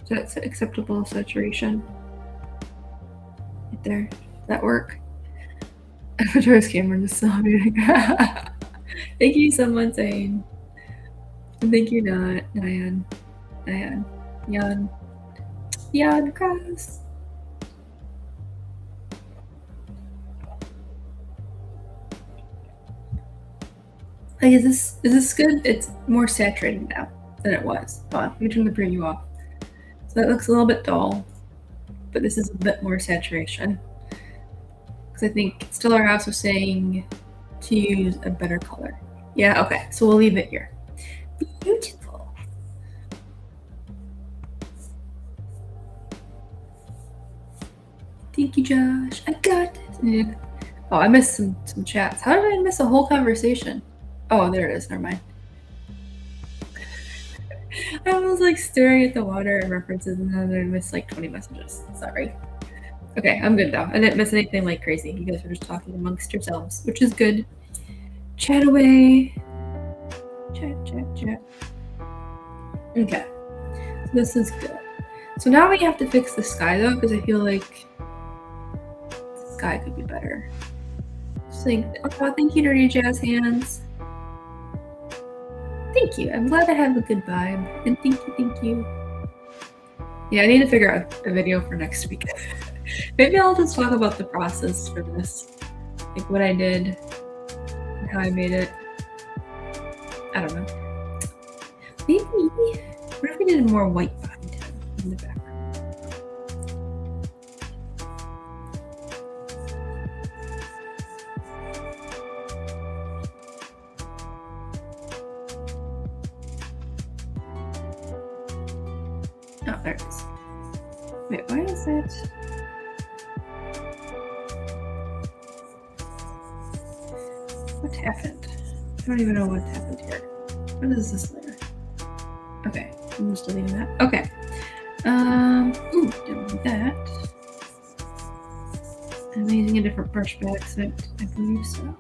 Is that acceptable saturation? Right there. Does that work? Avatar's camera just saw me. Thank you, someone saying. Thank you, Nyan. Jan Cross. Like, is this good? It's more saturated now than it was. Hold on, let me turn the preview off. So that looks a little bit dull, but this is a bit more saturation. Because I think Stellar House was saying to use a better color. Yeah, okay, so we'll leave it here. Beautiful. Thank you, Josh. I got it. Oh, I missed some chats. How did I miss a whole conversation? Oh, there it is. Never mind. I was like staring at the water and references, and then I missed like 20 messages. Sorry. Okay, I'm good now. I didn't miss anything like crazy. You guys were just talking amongst yourselves, which is good. Chat away. Chat. Okay. So this is good. So now we have to fix the sky though, because I feel like the sky could be better. Just like, oh, thank you, Dirty Jazz Hands. Thank you. I'm glad I have a good vibe. And thank you. Yeah, I need to figure out a video for next week. Maybe I'll just talk about the process for this. Like what I did and how I made it. I don't know. Maybe. What if we did more white behind him in the background? Oh, there it is. Wait, why is it? What happened? I don't even know what happened here. What is this layer? Okay, I'm just deleting that. Okay. Ooh, didn't do that. I'm using a different brush by accident. I believe so.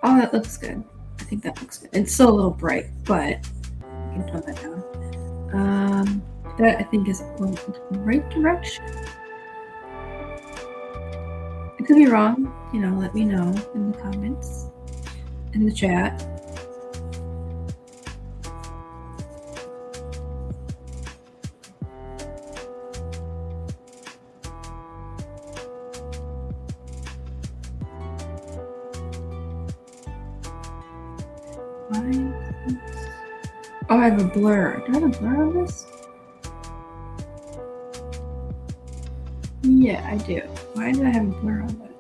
Oh, that looks good. I think that looks good. It's still a little bright, but I can tone that down. That I think is going in the right direction. I could be wrong. You know, let me know in the comments, in the chat. Oh, I have a blur. Do I have a blur on this? Yeah, I do. Why did I have a blur on that?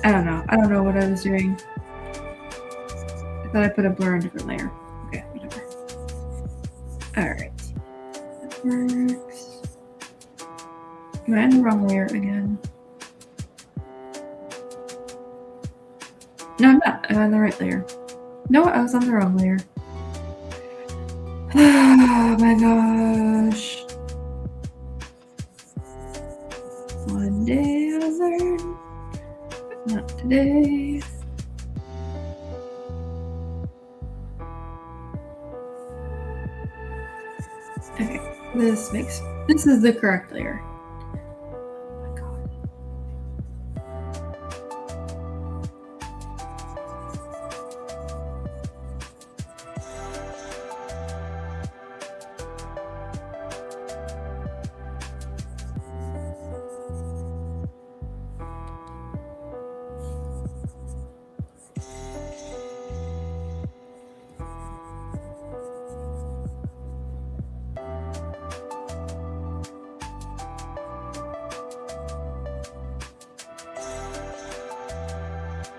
I don't know. I don't know what I was doing. I thought I put a blur on a different layer. Okay, whatever. Alright. That works. Am I on the wrong layer again? No, I'm not. I'm on the right layer. No, I was on the wrong layer. Oh my gosh. One day I'll learn, but not today. Okay, this is the correct layer.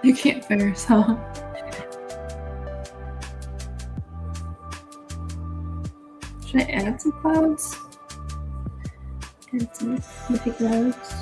The campfire song. Should I add some clouds? Add some snippy clouds.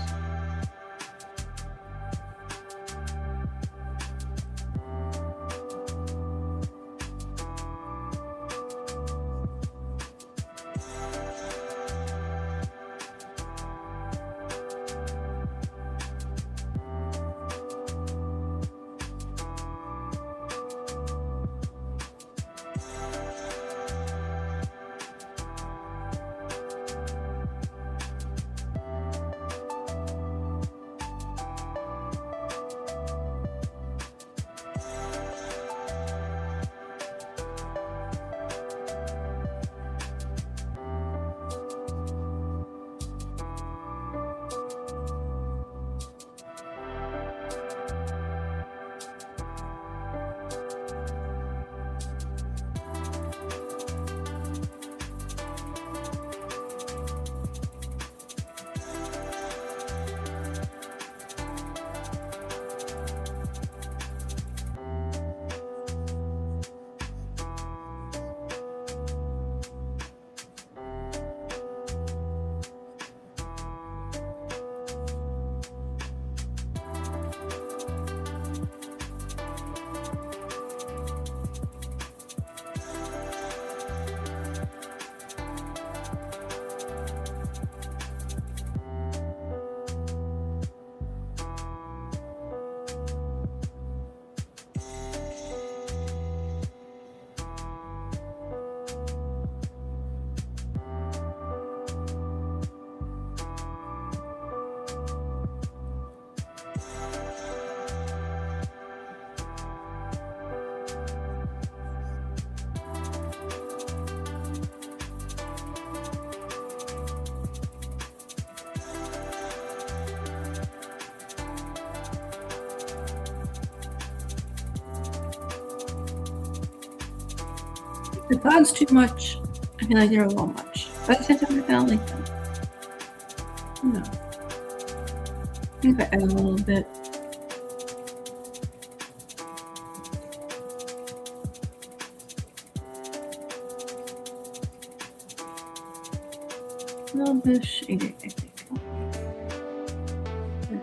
The clouds too much. I feel like they're a little much. But at the same time, I kind of like them. No. I think I add a little bit. A little bit of shading, I think.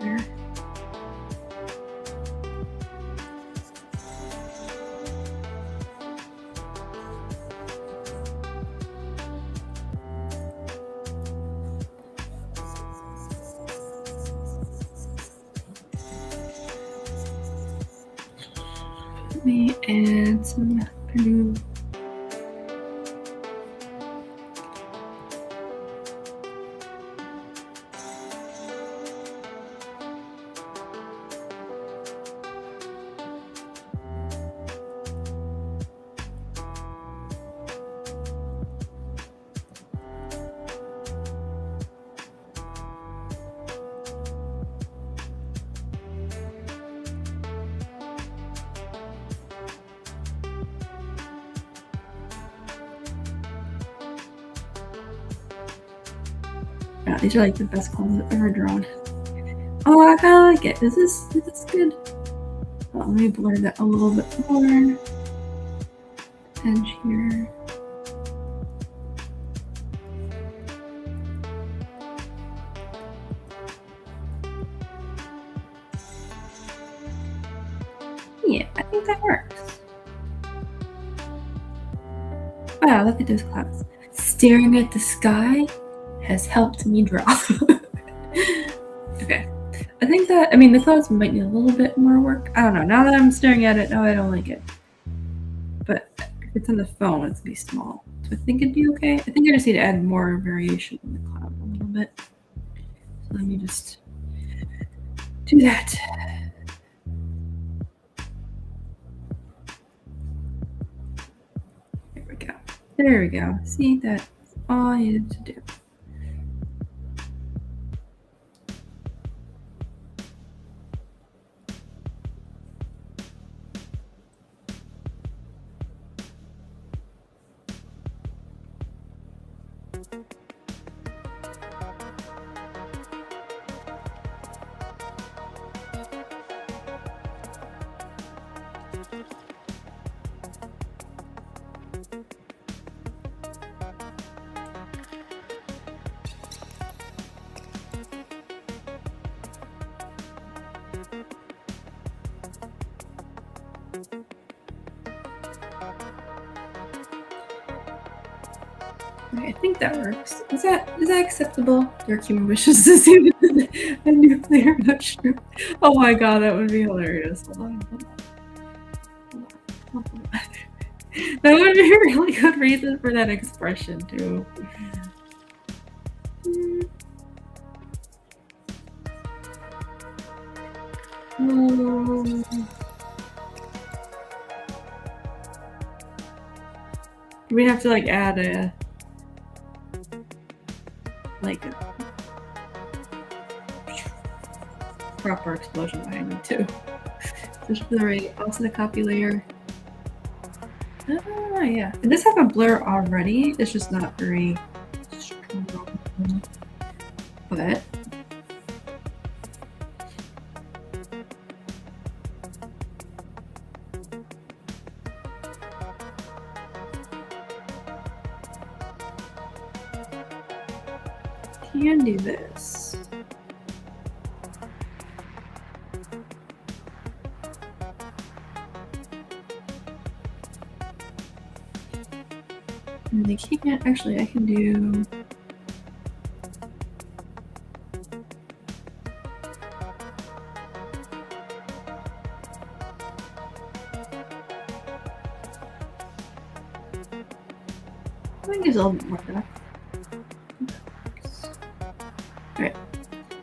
There. Let me add some blue. Yeah, these are like the best clouds I've ever drawn. Oh, I kind of like it. This is good. Let me blur that a little bit more. Edge here. Yeah, I think that works. Wow, look at those clouds. Staring at the sky has helped me draw. Okay. I think that, I mean, the clouds might need a little bit more work. I don't know. Now that I'm staring at it, no, I don't like it. But if it's on the phone, it's gonna be small. So I think it'd be okay. I think I just need to add more variation in the cloud a little bit. So let me just do that. There we go. There we go. See, that's all I needed to do. Okay, I think that works. Is that acceptable? Dark human wishes to see a nuclear mushroom. Oh my god, that would be hilarious. Hold on. That would be a really good reason for that expression too. We'd have to like add a proper explosion behind it too. Just for the right. Also the copy layer. Ah, yeah. It does have a blur already. It's just not very strong. But can do this. And they can't actually. I can do. I think it's a little bit more for that. Alright.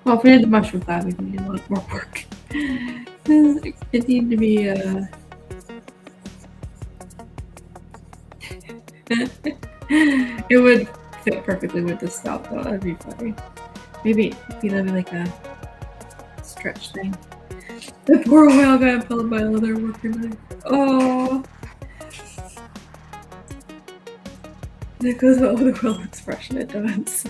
Well, if we had the mushroom cloud, we can do a lot more work. It needed to be it would fit perfectly with this stuff though. That'd be funny. Maybe that'd be like a stretch thing. The poor whale got impaled by another worker knife. Oh. That goes well with the whale expression, it does.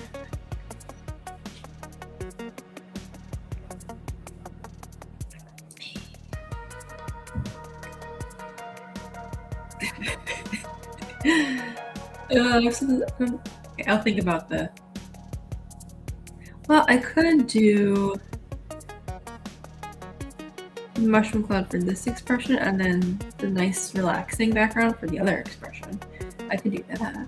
Okay, I'll think about the. Well, I could do mushroom cloud for this expression and then the nice relaxing background for the other expression. I could do that.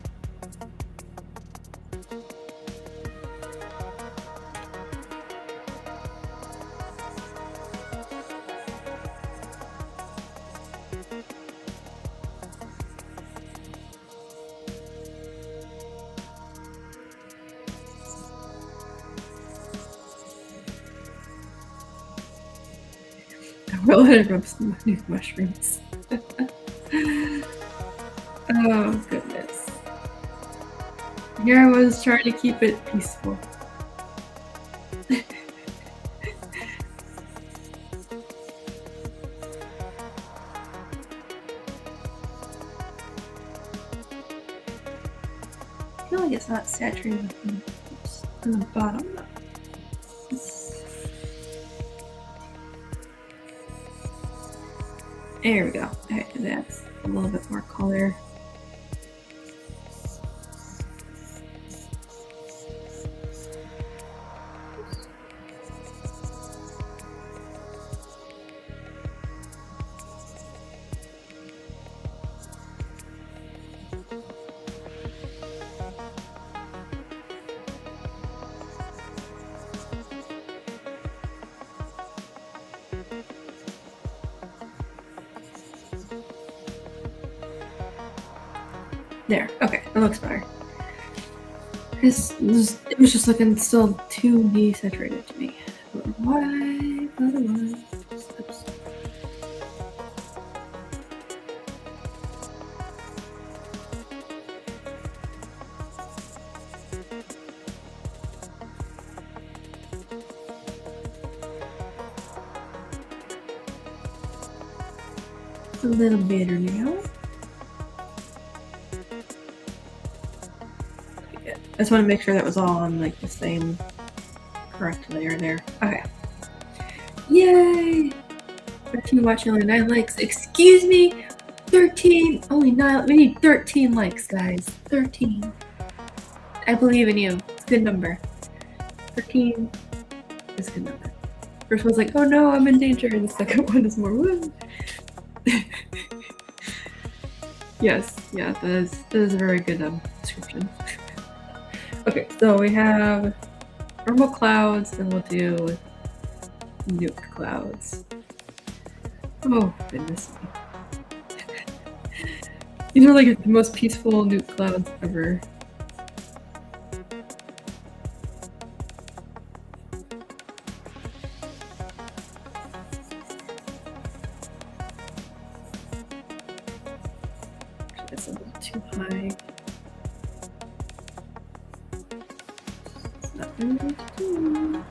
Well, I rub some new mushrooms. Oh, goodness. Here I was trying to keep it peaceful. I feel like it's not saturated on the bottom though. There we go. Okay, that's a little bit more color. There, okay, that looks better. It was just looking still too desaturated to me. Why? Otherwise, oops. A little better now. I just want to make sure that was all on like the same correct layer there. Okay. Yay! 13 watching, only 9 likes. Excuse me? 13, only 9. We need 13 likes, guys. 13. I believe in you. It's a good number. 13 is a good number. First one's like, oh no, I'm in danger, and the second one is more woo. Yes, yeah, that is a very good description. Okay, so we have normal clouds, and we'll do nuke clouds. Oh goodness. These are like the most peaceful nuke clouds ever. That's a little too high. It's not really what to do.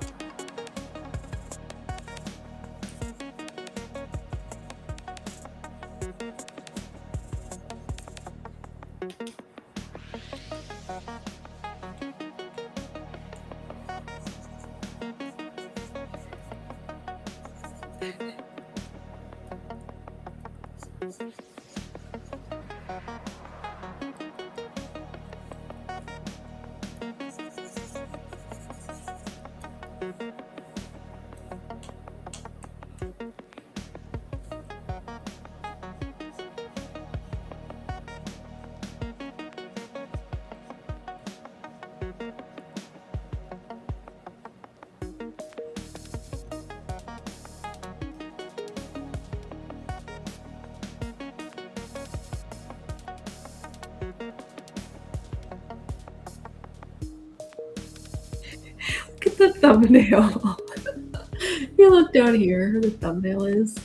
Look at the thumbnail. You look down here where the thumbnail is.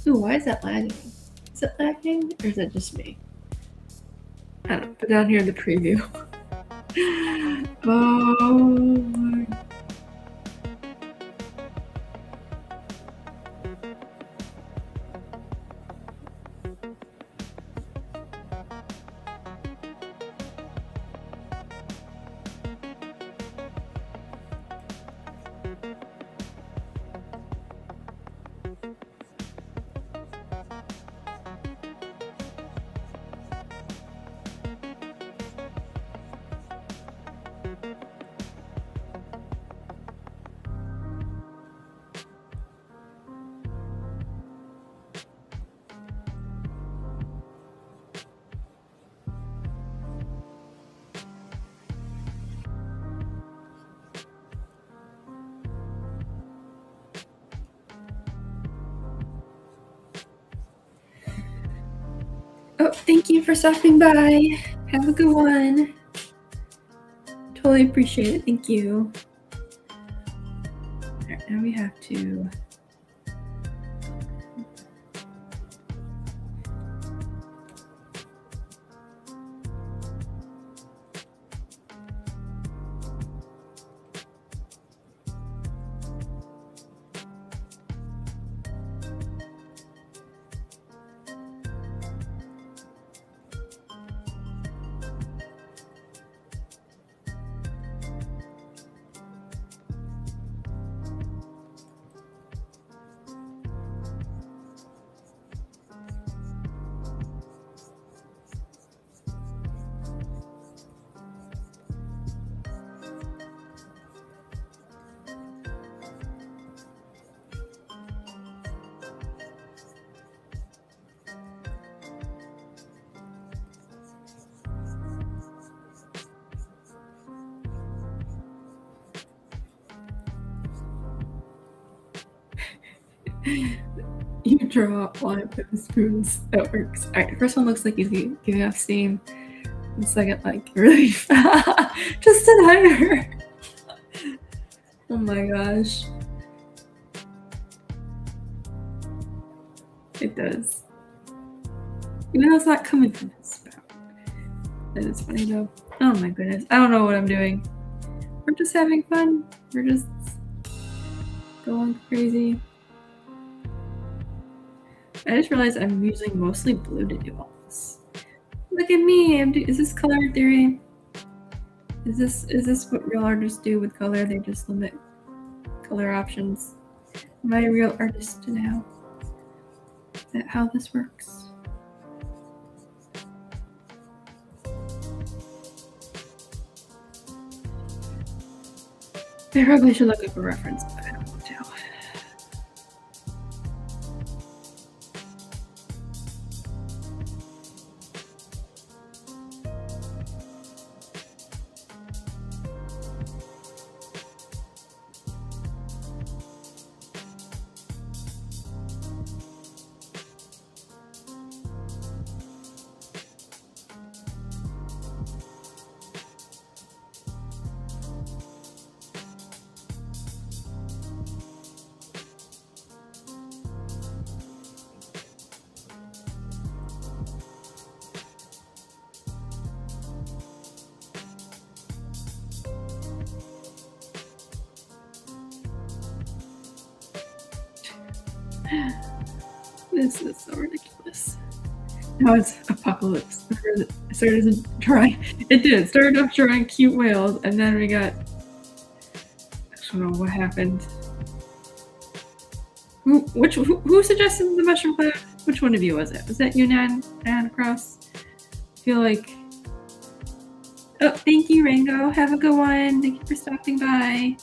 Ooh, why is that lagging? Is it lagging or is it just me? I don't know, but down here in the preview. Oh. Oh, thank you for stopping by. Have a good one. Totally appreciate it. Thank you. All right, now we have to. You draw while I put the spoons. That works. All right, the first one looks like he's giving off steam. The second, like, really fast. Just an higher. Oh my gosh. It does. Even though it's not coming from his spout. That is funny though. Oh my goodness. I don't know what I'm doing. We're just having fun. We're just going crazy. I just realized I'm using mostly blue to do all this. Look at me! Is this color theory? Is this what real artists do with color? They just limit color options. Am I a real artist now? Is that how this works? I probably should look up a reference, but I don't want to. This is so ridiculous. Now it's apocalypse. It started as drawing. It did. It started off drawing cute whales, and then we got. I don't know what happened. Who suggested the mushroom cloud? Which one of you was it? Was that you, Nan Cross? I feel like. Oh, thank you, Rango. Have a good one. Thank you for stopping by.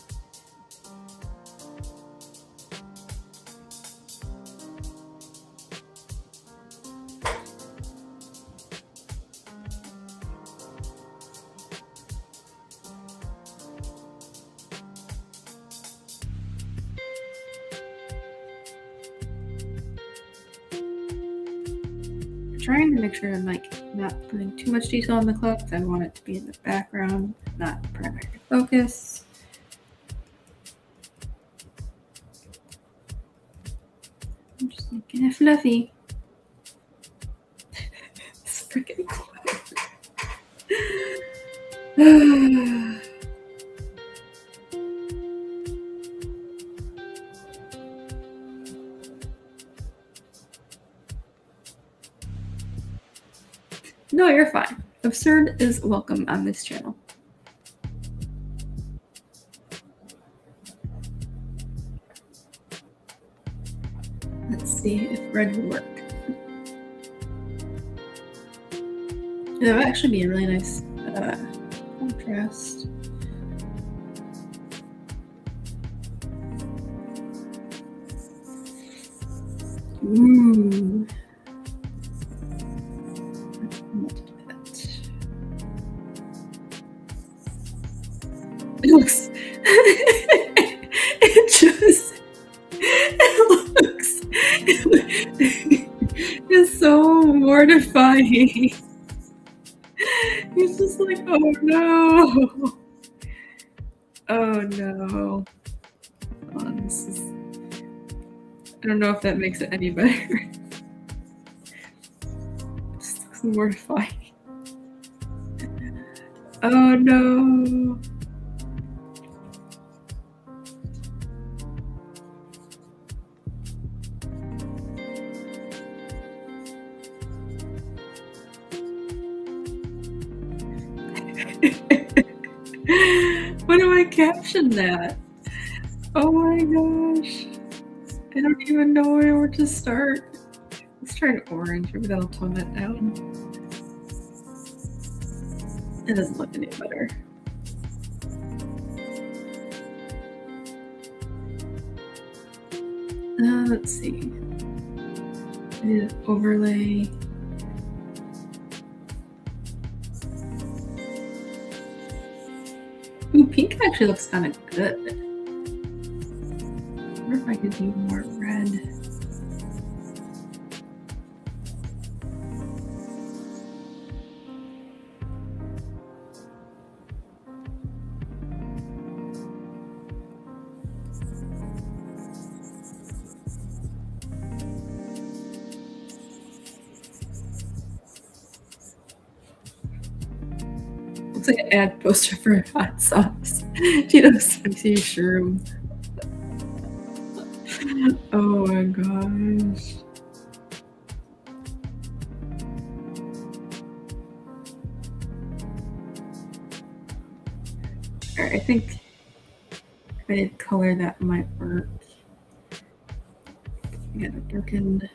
Trying to make sure I'm like not putting too much detail on the cloud because I want it to be in the background, not primary focus. I'm just making it fluffy. It's freaking No, you're fine. Absurd is welcome on this channel. Let's see if red would work. That would actually be a really nice contrast. Ooh. It looks. It's so mortifying. He's just like, oh no. Oh no. Oh, this is. I don't know if that makes it any better. It just looks mortifying. Oh no. What do I caption that? Oh my gosh. I don't even know where to start. Let's try an orange. Maybe that'll tone that down. It doesn't look any better. Let's see. I need an overlay. Ooh, pink actually looks kind of good. I wonder if I could do more red. Looks like an ad poster for hot sauce. Tito's spicy shroom. Oh my gosh. Alright, I think if I did color that might work. I got it darkened.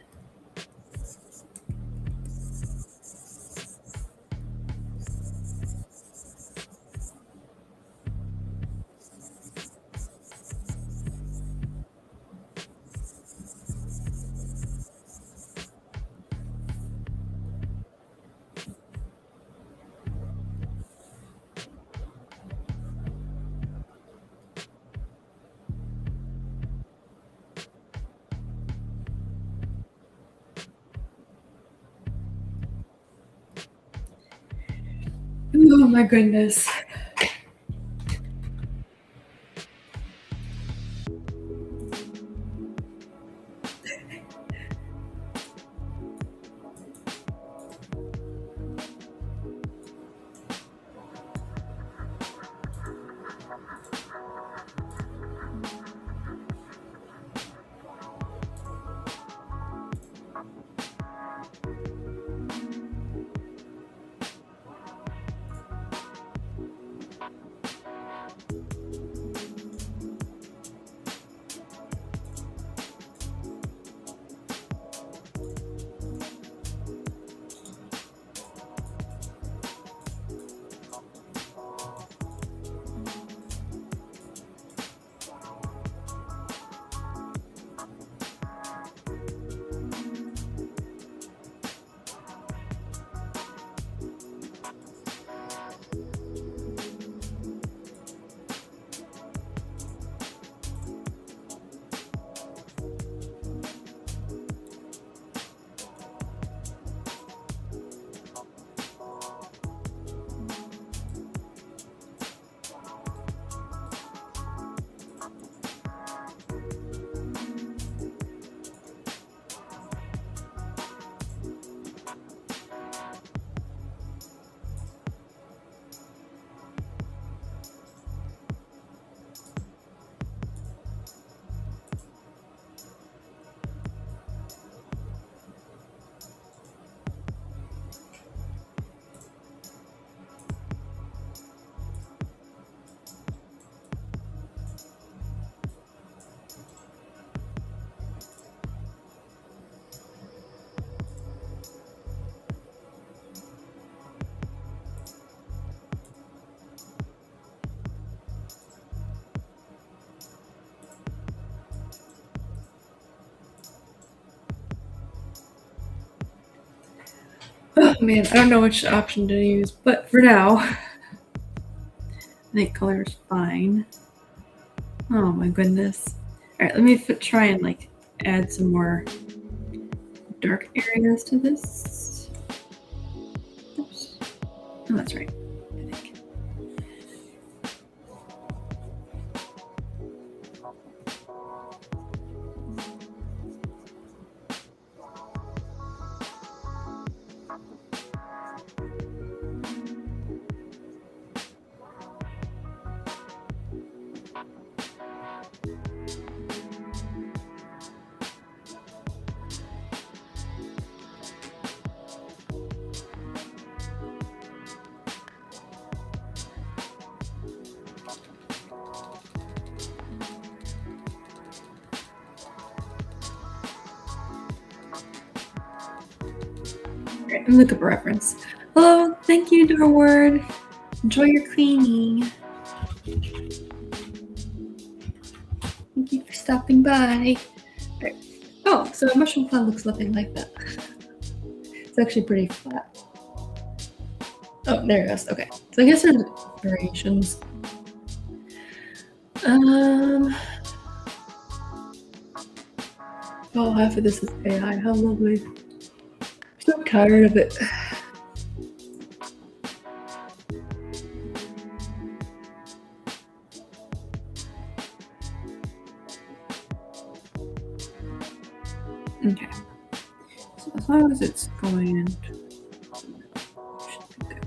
Oh my goodness. Oh man, I don't know which option to use, but for now, I think color is fine. Oh my goodness. Alright, let me try and like add some more dark areas to this. Oops. Oh, that's right. I think. Alright, look up a reference. Hello, thank you, Darward. Enjoy your cleaning. Thank you for stopping by. Right. Oh, so a mushroom cloud looks nothing like that. It's actually pretty flat. Oh, there it goes. Okay. So I guess there's variations. Oh, half of this is AI. How lovely. I'm so tired of it. Okay. So as long as it's going in, should be good.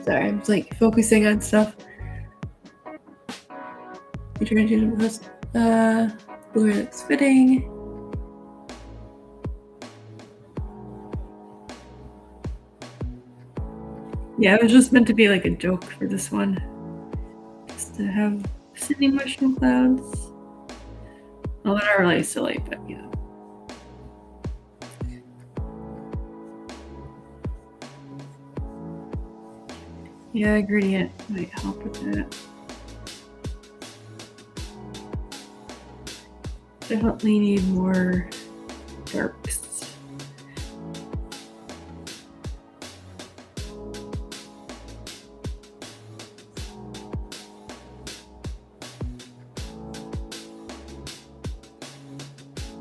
Sorry, I'm like focusing on stuff. You're trying to change this. Blue looks fitting. Yeah, it was just meant to be like a joke for this one. Just to have silly mushroom clouds. Well, they're not really silly, but you know. Yeah, gradient might help with that. Definitely need more darks.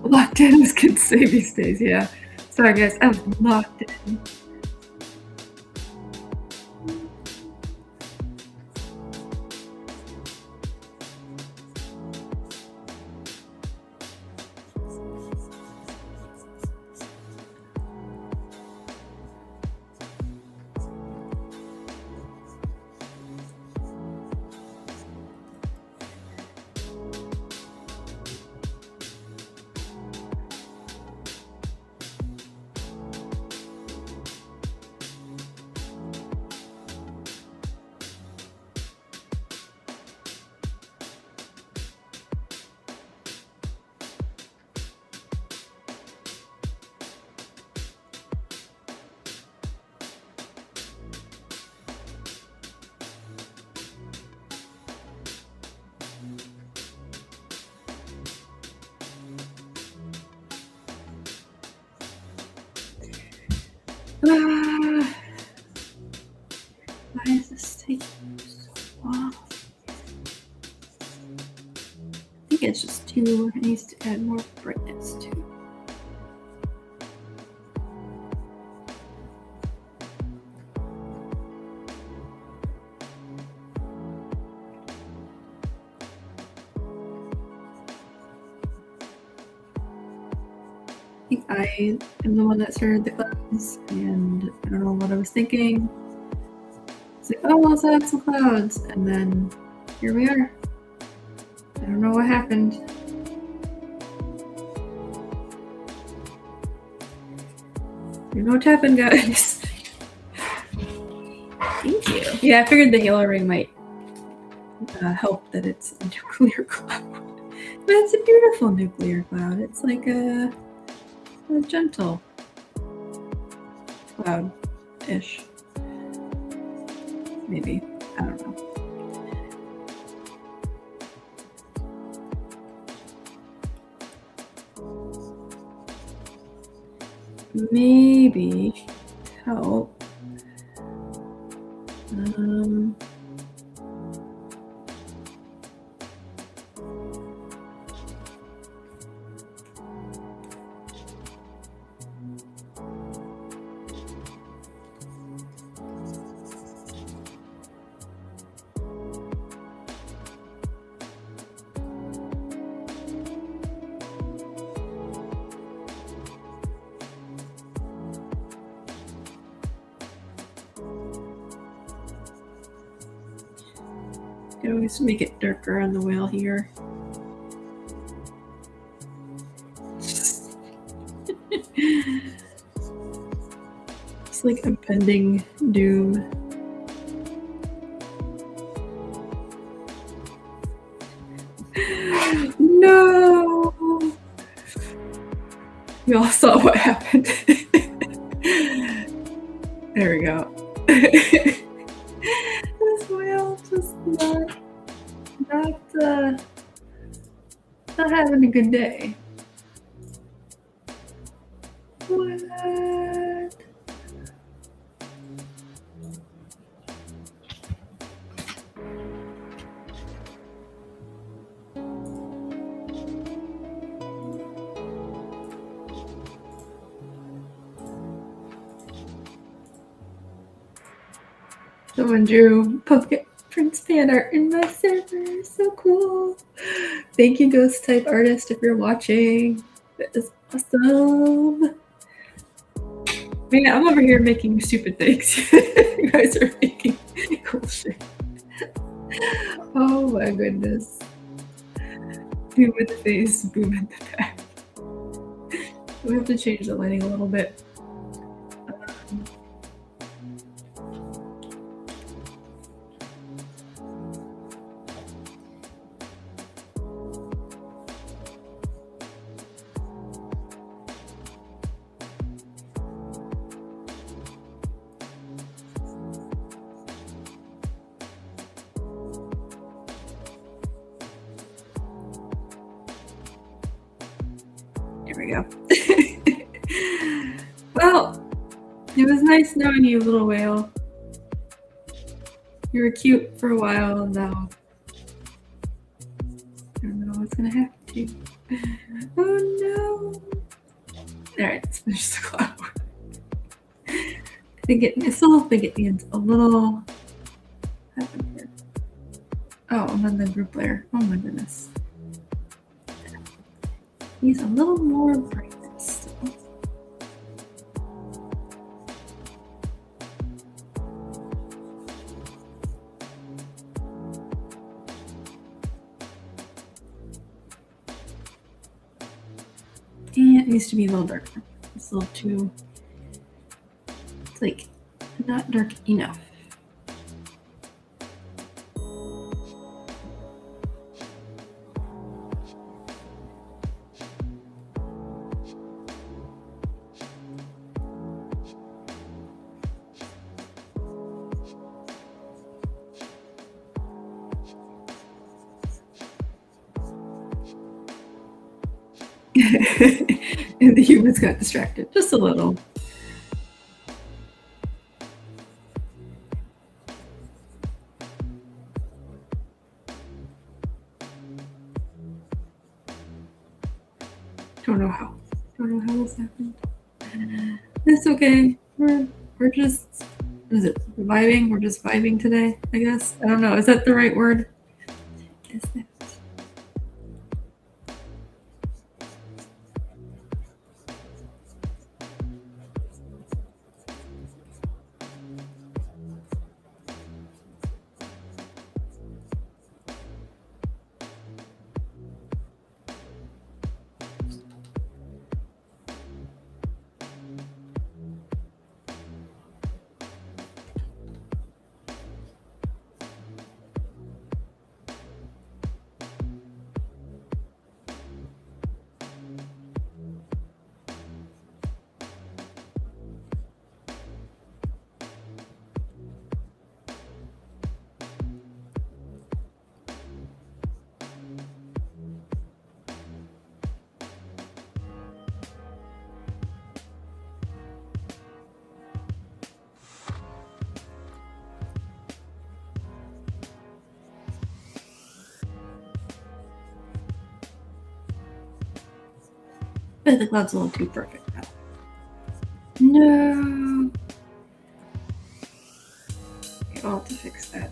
Locked in as kids say these days, yeah. Sorry guys, I was locked in. Why is this taking so long? I think it's just too, it needs to add more brightness too. I think I am the one that started the clouds, and I don't know what I was thinking. It's like, oh, let's add some clouds, and then here we are. I don't know what happened. You know what happened, guys. Thank you. Yeah, I figured the halo ring might help that it's a nuclear cloud. But it's a beautiful nuclear cloud. It's like a gentle cloud-ish. Maybe. I don't know. Maybe help. Can always make it darker on the whale here. It's like impending doom. No! We all saw what happened. There we go. This whale just not having a good day. What? Someone drew Pumpkin Prince fan art in my server. So cool. Thank you, Ghost Type Artist, if you're watching. That is awesome. Man, I'm over here making stupid things. You guys are making cool shit. Oh my goodness. Boom in the face, boom in the back. We have to change the lighting a little bit. There we go. Well, it was nice knowing you, little whale. You were cute for a while, and now I don't know what's gonna happen to you. Oh no! Alright, let's finish the cloud. I still think it needs a little. Oh, I'm on the group layer. Oh my goodness. Needs a little more brightness. And it needs to be a little darker. It's a little too. It's like not dark enough. And the humans got distracted just a little. Don't know how this happened. It's okay. We're just, is it vibing? We're just vibing today, I guess. I don't know. Is that the right word? Is it? I think that's a little too perfect now. No. Okay, I'll have to fix that.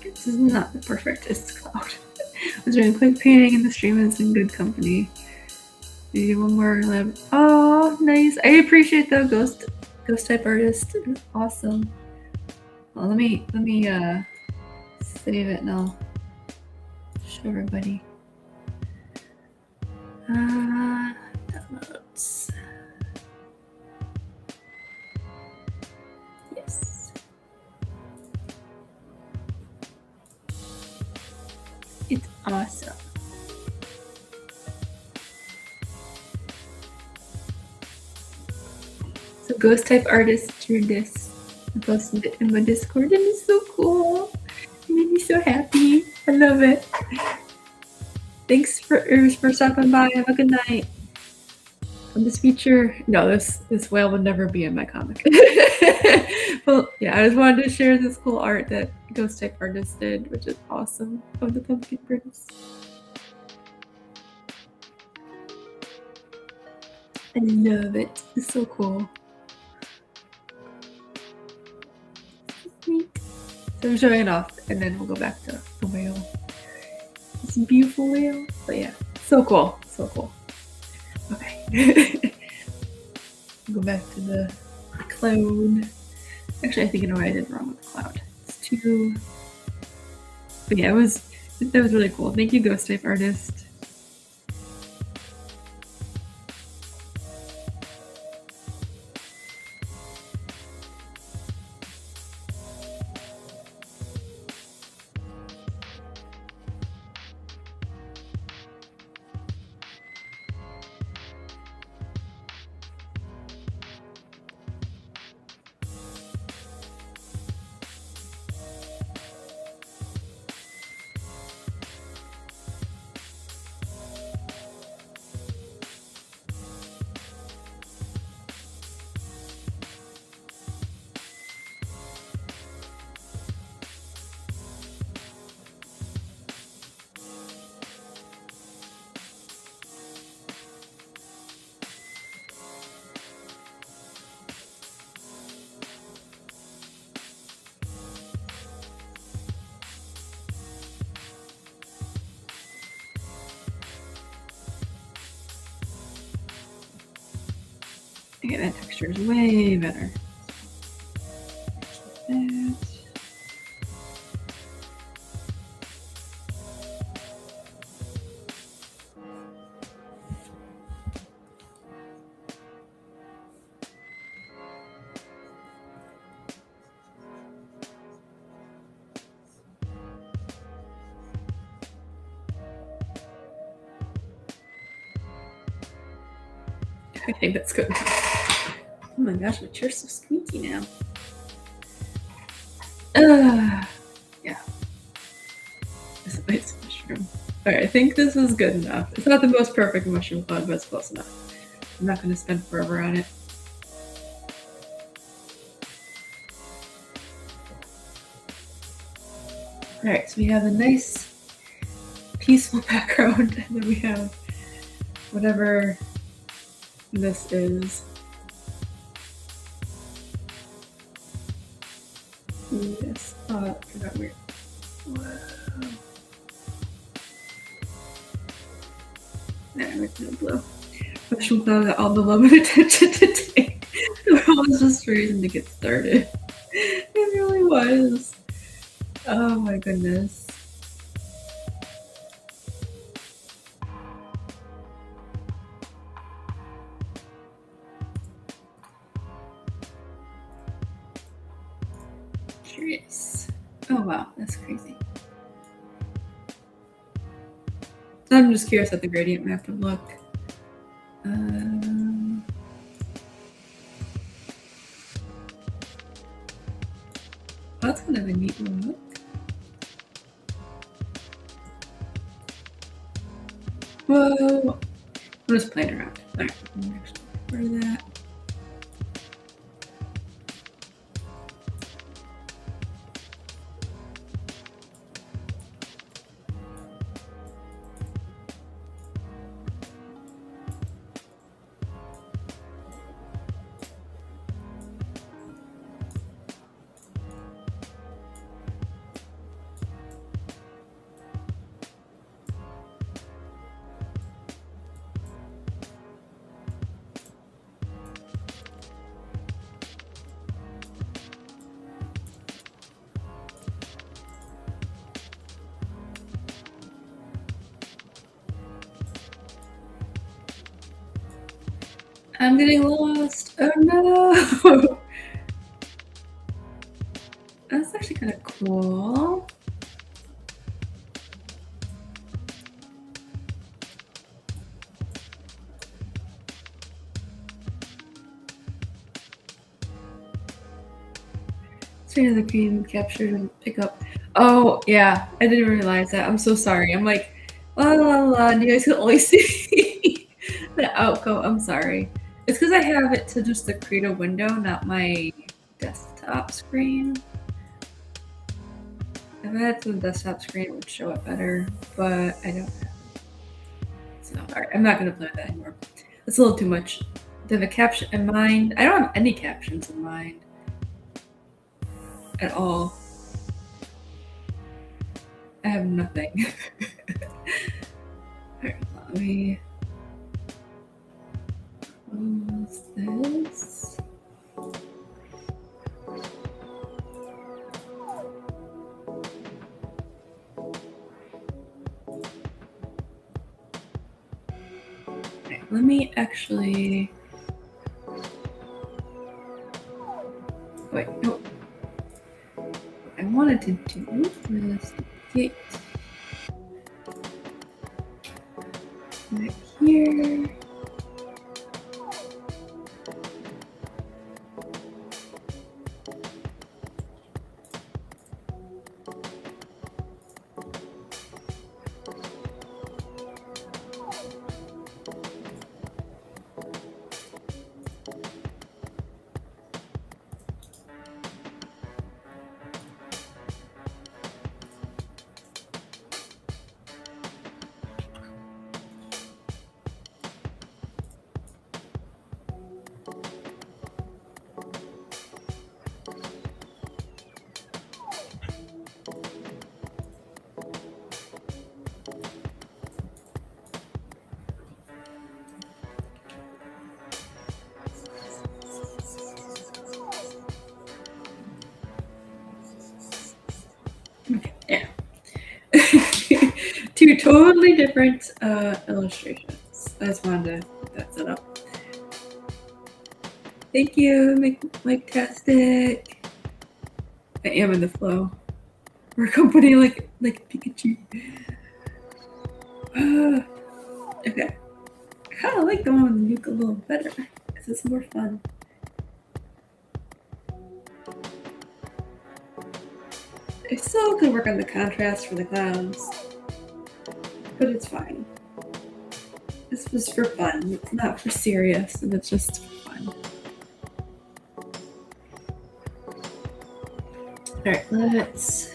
This is not the perfectest cloud. I was doing quick painting and the stream is in good company. Maybe one more lab. Oh, nice. I appreciate the ghost type artist. It was awesome. Well, let me save it and I'll show everybody. Downloads. Yes. It's awesome. So ghost type artist drew this. I posted it in my Discord and it's so cool. It made me so happy. I love it. Thanks for stopping by. Have a good night. This feature, no, this whale would never be in my comic. Well, yeah, I just wanted to share this cool art that Ghost Type Artist did, which is awesome, of the Pumpkin Prince. I love it. It's so cool. So I'm showing it off, and then we'll go back to the whale. It's a beautiful whale. But yeah, so cool. So cool. Okay. Go back to the cloud. Actually, I think I know what I did wrong with the cloud. It's too... But yeah, that was really cool. Thank you, Ghost Type Artist. Okay, that texture is way better. That. I think that's good. Oh my gosh, my chair's so squeaky now. Yeah. This is a nice mushroom. Alright, I think this is good enough. It's not the most perfect mushroom cloud, but it's close enough. I'm not going to spend forever on it. Alright, so we have a nice, peaceful background, and then we have whatever this is. Yes. I forgot where. Wow. Nah, I'm gonna blow. Mushroom cloud got all the love and attention today. The world was just reason to get started. It really was. Oh my goodness. Curious. Oh wow, that's crazy. So I'm just curious how the gradient map would look. That's kind of a neat look. Whoa! I'm just playing around. Alright, where that? I'm getting lost. Oh no! That's actually kind of cool. Straight of the cream captured and pick up. Oh yeah, I didn't realize that. I'm so sorry. I'm like, la la la. And you guys can only see the outcome. I'm sorry. It's because I have it to just to create a window, not my desktop screen. If I had to the desktop screen, it would show it better, but I don't have it. So alright, I'm not gonna play with that anymore. It's a little too much. Do I have a caption in mind? I don't have any captions in mind. At all. I have nothing. Alright, let me close this. Okay, let me actually. Wait, no. I wanted to do this gate right here. Okay, yeah. Two totally different illustrations. I just wanted to get that set up. Thank you, Mike-tastic. I am in the flow. We're a company like Pikachu. Okay. I kind of like the one with the nuke a little better because it's more fun. I still could work on the contrast for the clouds, but it's fine. This was for fun. It's not for serious, and it's just for fun. Alright, let's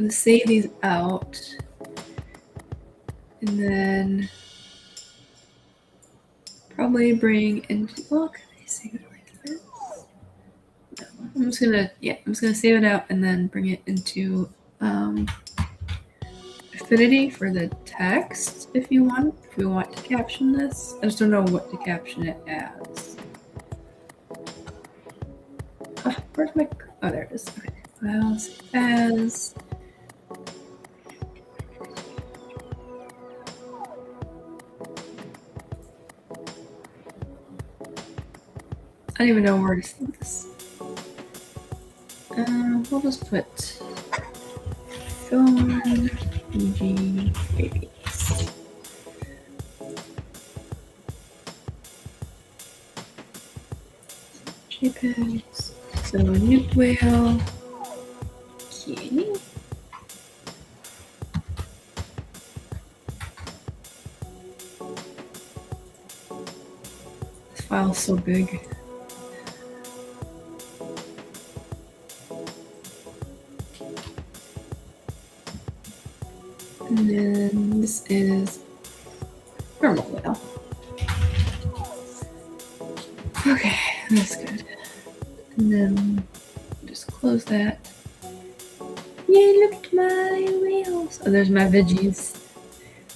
save these out. And then probably bring into, well, can I save it like this? No, I'm just gonna save it out and then bring it into Affinity for the text if we want to caption this. I just don't know what to caption it as. Where's my, oh, there it is. Okay. Well, save as. I don't even know where to save this. We'll just put Thorn PG babies. JPEGs. So nuke whale. Okay. This file's so big. And then this is normal whale. Okay, that's good. And then just close that. Yay, look at my whales. Oh, there's my veggies.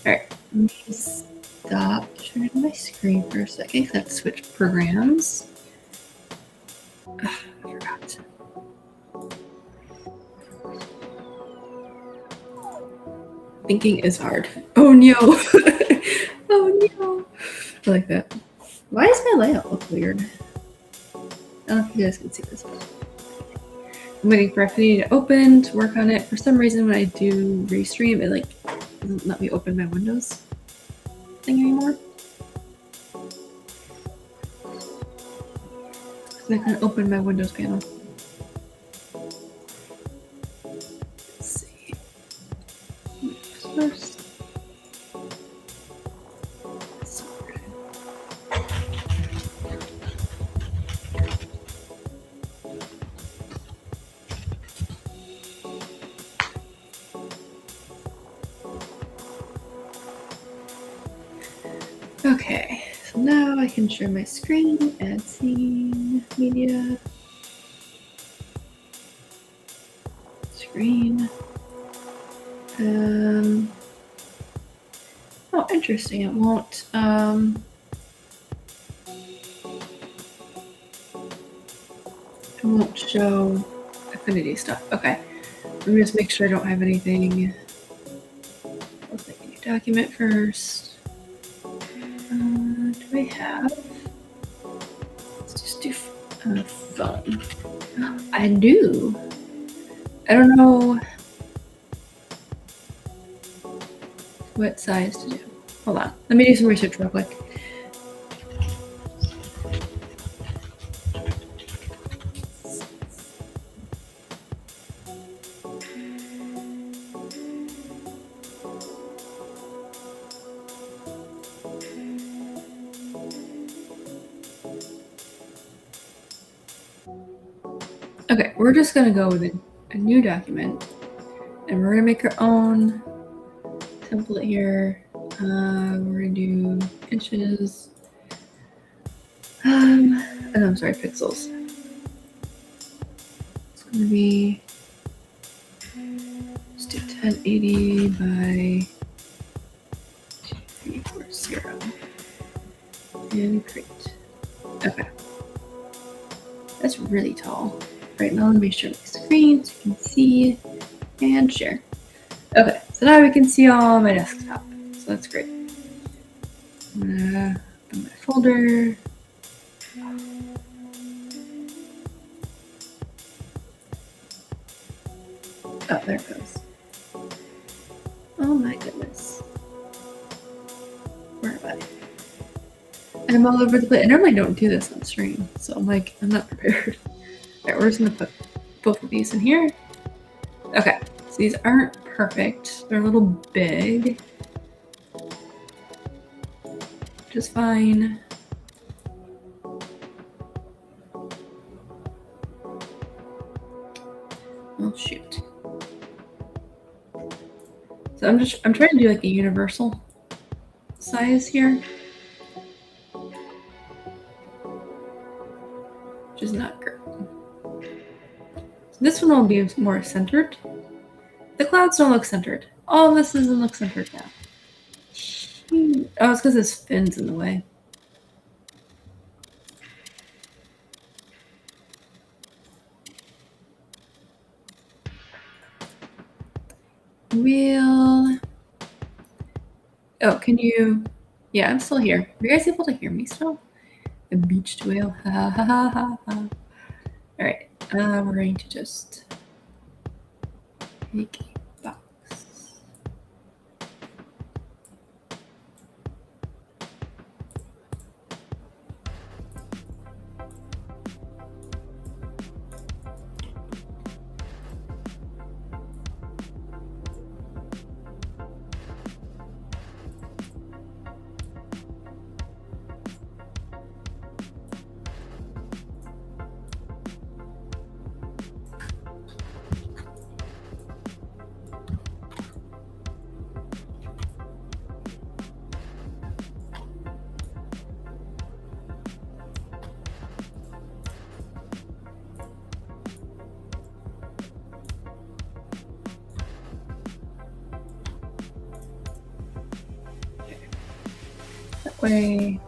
Alright, let me stop sharing my screen for a second because I have to switch programs. I forgot. Thinking is hard. Oh no. Oh no. I like that. Why does my layout look weird? I don't know if you guys can see this. I'm waiting for Affinity to open to work on it. For some reason, when I do restream, it like doesn't let me open my Windows thing anymore. So I can open my Windows panel. Let's see. First. Okay, so now I can share my screen, add scene, media, screen. Oh, interesting. It won't. It won't show Affinity stuff. Okay, let me just make sure I don't have anything. Let's make a new document first. Do I have? Let's just do phone. I do. I don't know what size to do. Hold on. Let me do some research real quick. Okay, we're just gonna go with a new document, and we're gonna make our own template here. We're gonna do inches. And I'm sorry, pixels. It's gonna be let's do 1080 by 2340 and create. Okay, that's really tall. Right now, let me share my screen so you can see and share. Okay, so now we can see all my desktop. So that's great. I'm gonna open my folder. Oh, there it goes. Oh my goodness. Where am I? I'm all over the place. I normally don't do this on stream, so I'm like, I'm not prepared. Alright, we're just gonna put both of these in here. Okay, so these aren't perfect. They're a little big. Which is fine. Oh shoot. So I'm trying to do like a universal size here. Which is not great. So this one will be more centered. The clouds don't look centered. All this doesn't look centered now. Oh, it's because this fin's in the way. Oh, can you? Yeah, I'm still here. Are you guys able to hear me still? The beached whale. Ha ha ha ha ha. All right. We're going to just make a box. That way.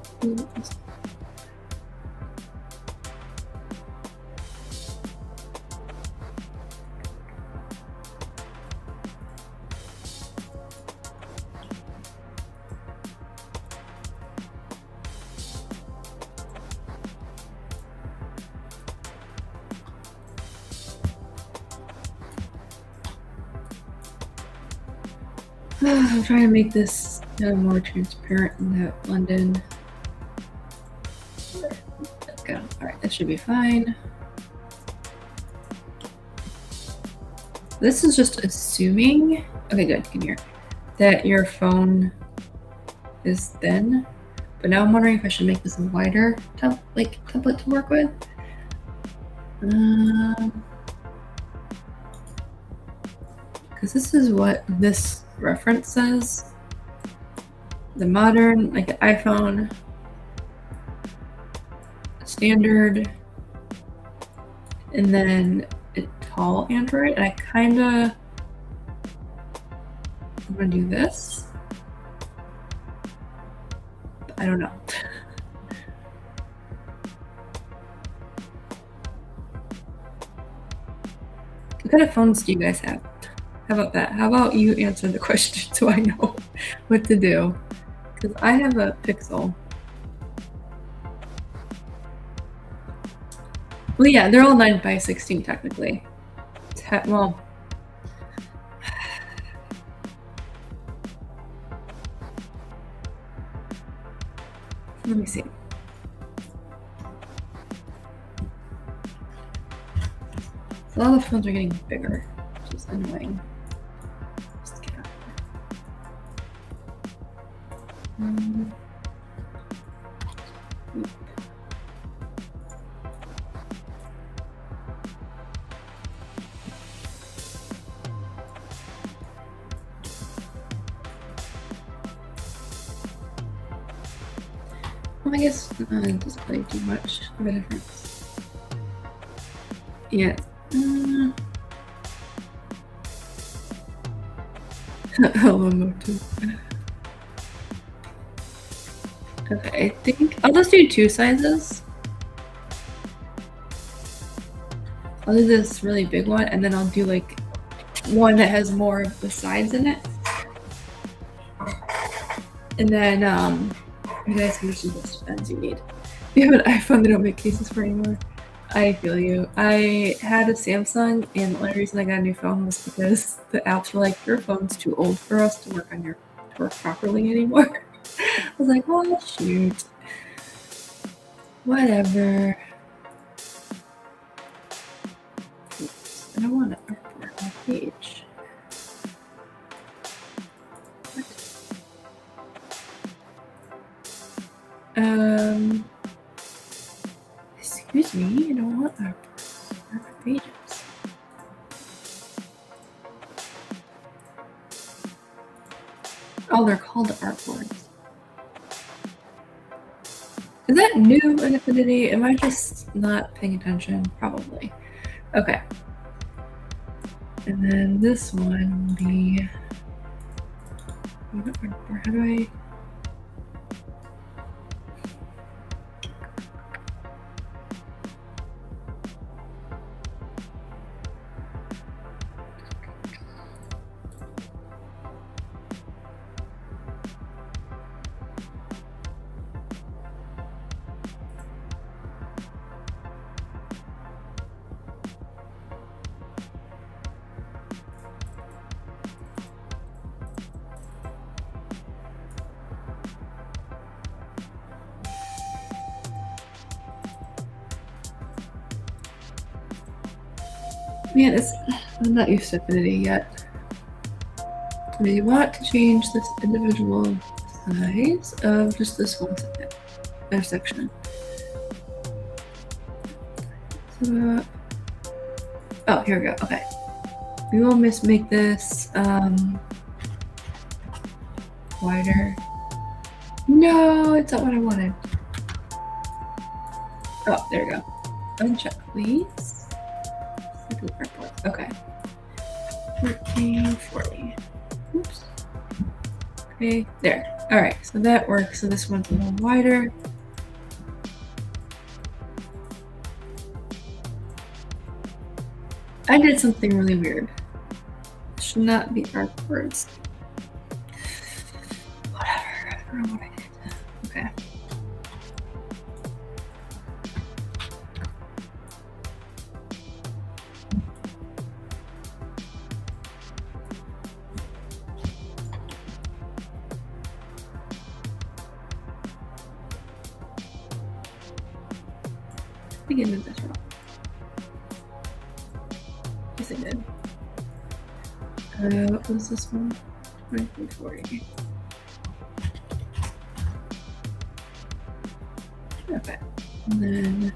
I'm trying to make this more transparent in that London. Let's go. All right, that should be fine. This is just assuming, okay, good, you can hear, that your phone is thin. But now I'm wondering if I should make this a wider template to work with. Because this is what this reference says. The modern, like the iPhone, standard, and then a tall Android. And I kinda, I'm gonna do this. But I don't know. What kind of phones do you guys have? How about that? How about you answer the question so I know what to do? Because I have a Pixel. Well, yeah, they're all 9x16 technically. Well, let me see. So all the phones are getting bigger, which is annoying. Just get out there. Well, I guess it doesn't really do much of a difference. Yeah. Hello, Motu. Okay, I think I'll just do 2 sizes. I'll do this really big one, and then I'll do like one that has more of the sides in it. And then you guys can just use this as you need. If you have an iPhone, they don't make cases for anymore. I feel you. I had a Samsung, and the only reason I got a new phone was because the apps were like, your phone's too old for us to work properly anymore. I was like, oh shoot. Whatever. Oops, I don't want to artwork my page. What? Excuse me, I don't want artwork on my pages. Oh, they're called artboards. Is that new in Affinity? Am I just not paying attention? Probably. Okay. And then this one will be. How do I? Man, I'm not used to Affinity yet. We want to change this individual size of just this one section. So, oh, here we go. Okay. We will make this wider. No, it's not what I wanted. Oh, there we go. Uncheck, please. Okay. 1340. Oops. Okay, there. All right, so that works. So this one's a little wider. I did something really weird. It should not be artwords. Whatever. I don't know what I did. Okay. think I did this wrong. Yes, I did. What was this one? 2340. Okay. And then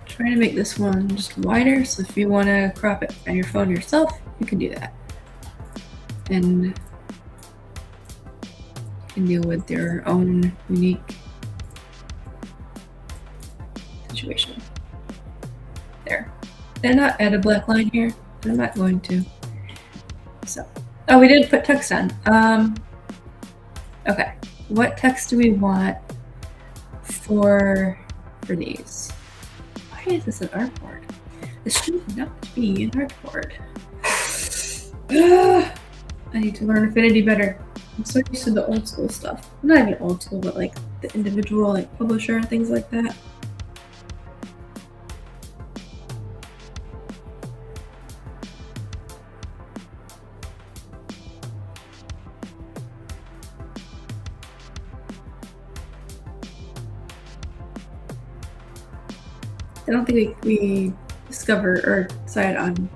trying to make this one just wider, so if you want to crop it on your phone yourself, you can do that. And you can deal with your own unique situation. There. Did I not add a black line here? I'm not going to. So, oh, we didn't put text on. Okay. What text do we want for these? Why is this an artboard? This should not be an artboard. I need to learn Affinity better. I'm so used to the old school stuff. Not even old school, but like the individual like publisher and things like that. I don't think we discover or decide on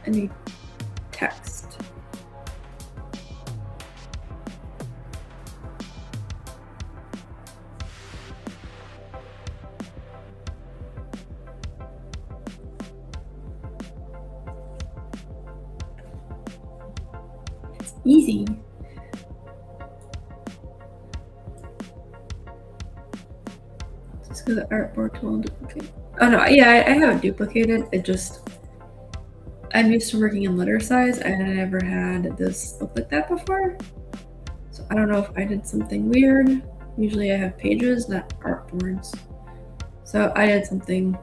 any text. It's easy. Just go to the artboard tool and duplicate. Oh no, yeah, I have it duplicated. It just, I'm used to working in letter size and I never had this look like that before. So I don't know if I did something weird. Usually I have pages, not artboards. So I did something.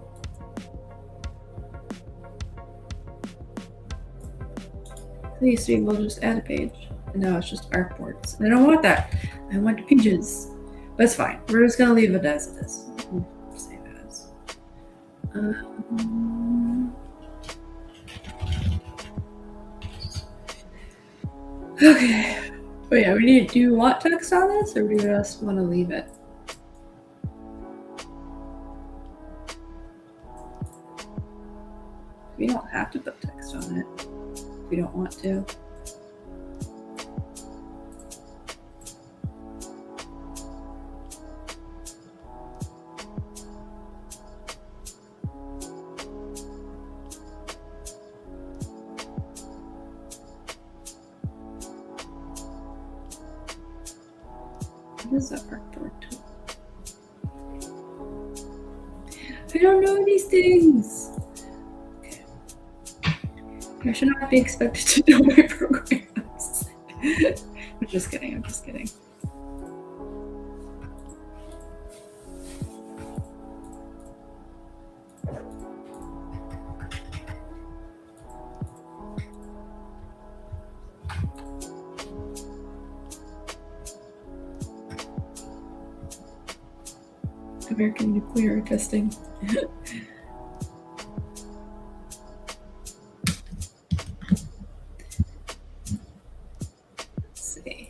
I used to be able to just add a page, and now it's just artboards. And I don't want that. I want pages. But it's fine. We're just gonna leave it as it is. Save as. Okay. But yeah, do you want text on this, or do you just want to leave it? We don't have to put text on it if we don't want to. What is that artboard tool? I don't know these things. Okay. I should not be expected to know my programs. I'm just kidding. I'm just kidding. American nuclear testing. Let's see.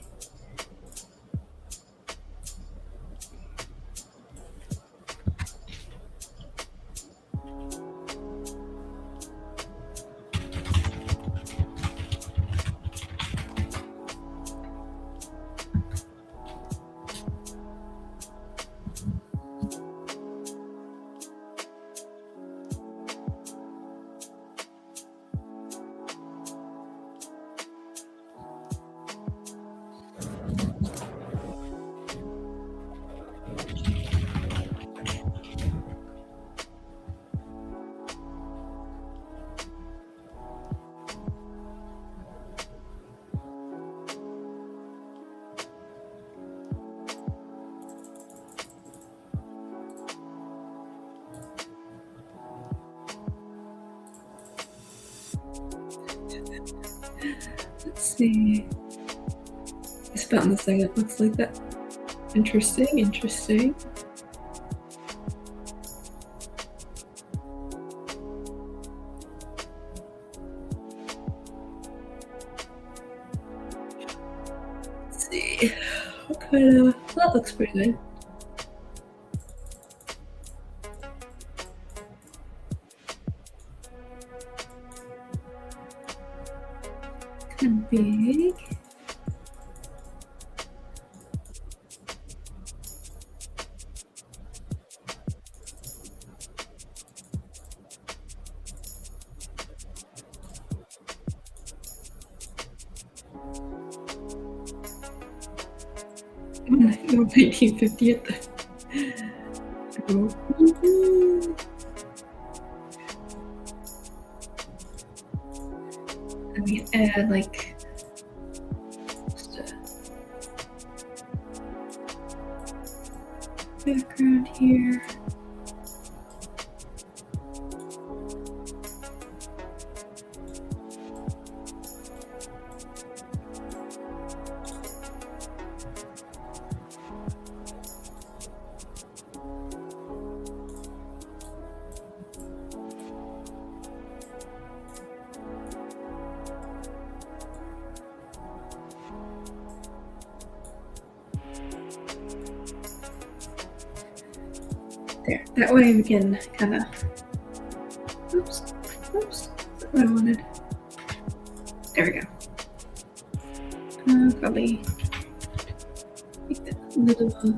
Let's see. I spelled in the second. Looks like that. Interesting. Interesting. Let's see. that looks pretty good. Kind of big. No, 1950th. I mean, add like just a background here. There. That way we can kind of. Oops. That's what I wanted. There we go. Probably make that a little.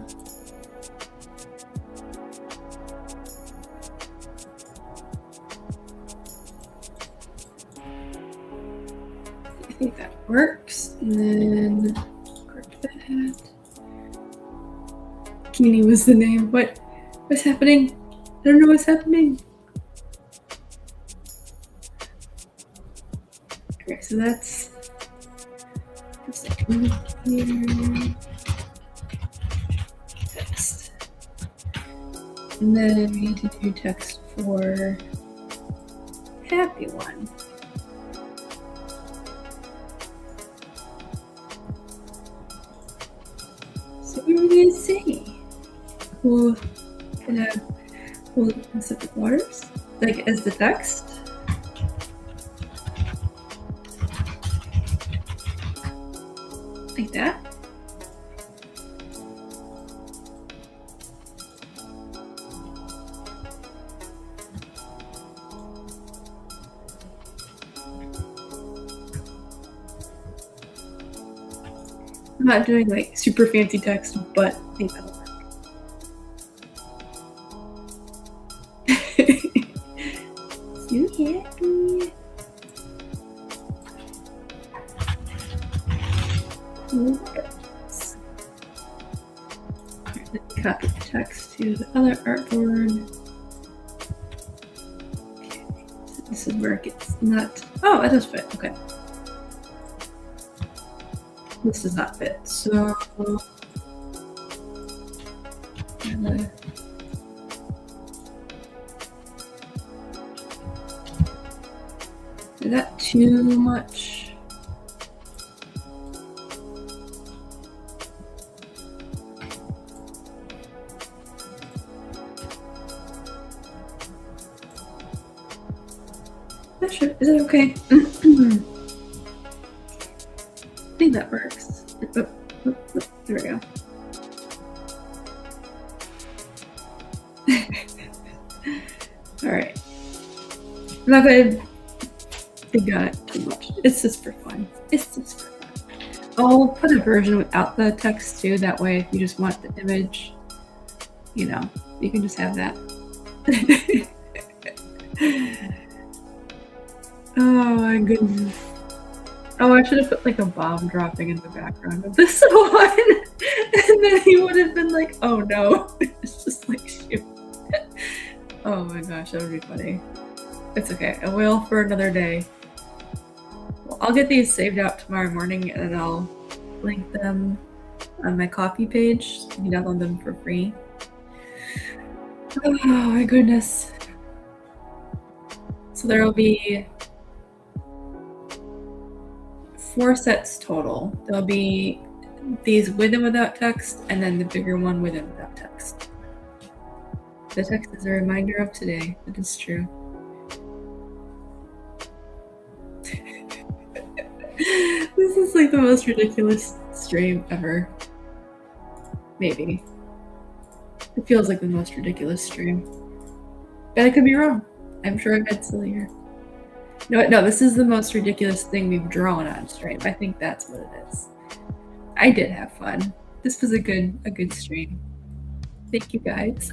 I think that works. And then correct that. Keeney was the name. What's happening? I don't know what's happening. Okay, so that's here. Text. And then we need to do text for happy one. So what are we gonna say? We'll kind of hold Pacific Waters, like as the text. Like that. I'm not doing like super fancy text, but I think that'll work. So happy. Copy the text to the other artboard. Okay, so this is where it gets not. Oh, it does fit. Okay. This does not fit. So. Is that too much? Not sure. Is it okay? I think that works. Oh, there we go. All right. I'm not gonna dig on it too much. It's just for fun. It's just for fun. I'll put a version without the text too. That way, if you just want the image, you know, you can just have that. Oh my goodness. Oh, I should have put like a bomb dropping in the background of this one. And then he would have been like, oh no. It's just like, shoot. Oh my gosh, that would be funny. It's okay. I will for another day. Well, I'll get these saved out tomorrow morning and I'll link them on my Ko-fi page. You can download them for free. Oh my goodness. So there will be 4 sets total. There'll be these with and without text, and then the bigger one with and without text. The text is a reminder of today. It is true. This is like the most ridiculous stream ever. Maybe. It feels like the most ridiculous stream. But I could be wrong. I'm sure I've had sillier. No, this is the most ridiculous thing we've drawn on stream. I think that's what it is. I did have fun. This was a good stream. Thank you guys.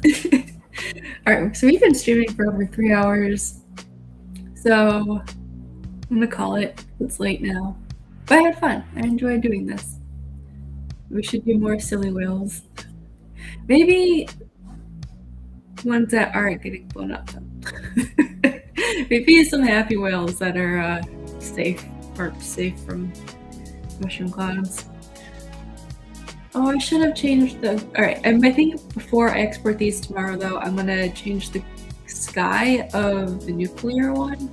Alright, so we've been streaming for over 3 hours. So I'm gonna call it. It's late now. But I had fun. I enjoyed doing this. We should do more silly whales. Maybe ones that aren't getting blown up. Maybe some happy whales that are safe, marked safe from mushroom clouds. Oh, I should have changed the... Alright, I think before I export these tomorrow, though, I'm gonna change the sky of the nuclear one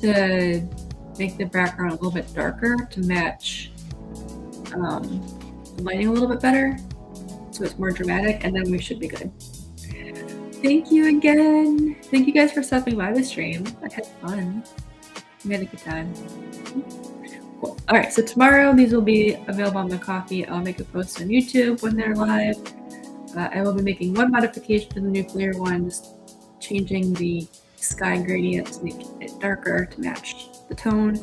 to make the background a little bit darker to match the lighting a little bit better, so it's more dramatic, and then we should be good. Thank you again. Thank you guys for stopping by the stream. I had fun. We had a good time. Cool. All right, so tomorrow these will be available on the coffee. I'll make a post on YouTube when they're live. I will be making one modification to the nuclear one, just changing the sky gradient to make it darker to match the tone,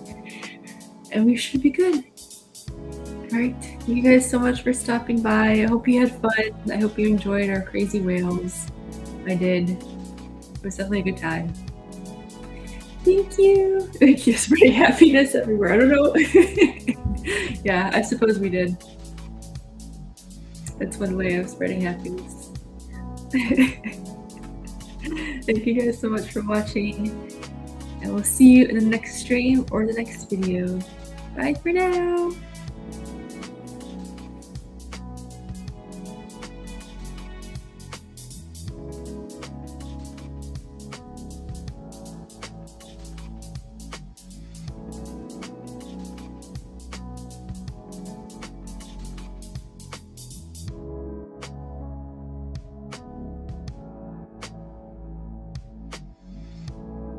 and we should be good. All right, thank you guys so much for stopping by. I hope you had fun. I hope you enjoyed our crazy whales. I did. It was definitely a good time. Thank you. You spray happiness everywhere. I don't know. Yeah, I suppose we did. That's one way of spreading happiness. Thank you guys so much for watching. And we'll see you in the next stream or the next video. Bye for now.